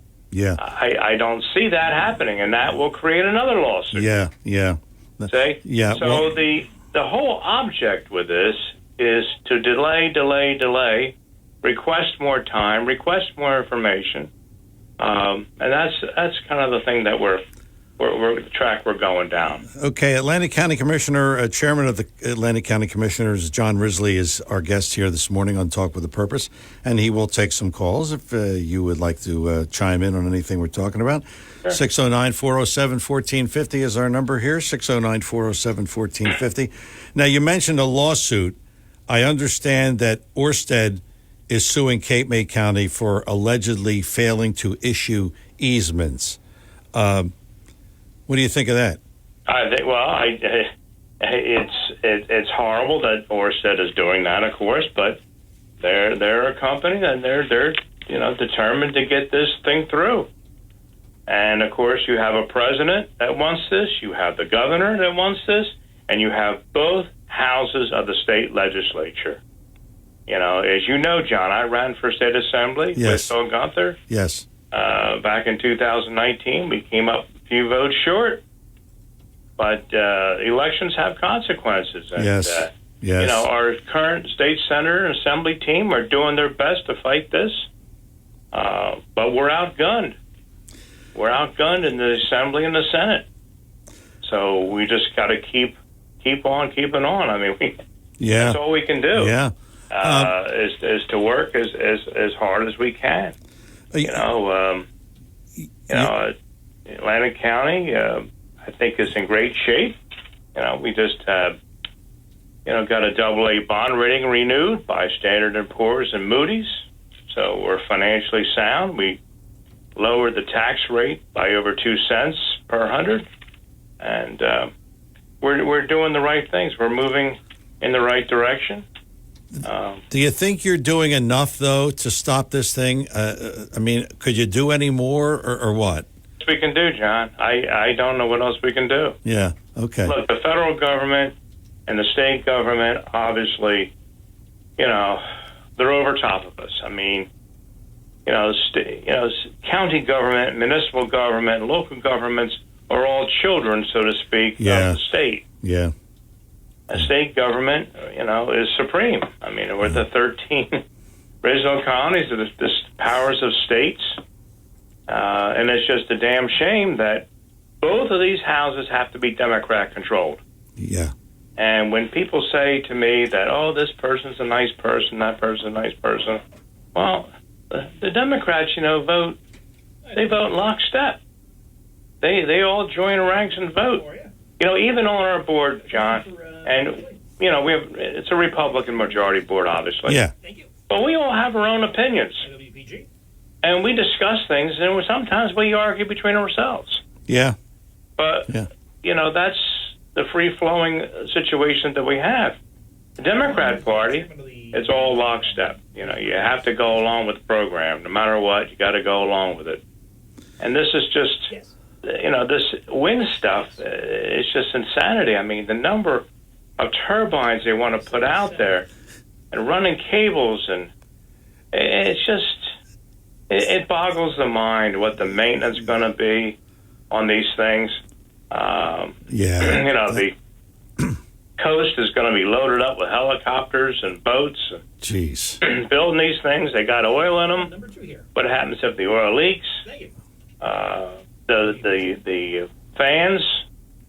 I don't see that happening, and that will create another lawsuit. Yeah. See? Yeah. So the whole object with this is to delay, request more time, request more information, and that's kind of the thing that we're we're the track we're going down. Okay, Atlantic County Commissioner, Chairman of the Atlantic County Commissioners, John Risley, is our guest here this morning on Talk with a Purpose, and he will take some calls if you would like to chime in on anything we're talking about. 609-407-1450 is our number here, 609-407-1450. Now, you mentioned a lawsuit. I understand that Orsted is suing Cape May County for allegedly failing to issue easements. What do you think of that? I think, it's horrible that Orsted is doing that, of course, but they're a company and they're determined to get this thing through. And of course, you have a president that wants this, you have the governor that wants this, and you have both houses of the state legislature. As you know, John, I ran for state assembly with Phil Gunther. Yes. Back in 2019, we came up a few votes short, but elections have consequences. And, yes. Our current state senator and assembly team are doing their best to fight this, but we're outgunned. We're outgunned in the assembly and the Senate, so we just got to keep on keeping on. I mean, that's all we can do. Yeah. Is to work as hard as we can. Atlantic County, I think, is in great shape. We just got a AA bond rating renewed by Standard & Poor's and Moody's, so we're financially sound. We lowered the tax rate by over 2 cents per 100, and we're doing the right things. We're moving in the right direction. Do you think you're doing enough, though, to stop this thing? I mean, could you do any more or what? We can do, John. I don't know what else we can do. Yeah, okay. Look, the federal government and the state government, obviously, they're over top of us. I mean, county government, municipal government, local governments are all children, so to speak, of the state. Yeah. The state government, is supreme. I mean, we're the 13 original colonies of the powers of states. And it's just a damn shame that both of these houses have to be Democrat-controlled. Yeah. And when people say to me that, this person's a nice person, that person's a nice person, well, the Democrats, vote. They vote in lockstep. They all join ranks and vote. Even on our board, John, and it's a Republican majority board, obviously. Yeah. But we all have our own opinions, and we discuss things, and sometimes we argue between ourselves. Yeah. But that's the free-flowing situation that we have. The Democrat Party, it's all lockstep. You have to go along with the program. No matter what, you got to go along with it. And this is just, this wind stuff, it's just insanity. I mean, the number of turbines they want to put out there and running cables, and it's just, it boggles the mind what the maintenance is going to be on these things. The coast is going to be loaded up with helicopters and boats. Jeez. Building these things, they got oil in them. What happens if the oil leaks? The fans,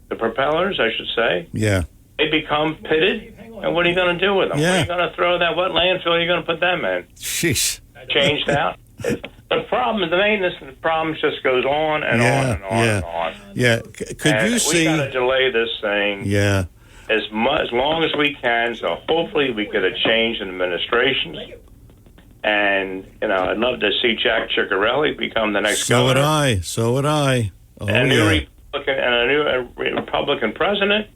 the propellers, I should say. Yeah. They become pitted, and what are you going to do with them? Yeah. Are you going to throw that? What landfill are you going to put them in? Sheesh. Changed out. The problem, the maintenance, the problem just goes on and on and on and on. Yeah. Could you see? We got to delay this thing. Yeah. As long as we can. So hopefully we get a change in administration. And I'd love to see Jack Ciccarelli become the next governor. So would I. Oh, a new Republican president,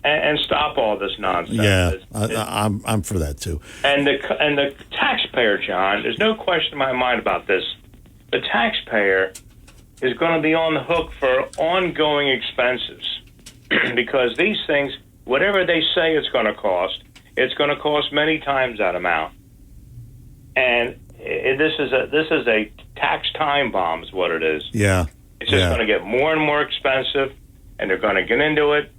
and stop all this nonsense. Yeah, I'm for that too. And the taxpayer, John, there's no question in my mind about this. The taxpayer is going to be on the hook for ongoing expenses because these things, whatever they say it's going to cost many times that amount. And this is a tax time bomb, is what it is. Yeah, it's just going to get more and more expensive, and they're going to get into it.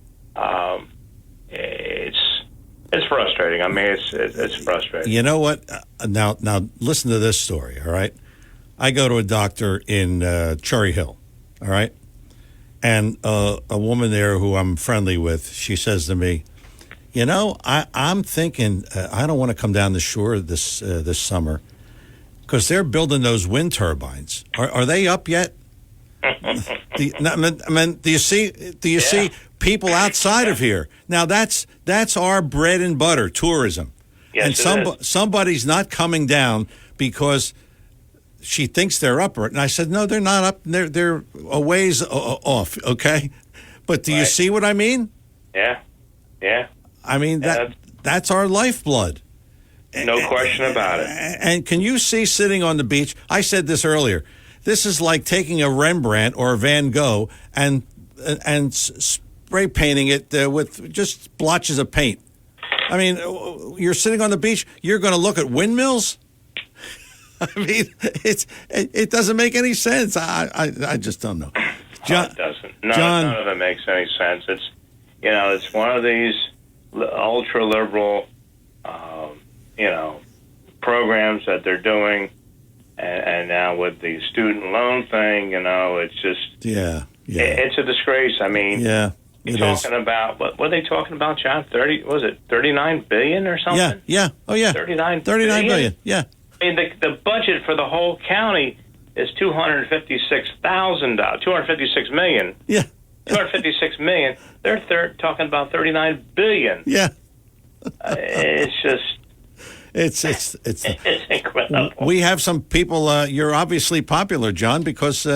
It's frustrating. I mean, it's frustrating. You know what? Now listen to this story. All right, I go to a doctor in Cherry Hill. All right, And a woman there who I'm friendly with, she says to me, you know, I'm thinking I don't want to come down the shore this summer because they're building those wind turbines. Are they up yet? Do you see people outside of here? Now that's our bread and butter, tourism. Yes, and somebody's not coming down because she thinks they're up. And I said, no, they're not up. They're a ways off. Okay, but do you see what I mean? Yeah. I mean that's our lifeblood. No question about it. And can you see sitting on the beach? I said this earlier. This is like taking a Rembrandt or a Van Gogh and spray painting it with just blotches of paint. I mean, you're sitting on the beach. You're going to look at windmills. I mean, it doesn't make any sense. I just don't know. John, it doesn't. None of it makes any sense. It's one of these ultra liberal, programs that they're doing, and now with the student loan thing, it's just it's a disgrace. I mean, you're talking about what are they talking about, John? 39 billion or something? Yeah. Oh yeah. 39 billion. Yeah. I mean, the budget for the whole county is $256 million. Yeah. 256 million. They're talking about 39 billion. Yeah. It's just. It's incredible. We have some people. You're obviously popular, John, because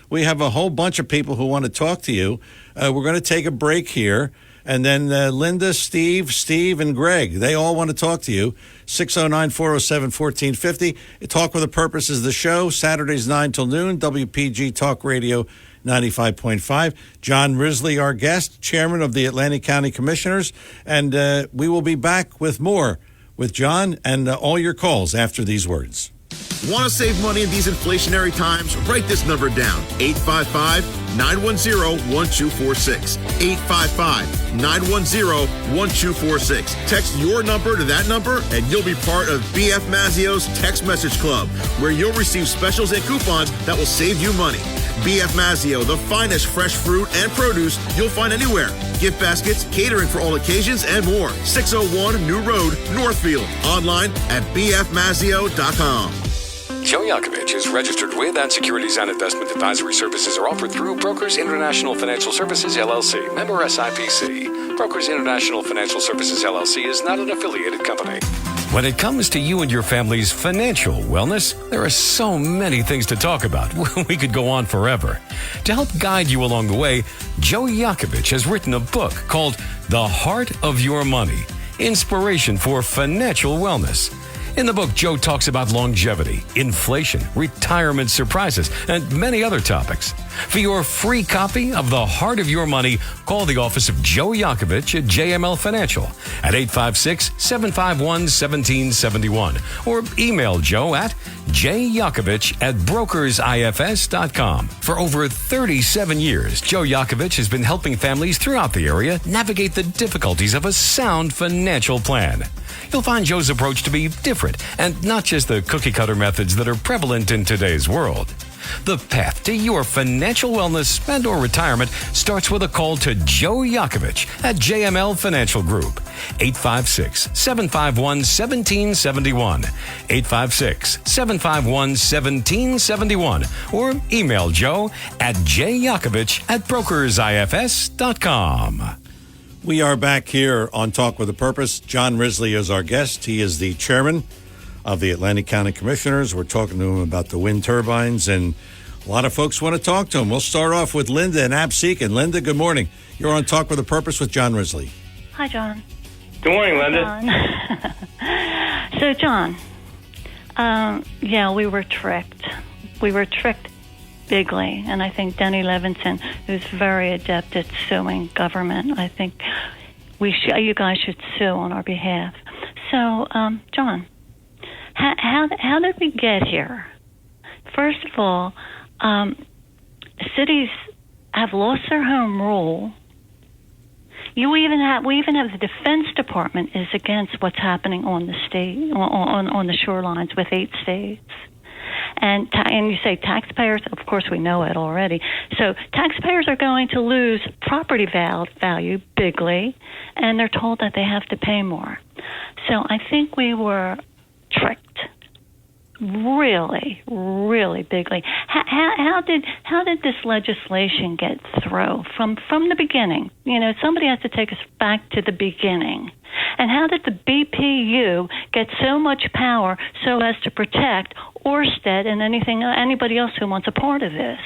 we have a whole bunch of people who want to talk to you. We're going to take a break here, and then Linda, Steve, and Greg, they all want to talk to you. 609-407-1450. Talk with a Purpose is the show. Saturdays 9 till noon. WPG Talk Radio 95.5. John Risley, our guest, chairman of the Atlantic County Commissioners, and we will be back with more with John and all your calls after these words. Want to save money in these inflationary times? Write this number down, 855-910-1246. 855-910-1246. Text your number to that number, and you'll be part of BF Mazzio's Text Message Club, where you'll receive specials and coupons that will save you money. BF Mazzio, the finest fresh fruit and produce you'll find anywhere. Gift baskets, catering for all occasions, and more. 601 New Road, Northfield. Online at bfmazzio.com. Joe Yakovich is registered with, and securities and investment advisory services are offered through Brokers International Financial Services, LLC. Member SIPC. Brokers International Financial Services, LLC is not an affiliated company. When it comes to you and your family's financial wellness, there are so many things to talk about. We could go on forever. To help guide you along the way, Joe Yakovich has written a book called The Heart of Your Money, Inspiration for Financial Wellness. In the book, Joe talks about longevity, inflation, retirement surprises, and many other topics. For your free copy of The Heart of Your Money, call the office of Joe Yakovich at JML Financial at 856-751-1771 or email Joe at jyakovich@brokersifs.com. For over 37 years, Joe Yakovich has been helping families throughout the area navigate the difficulties of a sound financial plan. You'll find Joe's approach to be different and not just the cookie-cutter methods that are prevalent in today's world. The path to your financial wellness and or retirement starts with a call to Joe Yakovich at JML Financial Group. 856-751-1771. 856-751-1771. Or email Joe at jyakovich@brokersifs.com. We are back here on Talk with a Purpose. John Risley is our guest. He is the chairman of the Atlantic County Commissioners. We're talking to him about the wind turbines, and a lot of folks want to talk to him. We'll start off with Linda in Absecon. Linda, good morning. You're on Talk with a Purpose with John Risley. Hi, John. Good morning, Linda. So, John, we were tricked. We were tricked bigly, and I think Denny Levinson, who's very adept at suing government, I think you guys should sue on our behalf. So, John, how did we get here? First of all, cities have lost their home rule. We even have the Defense Department is against what's happening on the state on the shorelines with 8 states. And you say taxpayers, of course we know it already. So taxpayers are going to lose property value bigly, and they're told that they have to pay more. So I think we were tricked. Really, really bigly. How did this legislation get through from the beginning? You know, somebody has to take us back to the beginning. And how did the BPU get so much power so as to protect Orsted and anybody else who wants a part of this?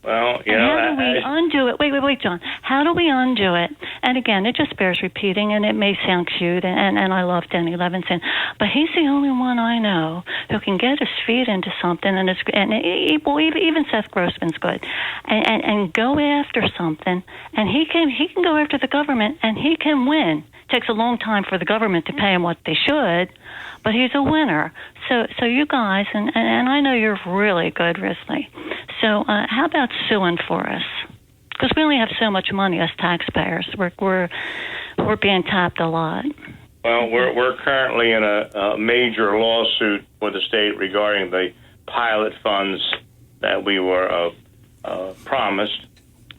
Well, you and know, how do we undo it? Wait, John. How do we undo it? And again, it just bears repeating, and it may sound cute, and I love Denny Levinson, but he's the only one I know who can get his feet into something, and even Seth Grossman's good, and go after something, and he can go after the government, and he can win. It takes a long time for the government to pay him what they should, but he's a winner. So you guys, and I know you're really good, Risley. So how about suing for us? Because we only have so much money as taxpayers. We're being tapped a lot. Well, we're currently in a major lawsuit with the state regarding the pilot funds that we were promised.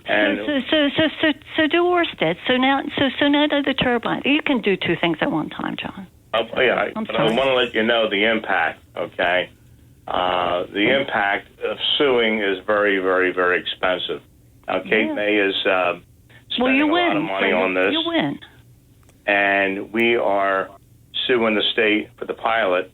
And so do Orsted. So now the turbine. You can do two things at one time, John. Yeah, but I want to let you know the impact. Okay, the impact of suing is very, very, very expensive. Now, Cape May is spending a lot of money on this. You win. And we are suing the state for the pilot,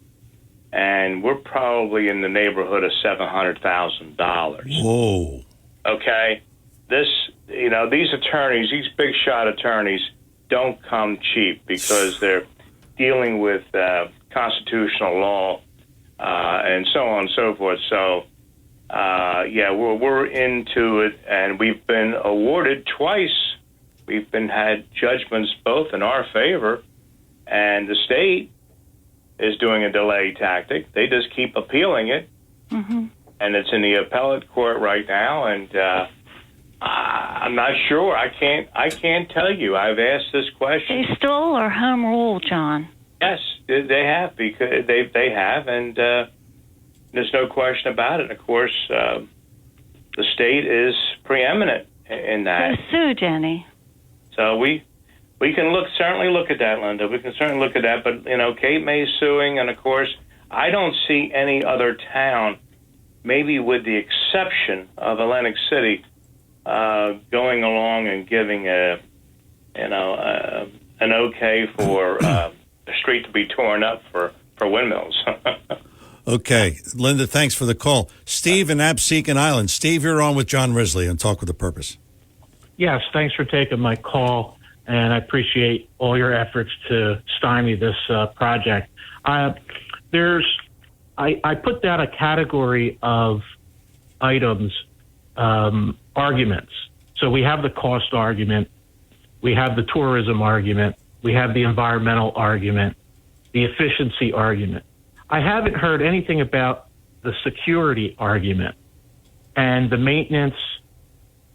and we're probably in the neighborhood of $700,000. Whoa. Okay, these attorneys, these big shot attorneys, don't come cheap because they're dealing with constitutional law and so on and so forth. So, we're into it, and we've been awarded twice. We've had judgments both in our favor, and the state is doing a delay tactic. They just keep appealing it, and it's in the appellate court right now. And I'm not sure. I can't tell you. I've asked this question. They stole our home rule, John. Yes, they have, because they have, and there's no question about it. Of course, the state is preeminent in that. So sue, Jenny. So we can certainly look at that, Linda. We can certainly look at that. But Cape May suing, and of course, I don't see any other town, maybe with the exception of Atlantic City, going along and giving an okay for the street to be torn up for windmills. Okay. Linda, thanks for the call. Steve in Absecon Island. Steve, you're on with John Risley on Talk with a Purpose. Yes, thanks for taking my call, and I appreciate all your efforts to stymie this project. I put down a category of items, arguments. So we have the cost argument, we have the tourism argument, we have the environmental argument, the efficiency argument. I haven't heard anything about the security argument and the maintenance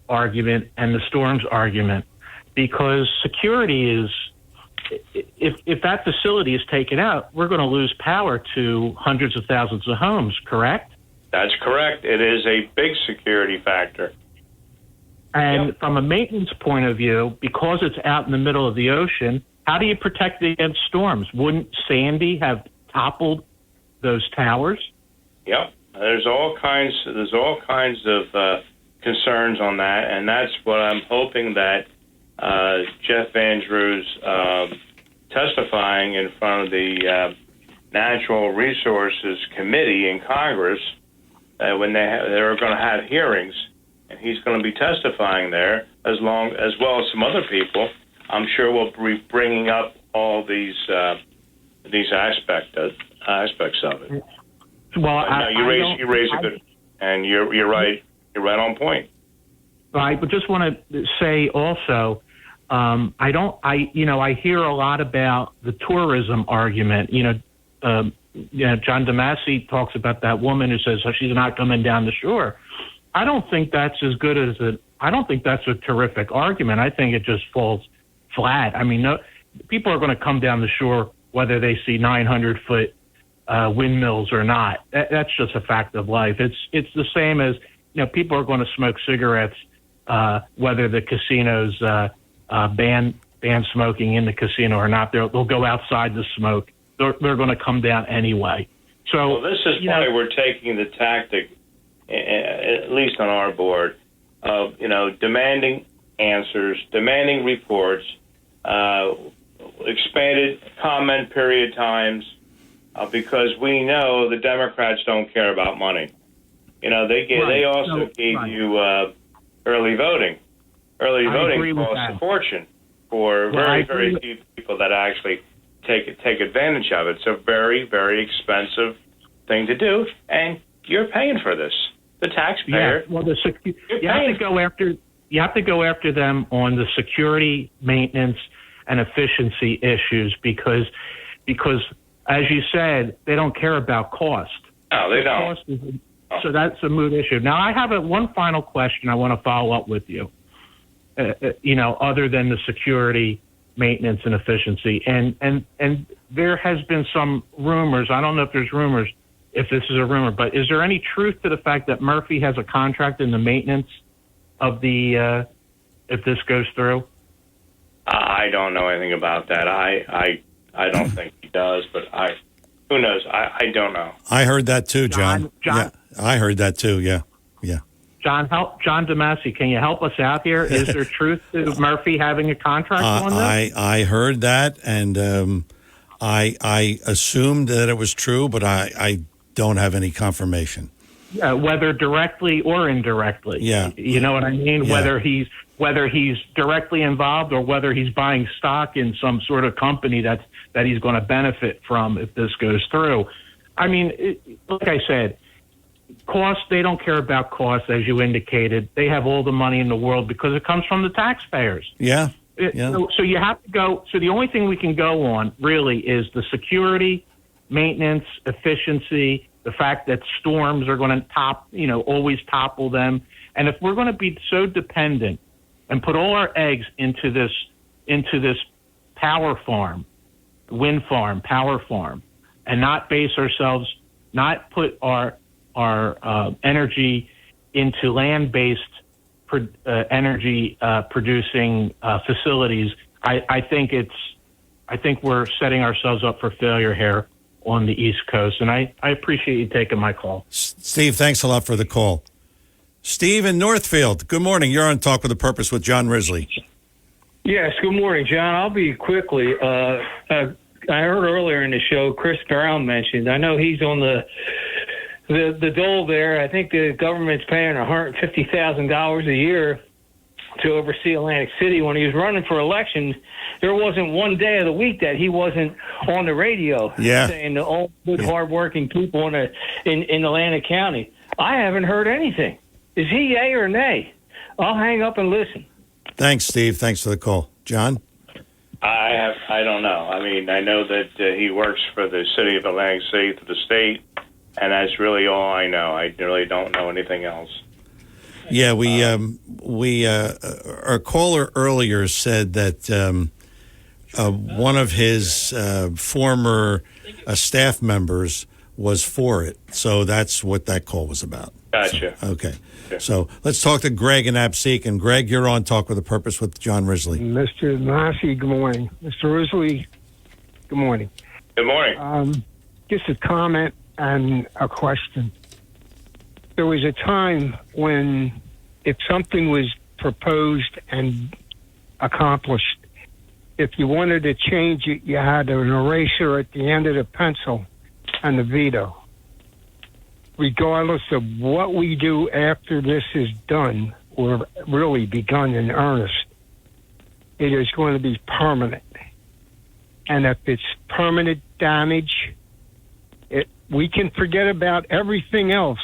argument and the storms argument, because security is, if that facility is taken out, we're going to lose power to hundreds of thousands of homes, correct? That's correct. It is a big security factor. And from a maintenance point of view, because it's out in the middle of the ocean, how do you protect against storms? Wouldn't Sandy have toppled those towers? Yep. There's all kinds of concerns on that, and that's what I'm hoping that Jeff Andrews testifying in front of the Natural Resources Committee in Congress when they're going to have hearings, and he's going to be testifying there as well as some other people. I'm sure we'll be bringing up all these aspects of it. Well, you raise a good, and you're right. You're right on point. I just want to say also, I hear a lot about the tourism argument. John DeMasi talks about that woman who says she's not coming down the shore. I don't think that's as good as I don't think that's a terrific argument. I think it just falls flat. I mean, people are going to come down the shore whether they see 900-foot windmills or not. That's just a fact of life. It's the same as, people are going to smoke cigarettes, whether the casinos ban smoking in the casino or not. They'll go outside to smoke. They're going to come down anyway. So this is why we're taking the tactic, at least on our board, of demanding answers, demanding reports, expanded comment period times, because we know the Democrats don't care about money. They also gave you early voting. Early voting costs a fortune for very few people that actually take advantage of it. It's a very, very expensive thing to do, and you're paying for this. The taxpayer. Yeah. Well, you have to go after them on the security, maintenance, and efficiency issues because, as you said, they don't care about cost. No, they don't. So that's a moot issue. Now, I have one final question I want to follow up with you. Other than the security, maintenance, and efficiency, and there has been some rumors. I don't know if there's rumors, if this is a rumor, but is there any truth to the fact that Murphy has a contract in the maintenance of the if this goes through? I don't know anything about that. I don't think he does, but who knows? I don't know. I heard that too, John. Yeah, I heard that too. Yeah. John DeMasi, can you help us out here? Is there truth to Murphy having a contract on this? I heard that, and I assumed that it was true, but I don't have any confirmation. Yeah, whether directly or indirectly. Yeah, you know what I mean. Yeah. Whether he's directly involved or whether he's buying stock in some sort of company that he's going to benefit from if this goes through. I mean, like I said, cost, they don't care about cost, as you indicated. They have all the money in the world because it comes from the taxpayers. Yeah. So you have to go. So the only thing we can go on really is the security, maintenance, efficiency, the fact that storms are going to always topple them. And if we're going to be so dependent and put all our eggs into this power farm, wind farm, power farm, and not base ourselves, not put our energy into land-based energy producing facilities, I think we're setting ourselves up for failure here on the East Coast. And I appreciate you taking my call. Steve, thanks a lot for the call. Steve in Northfield, good morning. You're on Talk with a Purpose with John Risley. Yes, good morning, John. I'll be quickly. I heard earlier in the show Chris Brown mentioned. I know he's on the dole there. I think the government's paying $150,000 a year to oversee Atlantic City. When he was running for election, there wasn't one day of the week that he wasn't on the radio saying to all good, hardworking people in Atlantic County. I haven't heard anything. Is he yay or nay? I'll hang up and listen. Thanks, Steve. Thanks for the call. John? I don't know. I mean, I know that he works for the city of Atlantic City, to the state, and that's really all I know. I really don't know anything else. Yeah, our caller earlier said that one of his former staff members was for it. So that's what that call was about. Gotcha. So, okay. So let's talk to Greg in Absecon. And Greg, you're on Talk with a Purpose with John Risley. Mr. Massey, good morning. Mr. Risley, good morning. Good morning. Just a comment and a question. There was a time when if something was proposed and accomplished, if you wanted to change it, you had an eraser at the end of the pencil and the veto. Regardless of what we do after this is done or really begun in earnest, it is going to be permanent. And if it's permanent damage, we can forget about everything else.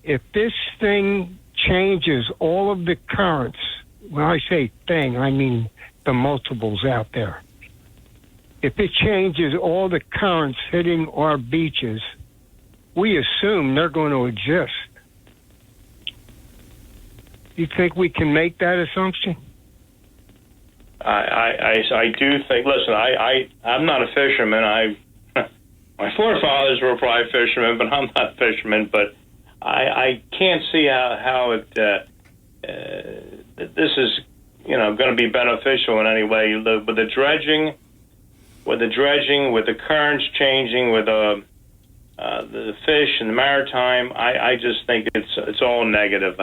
If this thing changes all of the currents, when I say thing, I mean the multiples out there. If it changes all the currents hitting our beaches, we assume they're going to exist. You think we can make that assumption? I do think. Listen, I'm not a fisherman. My forefathers were probably fishermen, but I'm not a fisherman. But I can't see how this is, going to be beneficial in any way. With the dredging, with the currents changing, with the fish and the maritime, I just think it's all negative.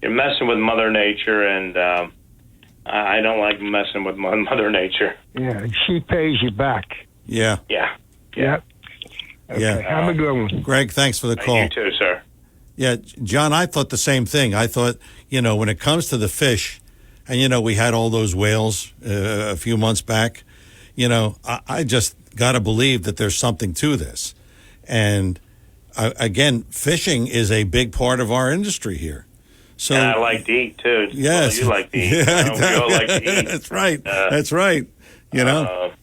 You're messing with Mother Nature, and I don't like messing with Mother Nature. Yeah, she pays you back. Yeah. Yeah. Yep. Okay. Yeah. Have a good one. Greg, thanks for the call. You too, sir. Yeah, John, I thought the same thing. I thought, when it comes to the fish, and, we had all those whales a few months back, I just got to believe that there's something to this. And, again, fishing is a big part of our industry here. So, and I like to eat, too. Yes. Well, you like to eat. Yeah, We all like to eat. That's right. That's right. Yeah,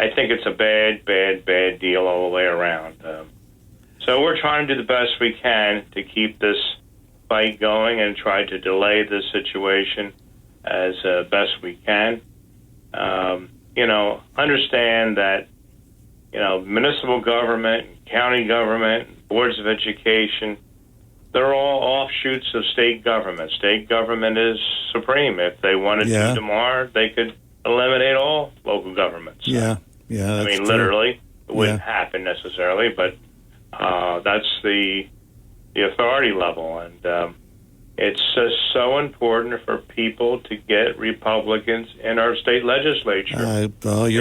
I think it's a bad deal all the way around. So we're trying to do the best we can to keep this fight going and try to delay this situation as best we can. Understand that, municipal government, county government, boards of education, they're all offshoots of state government. State government is supreme. If they wanted to tomorrow, they could eliminate all local governments. Yeah. I mean, true. literally, it wouldn't happen necessarily, but that's the authority level, and it's just so important for people to get Republicans in our state legislature. You're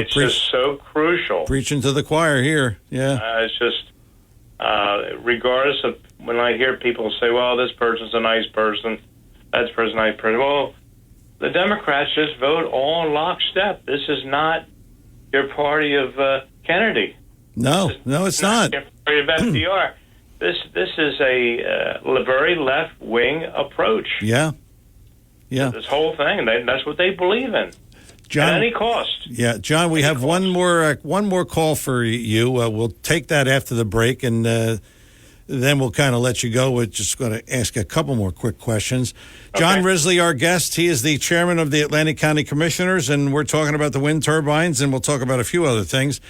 it's just so crucial. Preaching to the choir here. Yeah. It's just regardless of when I hear people say, "Well, this person's a nice person, that person's a nice person." Well, the Democrats just vote all in lockstep. This is not your party of Kennedy. No, it's not. Your party of FDR. This is a very left wing approach. Yeah. This whole thing, that's what they believe in. John, at any cost. Yeah, John, we have one more call for you. We'll take that after the break, and then we'll kind of let you go. We're just going to ask a couple more quick questions. John Risley, our guest, he is the chairman of the Atlantic County Commissioners, and we're talking about the wind turbines, and we'll talk about a few other things.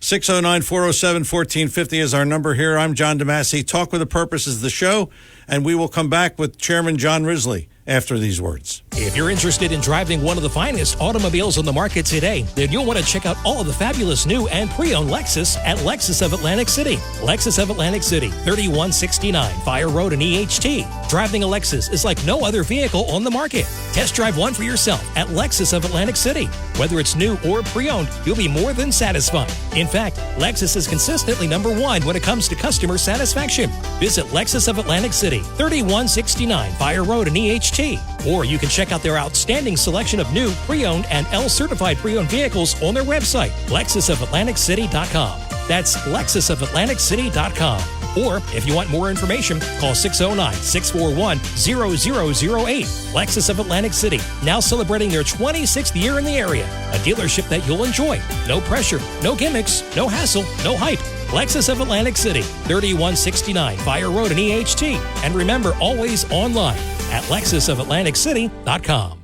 609-407-1450 is our number here. I'm John DeMasi. Talk with a Purpose is the show, and we will come back with Chairman John Risley after these words. If you're interested in driving one of the finest automobiles on the market today, then you'll want to check out all of the fabulous new and pre-owned Lexus at Lexus of Atlantic City. Lexus of Atlantic City, 3169 Fire Road in EHT. Driving a Lexus is like no other vehicle on the market. Test drive one for yourself at Lexus of Atlantic City. Whether it's new or pre-owned, you'll be more than satisfied. In fact, Lexus is consistently #1 when it comes to customer satisfaction. Visit Lexus of Atlantic City, 3169 Fire Road in EHT. Or you can check out their outstanding selection of new, pre-owned, and L-certified pre-owned vehicles on their website, LexusOfAtlanticCity.com. That's LexusOfAtlanticCity.com. Or if you want more information, call 609-641-0008. Lexus of Atlantic City, now celebrating their 26th year in the area. A dealership that you'll enjoy. No pressure, no gimmicks, no hassle, no hype. Lexus of Atlantic City, 3169 Fire Road in EHT. And remember, always online at LexusOfAtlanticCity.com.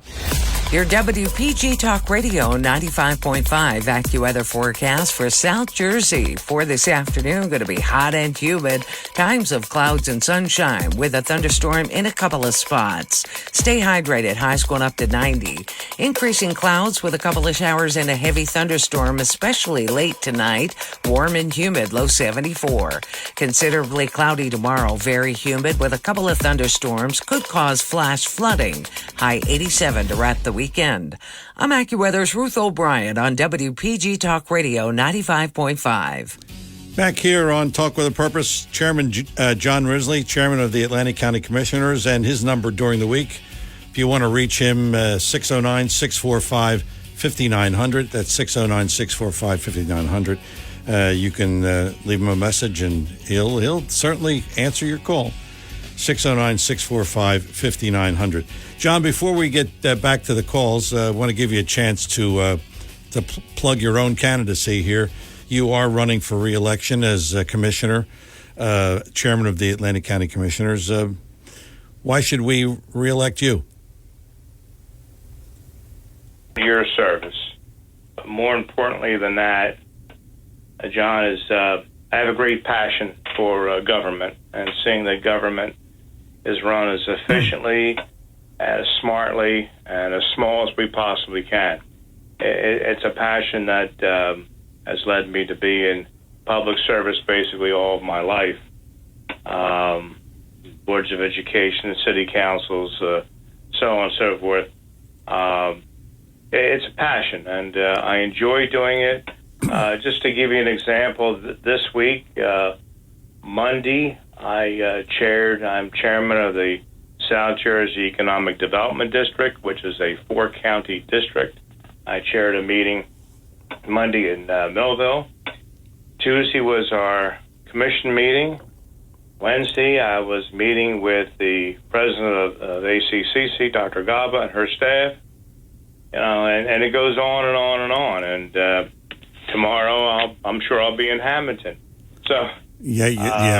Your WPG Talk Radio 95.5 AccuWeather forecast for South Jersey for this afternoon. Going to be hot and humid. Times of clouds and sunshine with a thunderstorm in a couple of spots. Stay hydrated. Highs going up to 90. Increasing clouds with a couple of showers and a heavy thunderstorm, especially late tonight. Warm and humid. Low 74. Considerably cloudy tomorrow. Very humid with a couple of thunderstorms. Could cause flash flooding. High 87 to wrap the weekend. I'm AccuWeather's Ruth O'Brien on WPG Talk Radio 95.5. Back here on Talk with a Purpose, Chairman John Risley, Chairman of the Atlantic County Commissioners, and his number during the week. If you want to reach him, 609-645-5900. That's 609-645-5900. You can leave him a message, and he'll certainly answer your call. 609-645-5900. John, before we get back to the calls, I want to give you a chance to plug your own candidacy here. You are running for re-election as commissioner, chairman of the Atlantic County Commissioners. Why should we re-elect you? Your service. But more importantly than that, John, is I have a great passion for government, and seeing that government is run as efficiently, as smartly, and as small as we possibly can. It's a passion that has led me to be in public service basically all of my life. Boards of education, city councils, so on and so forth. It's a passion, and I enjoy doing it. Just to give you an example, this week, Monday, I'm chairman of the South Jersey Economic Development District, which is a 4-county district. I chaired a meeting Monday in Millville. Tuesday was our commission meeting. Wednesday, I was meeting with the president of ACCC, Dr. Gaba, and her staff. And it goes on and on and on. And tomorrow, I'm sure I'll be in Hamilton. So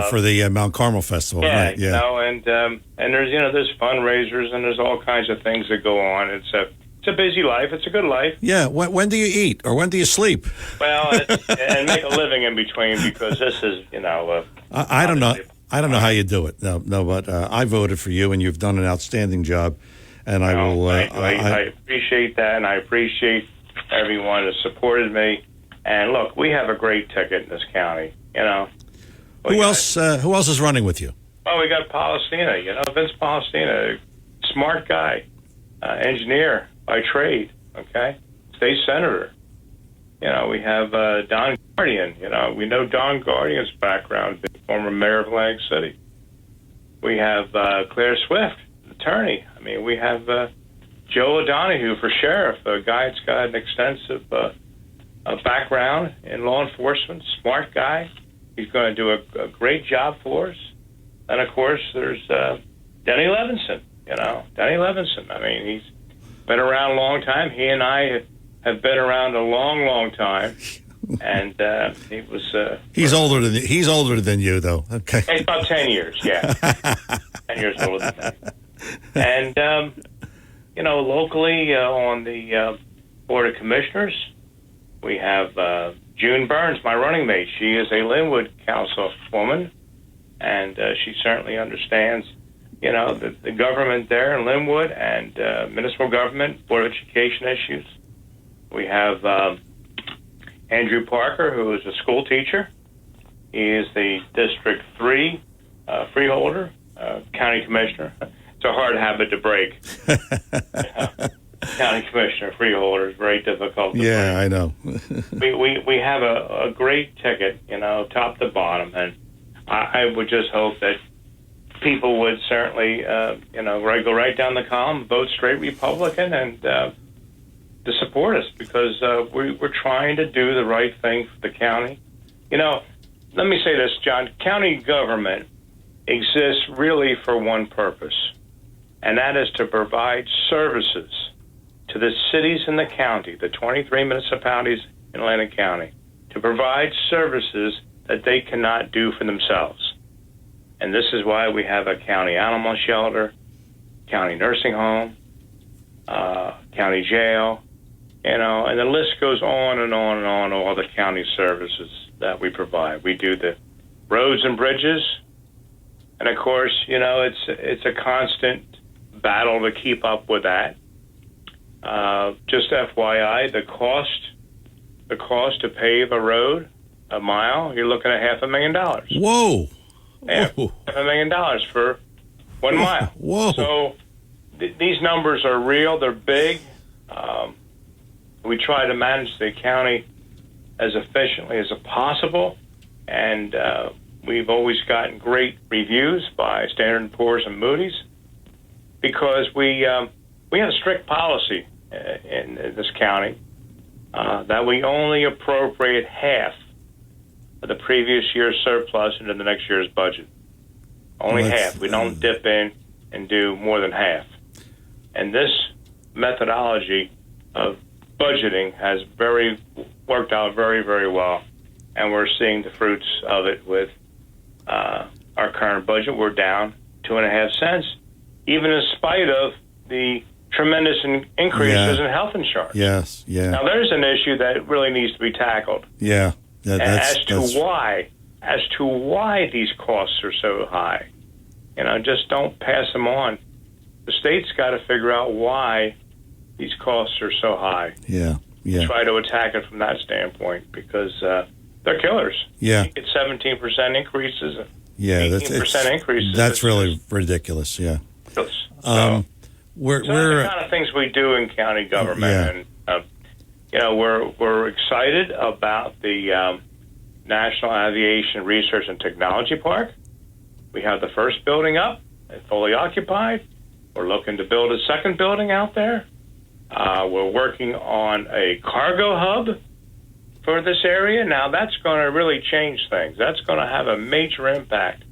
for the Mount Carmel Festival. Yeah, right, yeah. And there's fundraisers and there's all kinds of things that go on. It's a busy life. It's a good life. Yeah. When do you eat, or when do you sleep? Well, and make a living in between, because this is, I don't know. I don't know how you do it. No, but I voted for you, and you've done an outstanding job. And I will. I appreciate that, and I appreciate everyone that supported me. And look, we have a great ticket in this county. Who else is running with you? Oh, we got Palestina. Vince Palestina, smart guy, engineer by trade. Okay, state senator. We have Don Guardian. We know Don Guardian's background, being former mayor of Atlantic City. We have Claire Swift, attorney. We have Joe O'Donoghue for sheriff, a guy that's got an extensive background in law enforcement, smart guy. He's going to do a great job for us. And, of course, there's Denny Levinson, Denny Levinson. He's been around a long time. He and I have been around a long, long time. And he was... He's older than you, though. Okay. He's about 10 years, yeah. 10 years older than me. And, locally on the Board of Commissioners, we have June Burns, my running mate. She is a Linwood councilwoman, and she certainly understands, the government there in Linwood and municipal government, Board of Education issues. We have Andrew Parker, who is a school teacher. He is the District 3 freeholder, county commissioner. It's a hard habit to break. County commissioner, freeholder is very difficult to break. I know. we have a great ticket, top to bottom, and I would just hope that people would certainly, go right down the column, vote straight Republican, and to support us, because we're trying to do the right thing for the county. Let me say this, John. County government exists really for one purpose, and that is to provide services to the cities in the county, the 23 municipalities in Atlantic County, to provide services that they cannot do for themselves. And this is why we have a county animal shelter, county nursing home, county jail, and the list goes on and on and on, all the county services that we provide. We do the roads and bridges, and of course, it's a constant battle to keep up with that. Just FYI, the cost to pave a road, a mile, you're looking at $500,000. Whoa! $500,000 for 1 mile. Whoa! So these numbers are real. They're big. We try to manage the county as efficiently as possible, and we've always gotten great reviews by Standard & Poor's and Moody's, because we have a strict policy in this county that we only appropriate half of the previous year's surplus into the next year's budget. Only half. We don't dip in and do more than half. And this methodology of budgeting has worked out very, very well, and we're seeing the fruits of it with our current budget. We're down 2.5 cents, even in spite of the tremendous increases in health insurance. Yes, yeah. Now, there's an issue that really needs to be tackled. Yeah. As to why these costs are so high, just don't pass them on. The state's got to figure out why these costs are so high. Yeah. Try to attack it from that standpoint, because they're killers. Yeah. You get 17% increases. Yeah, 18% increases. That's really ridiculous. Yeah. We're the kind of things we do in county government, and we're excited about the National Aviation Research and Technology Park. We have the first building up and fully occupied. We're looking to build a second building out there. We're working on a cargo hub for this area. Now, that's going to really change things. That's going to have a major impact.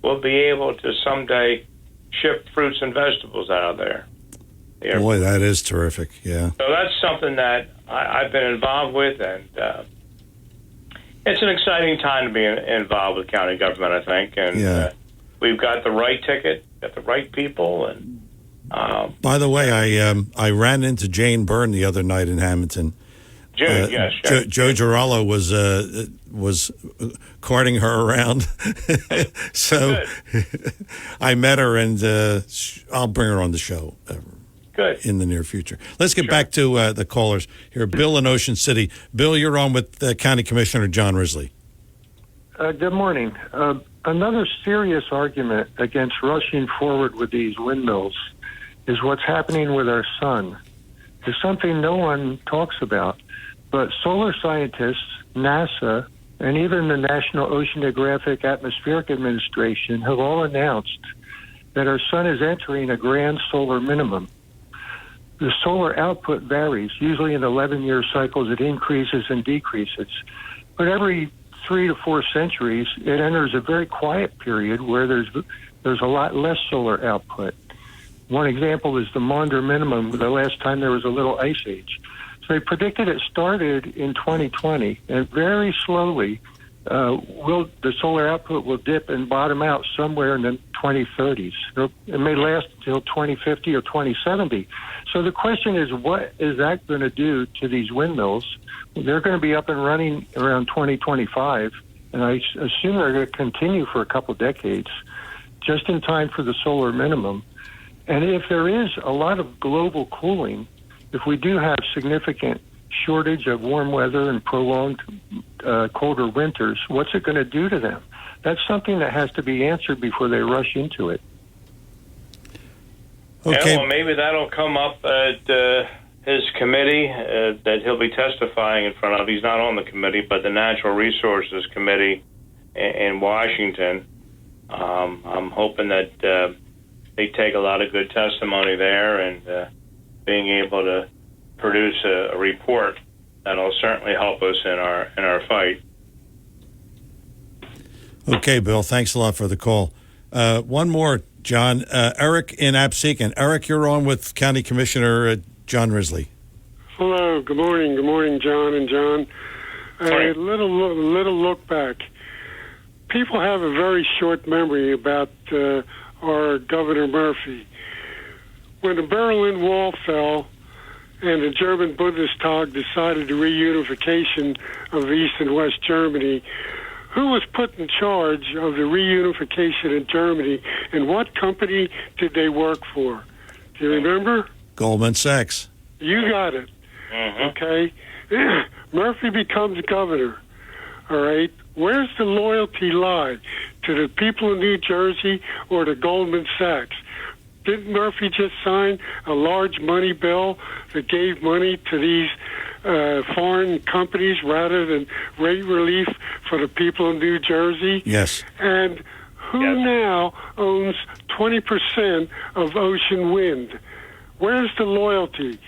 We'll be able to someday ship fruits and vegetables out of there. Boy, that is terrific. Yeah. So that's something that I've been involved with, and it's an exciting time to be involved with county government, I think. And we've got the right ticket, got the right people, and by the way, I ran into Jane Byrne the other night in Hamilton. June, yes. Joe Girallo was carting her around, so I met her, and I'll bring her on the show. Good. In the near future. Let's get back to the callers here. Bill in Ocean City. Bill, you're on with County Commissioner John Risley. Good morning. Another serious argument against rushing forward with these windmills is what's happening with our sun. It's something no one talks about, but solar scientists, NASA, and even the National Oceanographic Atmospheric Administration have all announced that our sun is entering a grand solar minimum. The solar output varies. Usually in 11-year cycles, it increases and decreases. But every 3 to 4 centuries, it enters a very quiet period where there's a lot less solar output. One example is the Maunder minimum, the last time there was a little ice age. So they predicted it started in 2020, and very slowly the solar output will dip and bottom out somewhere in the 2030s. It may last until 2050 or 2070. So the question is, what is that going to do to these windmills? They're going to be up and running around 2025, and I assume they're going to continue for a couple decades, just in time for the solar minimum. And if there is a lot of global cooling, if we do have significant shortage of warm weather and prolonged colder winters, what's it going to do to them? That's something that has to be answered before they rush into it. Okay. Yeah, well, maybe that'll come up at his committee that he'll be testifying in front of. He's not on the committee, but the Natural Resources Committee in Washington. I'm hoping that they take a lot of good testimony there, and being able to produce a report that'll certainly help us in our fight. Okay, Bill, thanks a lot for the call. One more, John. Eric in Absecon. Eric, you're on with County Commissioner John Risley. Hello. Good morning. Good morning, John and John. A little look back. People have a very short memory about our Governor Murphy. When the Berlin Wall fell and the German Bundestag decided the reunification of East and West Germany, who was put in charge of the reunification in Germany, and what company did they work for? Do you remember? Goldman Sachs. You got it. Okay. Murphy becomes governor. All right. Where's the loyalty lie? To the people of New Jersey or to Goldman Sachs? Didn't Murphy just sign a large money bill that gave money to these foreign companies rather than rate relief for the people of New Jersey? Yes. And who now owns 20% of Ocean Wind? Where's the loyalty?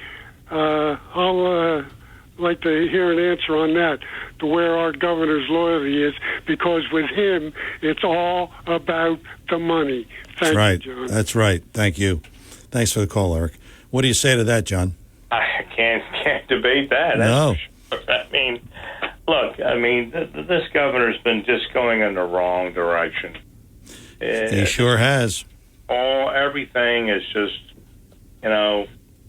I'll like to hear an answer on that, to where our governor's loyalty is, because with him, it's all about the money. Thank you, John. That's right. Thank you. Thanks for the call, Eric. What do you say to that, John? I can't debate that. No. That's for sure. I mean, look, this governor's been just going in the wrong direction. He sure has. Everything is just,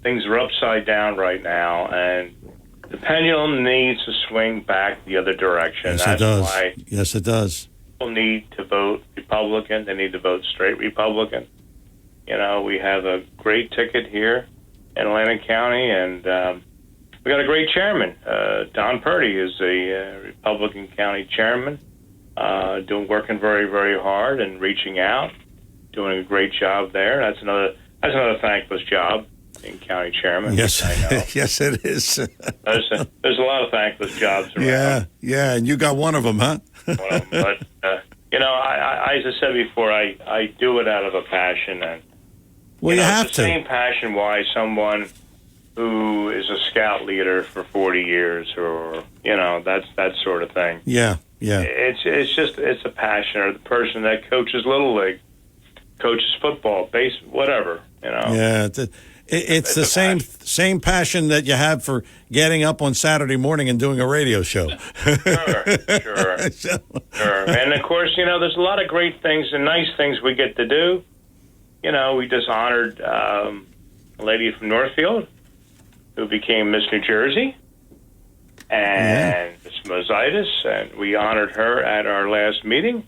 things are upside down right now, and the pendulum needs to swing back the other direction. Yes, That's it does. why Yes, it does. people need to vote Republican. They need to vote straight Republican. You know, we have a great ticket here in Atlantic County, and we got a great chairman. Don Purdy is a Republican county chairman, working very, very hard and reaching out, doing a great job there. That's another thankless job, being county chairman. Yes, I know. yes, it is. There's a lot of thankless jobs around. Yeah, and you got one of them, huh? But you know, I as I said before, I do it out of a passion, and Well, you have it's the same passion why someone who is a scout leader for 40 years, or that sort of thing. Yeah. It's a passion, or the person that coaches Little League, coaches football, base, whatever. Yeah, it's the same passion that you have for getting up on Saturday morning and doing a radio show. Sure. And of course, there's a lot of great things and nice things we get to do. We just honored a lady from Northfield who became Miss New Jersey, and Miss Mositis, and we honored her at our last meeting.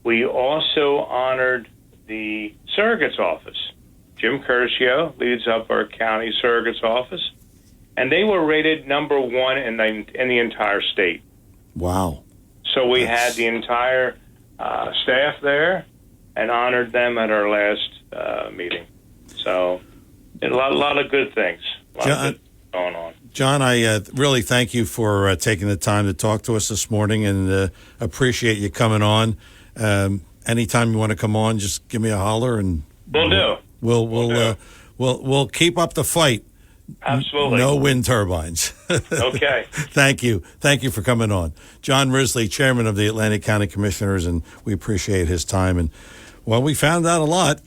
We also honored the surrogate's office. Jim Curcio leads up our county surrogate's office, and they were rated number 1 in the entire state. Wow. So we had the entire staff there and honored them at our last meeting. So a lot of good things. A lot of good going on. John, I really thank you for taking the time to talk to us this morning, and appreciate you coming on. Anytime you want to come on, just give me a holler, and we'll do. We'll keep up the fight. Absolutely. No wind turbines. Okay. Thank you for coming on. John Risley, chairman of the Atlantic County Commissioners, and we appreciate his time. And we found out a lot.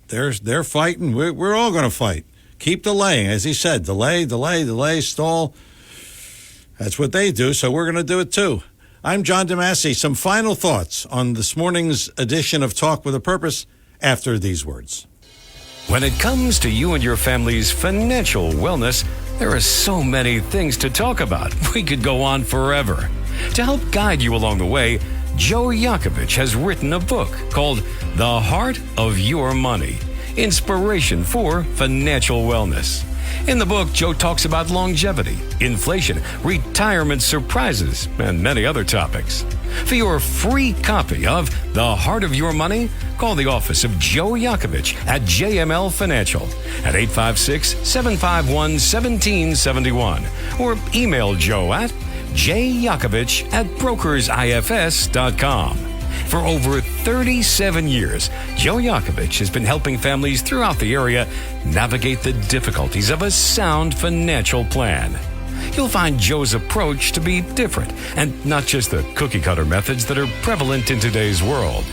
They're fighting. We're all going to fight. Keep delaying, as he said. Delay, stall. That's what they do, so we're going to do it too. I'm John DeMasi. Some final thoughts on this morning's edition of Talk with a Purpose after these words. When it comes to you and your family's financial wellness, there are so many things to talk about. We could go on forever. To help guide you along the way, Joe Yakovich has written a book called The Heart of Your Money, Inspiration for Financial Wellness. In the book, Joe talks about longevity, inflation, retirement surprises, and many other topics. For your free copy of The Heart of Your Money, call the office of Joe Yakovich at JML Financial at 856-751-1771 or email Joe at jyakovich@brokersifs.com. For over 37 years, Joe Yakovich has been helping families throughout the area navigate the difficulties of a sound financial plan. You'll find Joe's approach to be different and not just the cookie-cutter methods that are prevalent in today's world.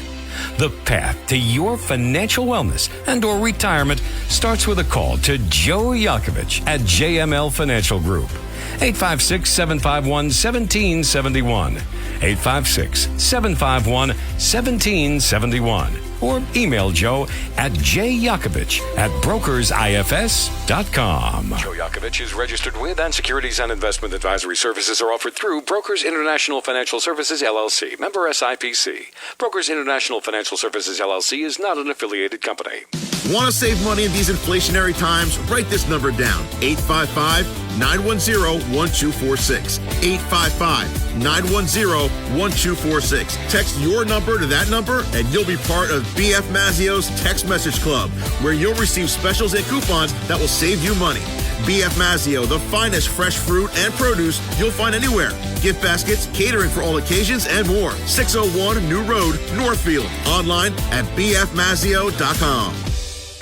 The path to your financial wellness and or retirement starts with a call to Joe Yakovich at JML Financial Group. 856-751-1771. 856-751-1771. Or email Joe at jyakovich@brokersifs.com. Joe Yakovich is registered with, and securities and investment advisory services are offered through Brokers International Financial Services, LLC. Member SIPC. Brokers International Financial Services, LLC is not an affiliated company. Want to save money in these inflationary times? Write this number down. 855-910-1246. 855-910-1246. Text your number to that number, and you'll be part of BF Mazzio's Text Message Club, where you'll receive specials and coupons that will save you money. BF Mazzio, the finest fresh fruit and produce you'll find anywhere. Gift baskets, catering for all occasions, and more. 601 New Road, Northfield. Online at bfmazzio.com.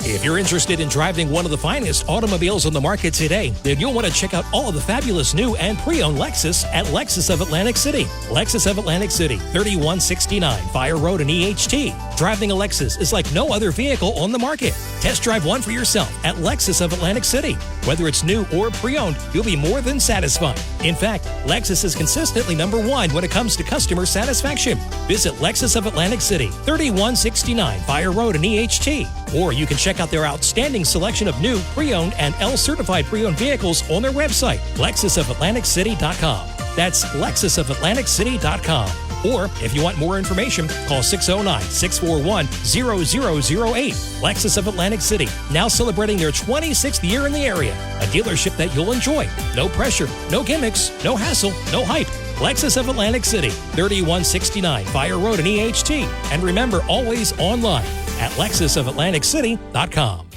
If you're interested in driving one of the finest automobiles on the market today, then you'll want to check out all the fabulous new and pre-owned Lexus at Lexus of Atlantic City. Lexus of Atlantic City, 3169 Fire Road in EHT. Driving a Lexus is like no other vehicle on the market. Test drive one for yourself at Lexus of Atlantic City. Whether it's new or pre-owned, you'll be more than satisfied. In fact, Lexus is consistently #1 when it comes to customer satisfaction. Visit Lexus of Atlantic City, 3169 Fire Road in EHT. Or you can check out their outstanding selection of new, pre-owned, and L-certified pre-owned vehicles on their website, LexusOfAtlanticCity.com. That's LexusOfAtlanticCity.com. Or if you want more information, call 609-641-0008. Lexus of Atlantic City, now celebrating their 26th year in the area. A dealership that you'll enjoy. No pressure, no gimmicks, no hassle, no hype. Lexus of Atlantic City, 3169 Fire Road in EHT. And remember, always online at LexusOfAtlanticCity.com.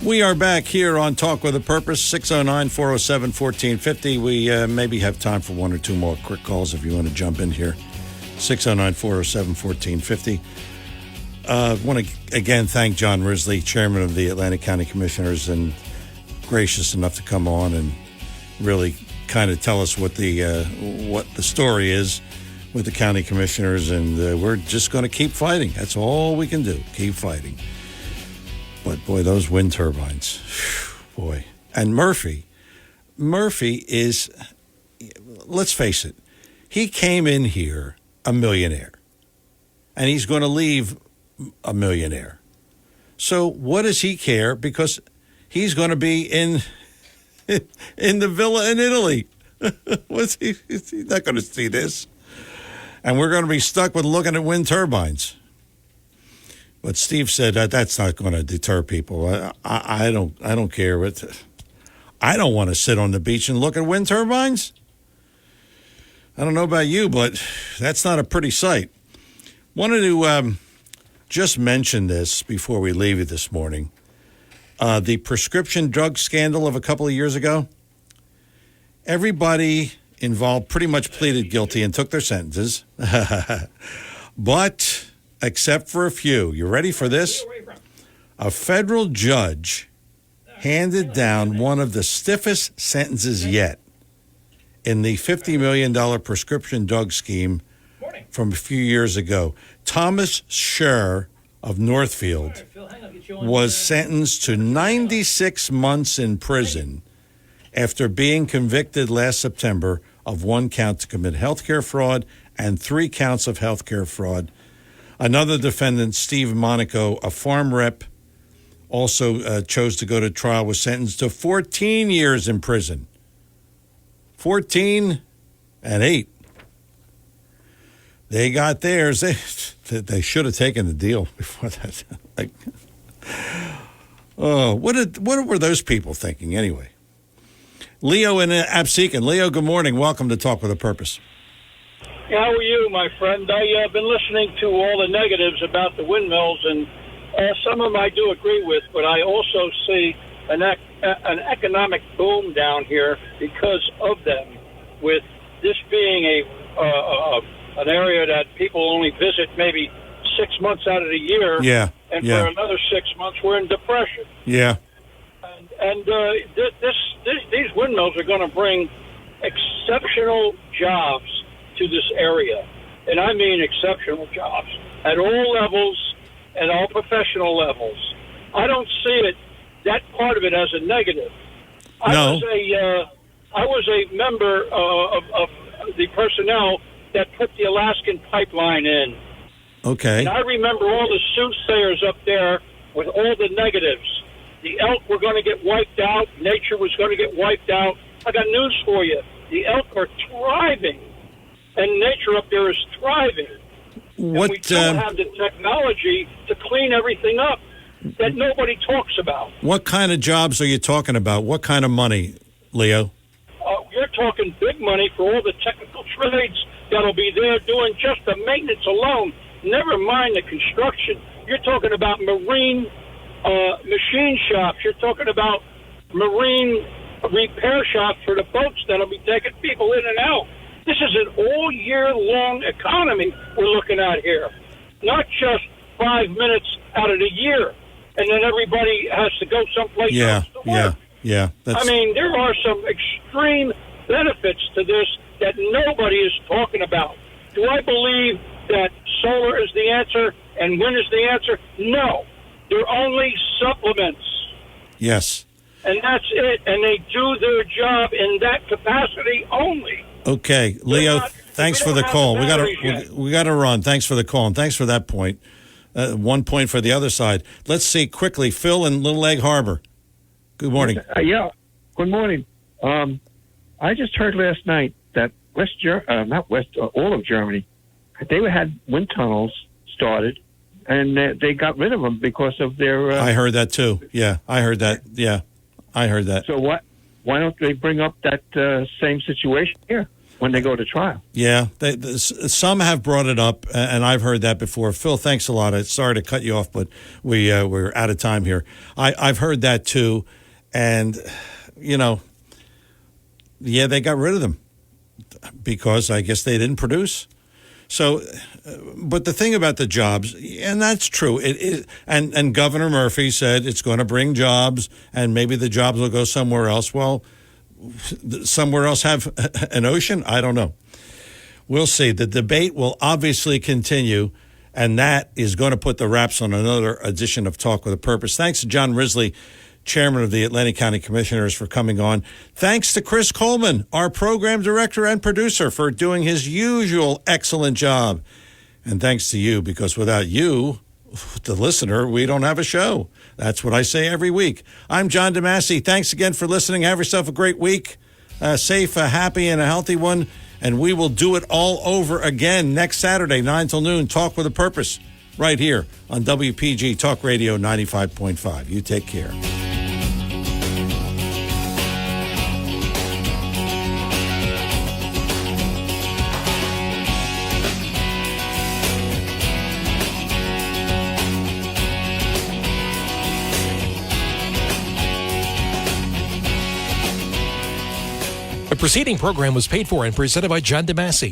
We are back here on Talk with a Purpose, 609-407-1450. We maybe have time for one or two more quick calls if you want to jump in here. 609-407-1450. I want to again thank John Risley, chairman of the Atlantic County Commissioners, and gracious enough to come on and really kind of tell us what the story is with the county commissioners, and we're just going to keep fighting. That's all we can do, keep fighting. But boy, those wind turbines, boy. And Murphy is, let's face it, he came in here a millionaire, and he's going to leave a millionaire. So what does he care? Because he's going to be in the villa in Italy. He's not going to see this, and we're going to be stuck with looking at wind turbines. But Steve said that's not going to deter people. I don't care. I don't want to sit on the beach and look at wind turbines. I don't know about you, but that's not a pretty sight. Wanted to just mention this before we leave you this morning. The prescription drug scandal of a couple of years ago. Everybody involved pretty much pleaded guilty and took their sentences. But except for a few. You ready for this? A federal judge handed down one of the stiffest sentences yet in the $50 million prescription drug scheme from a few years ago. Thomas Scher of Northfield was sentenced to 96 months in prison after being convicted last September of 1 count to commit healthcare fraud and 3 counts of healthcare fraud. Another defendant, Steve Monaco, a farm rep, also chose to go to trial, was sentenced to 14 years in prison. 14 and 8. They got theirs. They should have taken the deal before that. What were those people thinking anyway? Leo in Absecon. Leo, good morning. Welcome to Talk with a Purpose. How are you, my friend? I've been listening to all the negatives about the windmills, and some of them I do agree with, but I also see an economic boom down here because of them, with this being an area that people only visit maybe 6 months out of the year, and for another 6 months we're in depression. Yeah. And these windmills are going to bring exceptional jobs to this area, and I mean exceptional jobs at all levels and all professional levels. I don't see that part of it as a negative. No. I was a member of the personnel that put the Alaskan pipeline in. Okay. And I remember all the soothsayers up there with all the negatives. The elk were going to get wiped out. Nature was going to get wiped out. I got news for you. The elk are thriving, and nature up there is thriving. And we don't have the technology to clean everything up that nobody talks about. What kind of jobs are you talking about? What kind of money, Leo? You're talking big money for all the technical trades that'll be there doing just the maintenance alone. Never mind the construction. You're talking about marine machine shops. You're talking about marine repair shops for the boats that'll be taking people in and out. This is an all-year-long economy we're looking at here, not just 5 minutes out of the year, and then everybody has to go someplace else to work. Yeah. I mean, there are some extreme benefits to this that nobody is talking about. Do I believe that solar is the answer and wind is the answer. No, they're only supplements. Yes. And that's it. And they do their job in that capacity only. Okay, Leo, thanks for the call. We got to run. Thanks for the call, and thanks for that point. 1 point for the other side. Let's see quickly. Phil in Little Egg Harbor. Good morning. Good morning. I just heard last night that all of Germany, they had wind tunnels started, and they got rid of them because of their. I heard that too. Yeah, I heard that. Yeah, I heard that. So why don't they bring up that same situation here when they go to trial? Yeah, some have brought it up, and I've heard that before. Phil, thanks a lot. Sorry to cut you off, but we're out of time here. I've heard that too, and they got rid of them because I guess they didn't produce. So, but the thing about the jobs, and that's true, and Governor Murphy said it's going to bring jobs, and maybe the jobs will go somewhere else. Well, somewhere else have an ocean? I don't know. We'll see. The debate will obviously continue, and that is going to put the wraps on another edition of Talk with a Purpose. Thanks to John Risley, Chairman of the Atlantic County Commissioners, for coming on. Thanks to Chris Coleman, our program director and producer, for doing his usual excellent job. And thanks to you, because without you, the listener, we don't have a show. That's what I say every week. I'm John DeMasi. Thanks again for listening. Have yourself a great week. Safe, a happy, and a healthy one. And we will do it all over again next Saturday, 9 till noon. Talk with a Purpose, right here on WPG Talk Radio 95.5. You take care. The preceding program was paid for and presented by John DeMasi.